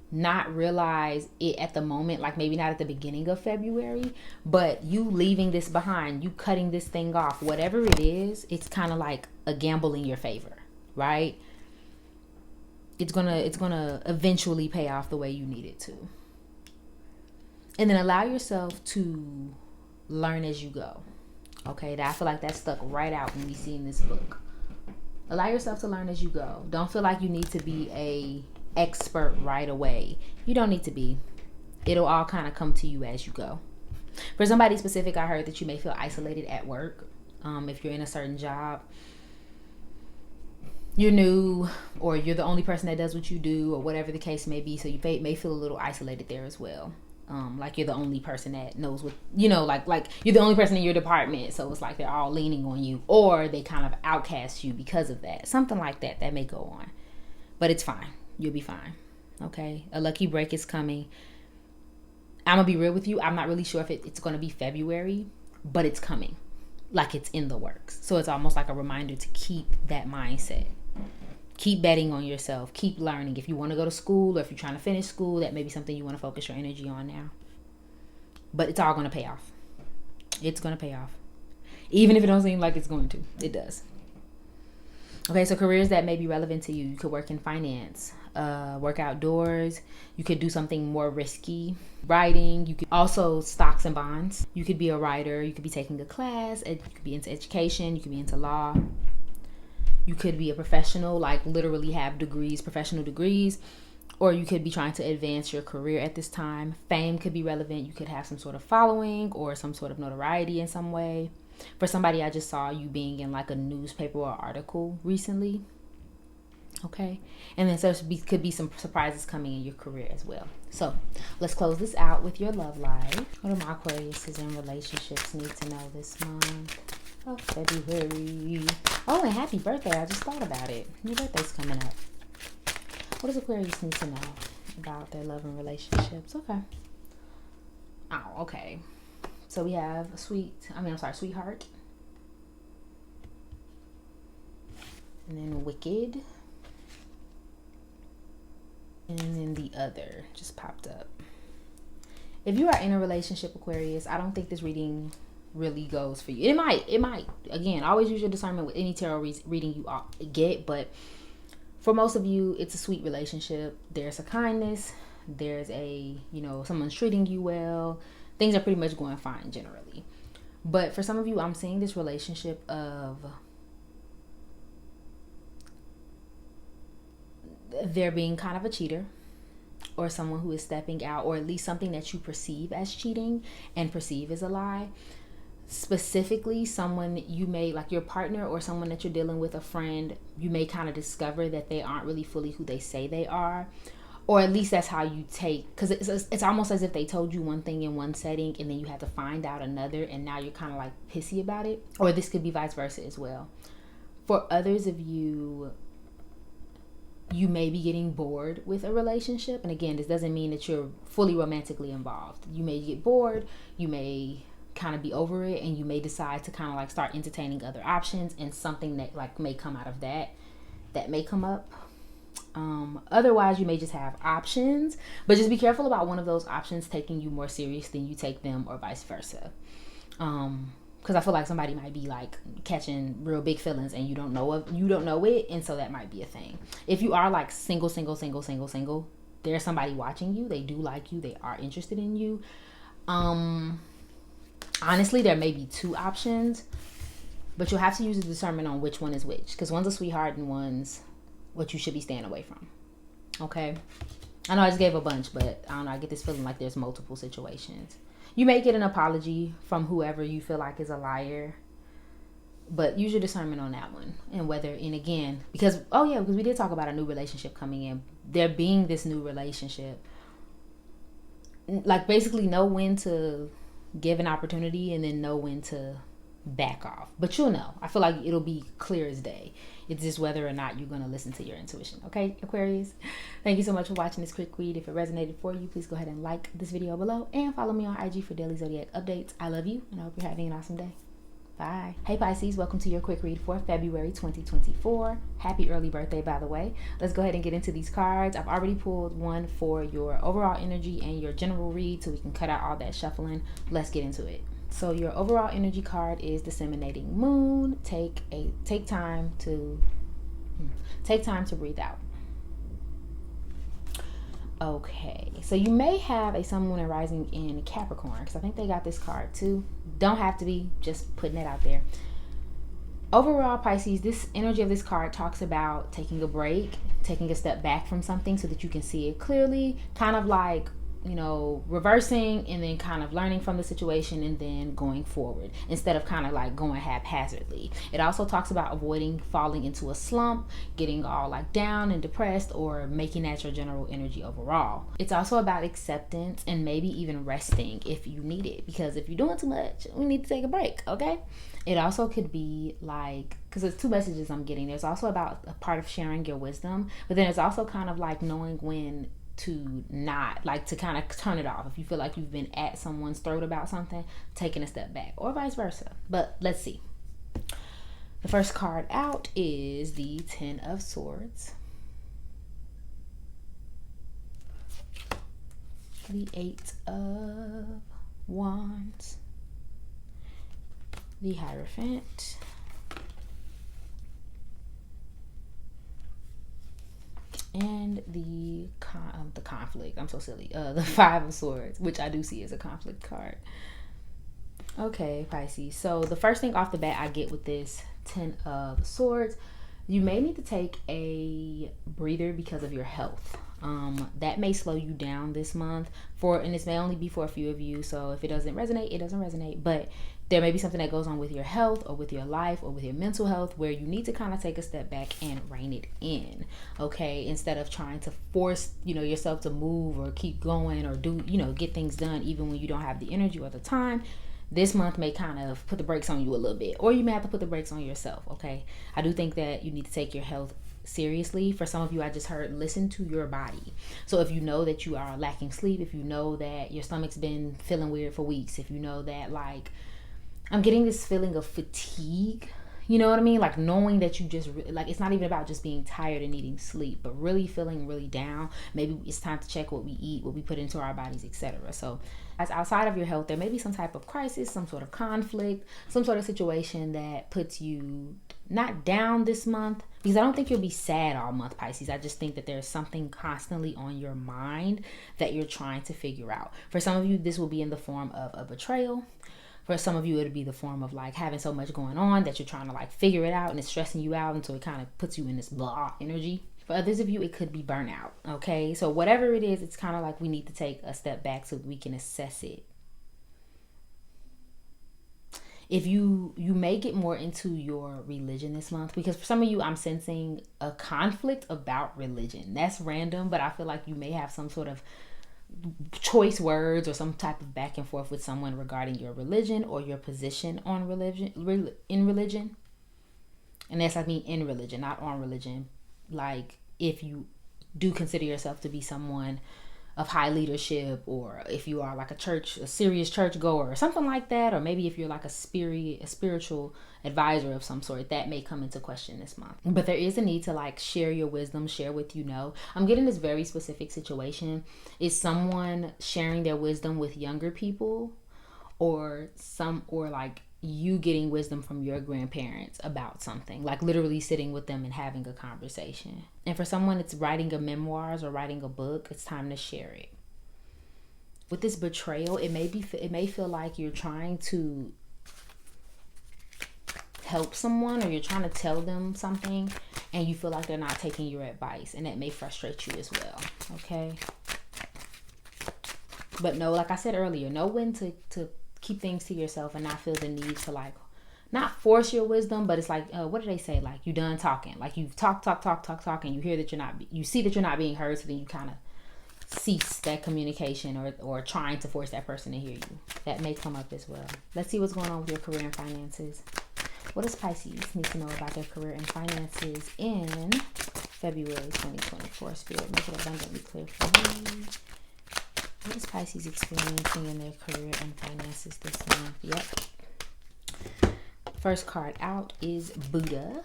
not realize it at the moment, like maybe not at the beginning of February, but you leaving this behind, you cutting this thing off, whatever it is, it's kind of like a gamble in your favor, right? It's gonna eventually pay off the way you need it to. And then allow yourself to learn as you go. Okay, I feel like that stuck right out when we see in this book. Allow yourself to learn as you go. Don't feel like you need to be a expert right away. You don't need to be. It'll all kind of come to you as you go. For somebody specific, I heard that you may feel isolated at work. If you're in a certain job, you're new, or you're the only person that does what you do, or whatever the case may be. So you may feel a little isolated there as well. Like you're the only person that knows what, like you're the only person in your department. So it's like they're all leaning on you, or they kind of outcast you because of that. Something like that may go on. But it's fine. You'll be fine. Okay? A lucky break is coming. I'm going to be real with you. I'm not really sure if it's going to be February, but it's coming. Like it's in the works. So it's almost like a reminder to keep that mindset. Keep betting on yourself. Keep learning. If you want to go to school, or if you're trying to finish school, that may be something you want to focus your energy on now. But it's all going to pay off. It's going to pay off. Even if it don't seem like it's going to. It does. Okay, so careers that may be relevant to you. You could work in finance, work outdoors. You could do something more risky. Writing. You could also stocks and bonds. You could be a writer. You could be taking a class. You could be into education. You could be into law. You could be a professional, like literally have degrees, professional degrees, or you could be trying to advance your career at this time. Fame could be relevant. You could have some sort of following or some sort of notoriety in some way. For somebody, I just saw you being in like a newspaper or article recently. Okay. And then so could be some surprises coming in your career as well. So let's close this out with your love life. What do my Aquariuses in relationships need to know this month? Of February. Oh, and happy birthday. I just thought about it. Your birthday's coming up. What does Aquarius need to know about their love and relationships? Okay. Oh, okay. So we have sweetheart. And then wicked. And then the other just popped up. If you are in a relationship, Aquarius, I don't think this reading really goes for you. It might. Again, always use your discernment with any tarot reading you get, but for most of you, it's a sweet relationship. There's a kindness. There's someone's treating you well. Things are pretty much going fine generally. But for some of you, I'm seeing this relationship of there being kind of a cheater, or someone who is stepping out, or at least something that you perceive as cheating and perceive as a lie. Specifically, someone you may, like your partner or someone that you're dealing with, a friend, you may kind of discover that they aren't really fully who they say they are, or at least that's how you take, because it's almost as if they told you one thing in one setting and then you had to find out another, and now you're kind of like pissy about it. Or this could be vice versa as well. For others of you, you may be getting bored with a relationship, and again, this doesn't mean that you're fully romantically involved. You may get bored, you may kind of be over it, and you may decide to kind of like start entertaining other options, and something that like may come out of that may come up. Otherwise, you may just have options, but just be careful about one of those options taking you more serious than you take them, or vice versa. Because I feel like somebody might be like catching real big feelings and you don't know it, and so that might be a thing. If you are like single, there's somebody watching you. They do like you. They are interested in you. Honestly, there may be two options, but you'll have to use the discernment on which one is which, because one's a sweetheart and one's what you should be staying away from. Okay? I know I just gave a bunch, but I don't know. I get this feeling like there's multiple situations. You may get an apology from whoever you feel like is a liar, but use your discernment on that one. And again, because we did talk about a new relationship coming in. There being this new relationship, like basically know when to give an opportunity and then know when to back off. But you'll know. I feel like it'll be clear as day. It's just whether or not you're going to listen to your intuition. Okay, Aquarius? Thank you so much for watching this quick read. If it resonated for you, please go ahead and like this video below and follow me on IG for daily zodiac updates. I love you, and I hope you're having an awesome day. Bye. Hey Pisces, welcome to your quick read for February 2024. Happy early birthday, by the way. Let's go ahead and get into these cards. I've already pulled one for your overall energy and your general read, so we can cut out all that shuffling. Let's get into it. So your overall energy card is Disseminating Moon. Take time to breathe out. Okay, so you may have a Sun, Moon, and Rising in Capricorn, because I think they got this card too. Don't have to be, just putting it out there. Overall, Pisces, this energy of this card talks about taking a break, taking a step back from something so that you can see it clearly, kind of like, you know, reversing and then kind of learning from the situation and then going forward instead of kind of like going haphazardly. It also talks about avoiding falling into a slump, getting all like down and depressed, or making that your general energy overall. It's also about acceptance and maybe even resting if you need it, because if you're doing too much, we need to take a break, okay? It also could be like, because there's two messages I'm getting. There's also about a part of sharing your wisdom, but then it's also kind of like knowing when to not, like, to kind of turn it off. If you feel like you've been at someone's throat about something, taking a step back, or vice versa. But let's see. The first card out is the Ten of Swords, the Eight of Wands, the Hierophant, and the conflict. I'm so silly. The Five of Swords, which I do see as a conflict card. Okay, Pisces. So the first thing off the bat I get with this Ten of Swords, you may need to take a breather because of your health. That may slow you down this month, and this may only be for a few of you. So if it doesn't resonate, it doesn't resonate. But there may be something that goes on with your health or with your life or with your mental health where you need to kind of take a step back and rein it in, okay? Instead of trying to force, yourself to move or keep going or do, get things done even when you don't have the energy or the time. This month may kind of put the brakes on you a little bit, or you may have to put the brakes on yourself, okay? I do think that you need to take your health seriously. For some of you, I just heard listen to your body. So if you know that you are lacking sleep, if you know that your stomach's been feeling weird for weeks, if you know that, like, I'm getting this feeling of fatigue, you know what I mean? Like knowing that you just, like, it's not even about just being tired and needing sleep, but really feeling really down. Maybe it's time to check what we eat, what we put into our bodies, etc. So as outside of your health, there may be some type of crisis, some sort of conflict, some sort of situation that puts you not down this month, because I don't think you'll be sad all month, Pisces. I just think that there's something constantly on your mind that you're trying to figure out. For some of you, this will be in the form of a betrayal. For some of you, it'll be the form of like having so much going on that you're trying to like figure it out and it's stressing you out until it kind of puts you in this blah energy. For others of you, it could be burnout, okay? So whatever it is, it's kind of like we need to take a step back so we can assess it. If you may get more into your religion this month, because for some of you, I'm sensing a conflict about religion. That's random, but I feel like you may have some sort of choice words or some type of back and forth with someone regarding your religion or your position on in religion. And that's, I mean, in religion, not on religion. Like, if you do consider yourself to be someone of high leadership, or if you are like a serious church goer or something like that, or maybe if you're like a spiritual advisor of some sort, that may come into question this month. But there is a need to like share your wisdom, share what you know. I'm getting this very specific situation. Is someone sharing their wisdom with younger people, or like you getting wisdom from your grandparents about something, like literally sitting with them and having a conversation. And for someone, it's writing a memoirs or writing a book. It's time to share it. With this betrayal, it may feel like you're trying to help someone, or you're trying to tell them something and you feel like they're not taking your advice, and that may frustrate you as well, okay? But no, like I said earlier, know when to keep things to yourself and not feel the need to like not force your wisdom, but it's like what do they say, like you done talking, like you've talked and you hear that you see that you're not being heard, so then you kind of cease that communication or trying to force that person to hear you. That may come up as well. Let's see what's going on with your career and finances. What does Pisces need to know about their career and finances in February 2024? Spirit, make it abundantly clear for me. What is Pisces experiencing in their career and finances this month? Yep. First card out is Buddha.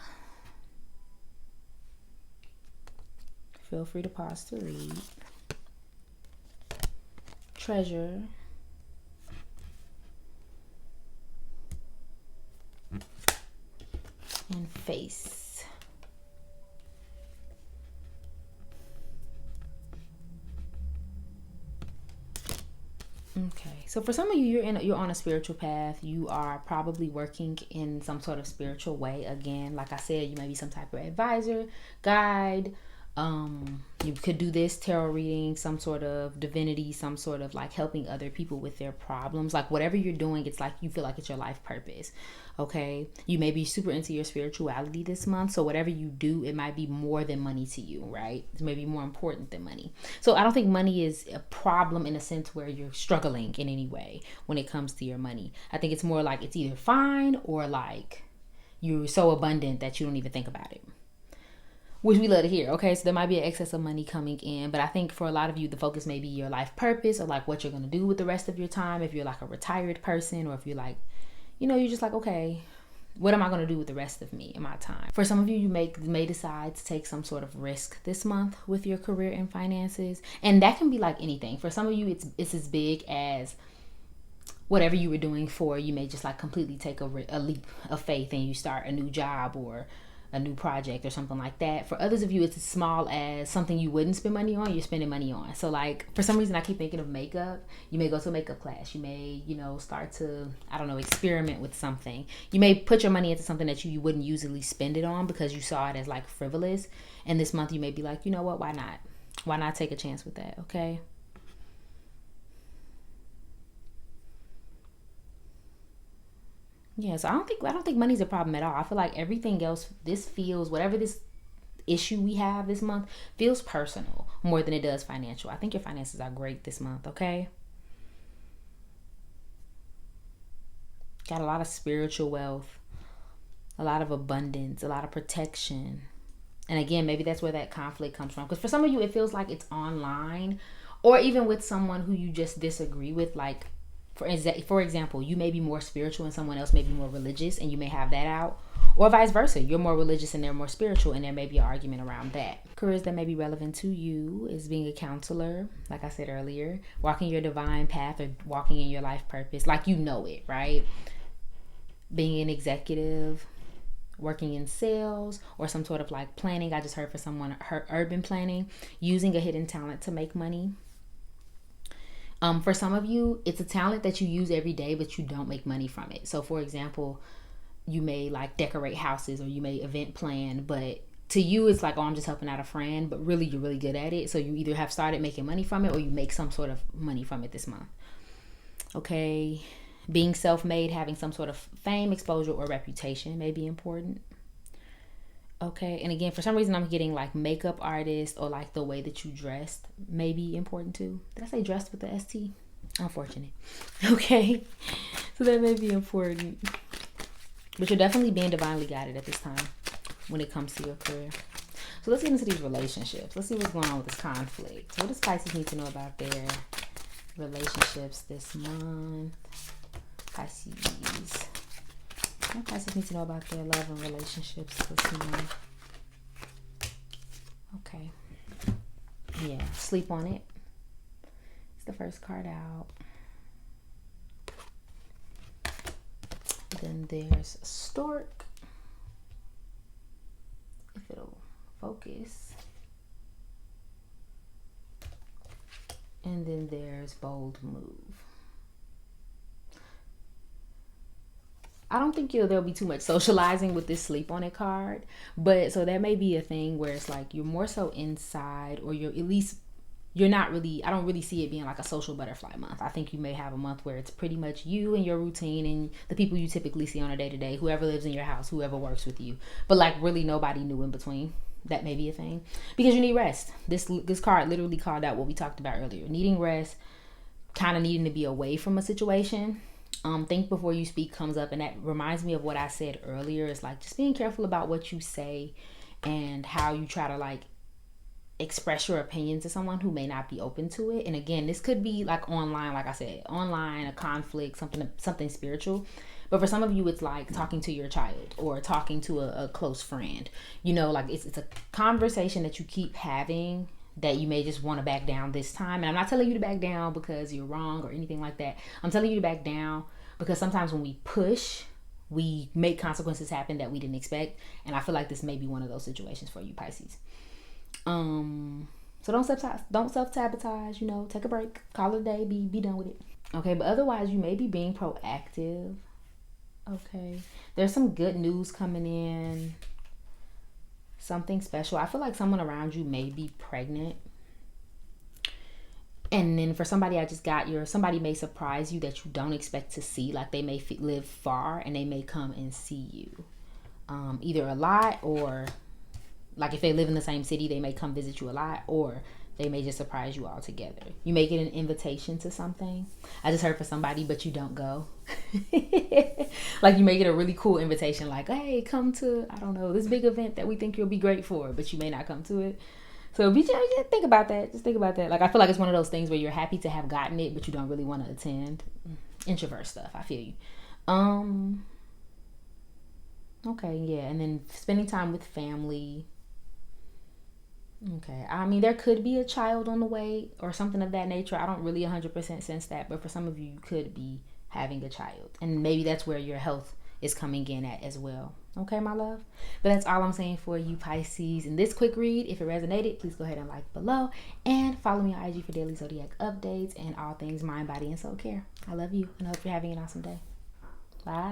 Feel free to pause to read. Treasure. And Face. Okay, so for some of you, you're on a spiritual path. You are probably working in some sort of spiritual way. Again, like I said, you may be some type of advisor, guide. You could do this tarot reading, some sort of divinity, some sort of like helping other people with their problems. Like whatever you're doing, it's like you feel like it's your life purpose. Okay, you may be super into your spirituality this month, so whatever you do, it might be more than money to you, right? It's maybe more important than money. So I don't think money is a problem in a sense where you're struggling in any way when it comes to your money. I think it's more like it's either fine or like you're so abundant that you don't even think about it, which we love to hear. Okay, so there might be an excess of money coming in, but I think for a lot of you, the focus may be your life purpose or like what you're going to do with the rest of your time. If you're like a retired person, or if you're like, you're just like, okay, what am I going to do with the rest of me in my time? For some of you, you may decide to take some sort of risk this month with your career and finances. And that can be like anything. For some of you, it's as big as whatever you were doing for, you may just like completely take a leap of faith and you start a new job or a new project or something like that. For others of you, it's as small as something you wouldn't spend money on, you're spending money on. So like for some reason I keep thinking of makeup. You may go to a makeup class. You may, start to, I don't know, experiment with something. You may put your money into something that you wouldn't usually spend it on because you saw it as like frivolous. And this month you may be like, you know what, why not? Why not take a chance with that, okay? Yeah, so I don't think money's a problem at all. I feel like everything else, whatever this issue we have this month feels personal more than it does financial. I think your finances are great this month, okay? Got a lot of spiritual wealth, a lot of abundance, a lot of protection. And again, maybe that's where that conflict comes from. Because for some of you, it feels like it's online or even with someone who you just disagree with. Like, for example, you may be more spiritual and someone else may be more religious, and you may have that out. Or vice versa. You're more religious and they're more spiritual, and there may be an argument around that. Careers that may be relevant to you is being a counselor, like I said earlier, walking your divine path or walking in your life purpose, like you know it, right? Being an executive, working in sales, or some sort of like planning. I just heard for someone, urban planning, using a hidden talent to make money. For some of you, it's a talent that you use every day, but you don't make money from it. So for example, you may like decorate houses or you may event plan, but to you it's like, oh, I'm just helping out a friend, but really you're really good at it. So you either have started making money from it or you make some sort of money from it this month. Okay. Being self-made, having some sort of fame, exposure, or reputation may be important. Okay, and again, for some reason I'm getting like makeup artist or like the way that you dressed may be important too. Did I say dressed with the ST? Unfortunate. Okay, so that may be important. But you're definitely being divinely guided at this time when it comes to your career. So let's get into these relationships. Let's see what's going on with this conflict. So what does Pisces need to know about their relationships this month? Pisces. What Pisces need to know about their love and relationships this month? Okay. Yeah, sleep on it. It's the first card out. Then there's Stork. If it'll focus. And then there's Bold Move. I don't think there'll be too much socializing with this sleep on it card, but so that may be a thing where it's like you're more so inside, or you're not really, I don't really see it being like a social butterfly month. I think you may have a month where it's pretty much you and your routine and the people you typically see on a day-to-day, whoever lives in your house, whoever works with you, but like really nobody new in between. That may be a thing because you need rest. This card literally called out what we talked about earlier, needing rest, kind of needing to be away from a situation. Think before you speak comes up, and that reminds me of what I said earlier. It's like just being careful about what you say and how you try to like express your opinion to someone who may not be open to it. And again, this could be like online, like I said, online, a conflict, something spiritual. But for some of you, it's like talking to your child or talking to a close friend. Like it's a conversation that you keep having that you may just want to back down this time. And I'm not telling you to back down because you're wrong or anything like that. I'm telling you to back down because sometimes when we push, we make consequences happen that we didn't expect. And I feel like this may be one of those situations for you, Pisces. So don't self-sabotage, take a break, call it a day, be done with it. Okay, but otherwise you may be being proactive. Okay. There's some good news coming in. Something special. I feel like someone around you may be pregnant. And then for somebody I just got, somebody may surprise you that you don't expect to see. Like they may live far and they may come and see you. Either a lot, or like if they live in the same city, they may come visit you a lot, or they may just surprise you all together. You may get an invitation to something. I just heard for somebody, but you don't go. Like you may get a really cool invitation, like, hey, come to, I don't know, this big event that we think you'll be great for, but you may not come to it. So just think about that. Just think about that. Like I feel like it's one of those things where you're happy to have gotten it, but you don't really want to attend. Introvert stuff. I feel you. Okay, yeah, and then spending time with family. Okay. I mean, there could be a child on the way or something of that nature. I don't really 100% sense that, but for some of you, you could be having a child. And maybe that's where your health is coming in at as well. Okay, my love? But that's all I'm saying for you, Pisces. In this quick read, if it resonated, please go ahead and like below. And follow me on IG for daily zodiac updates and all things mind, body, and soul care. I love you, and I hope you're having an awesome day. Bye.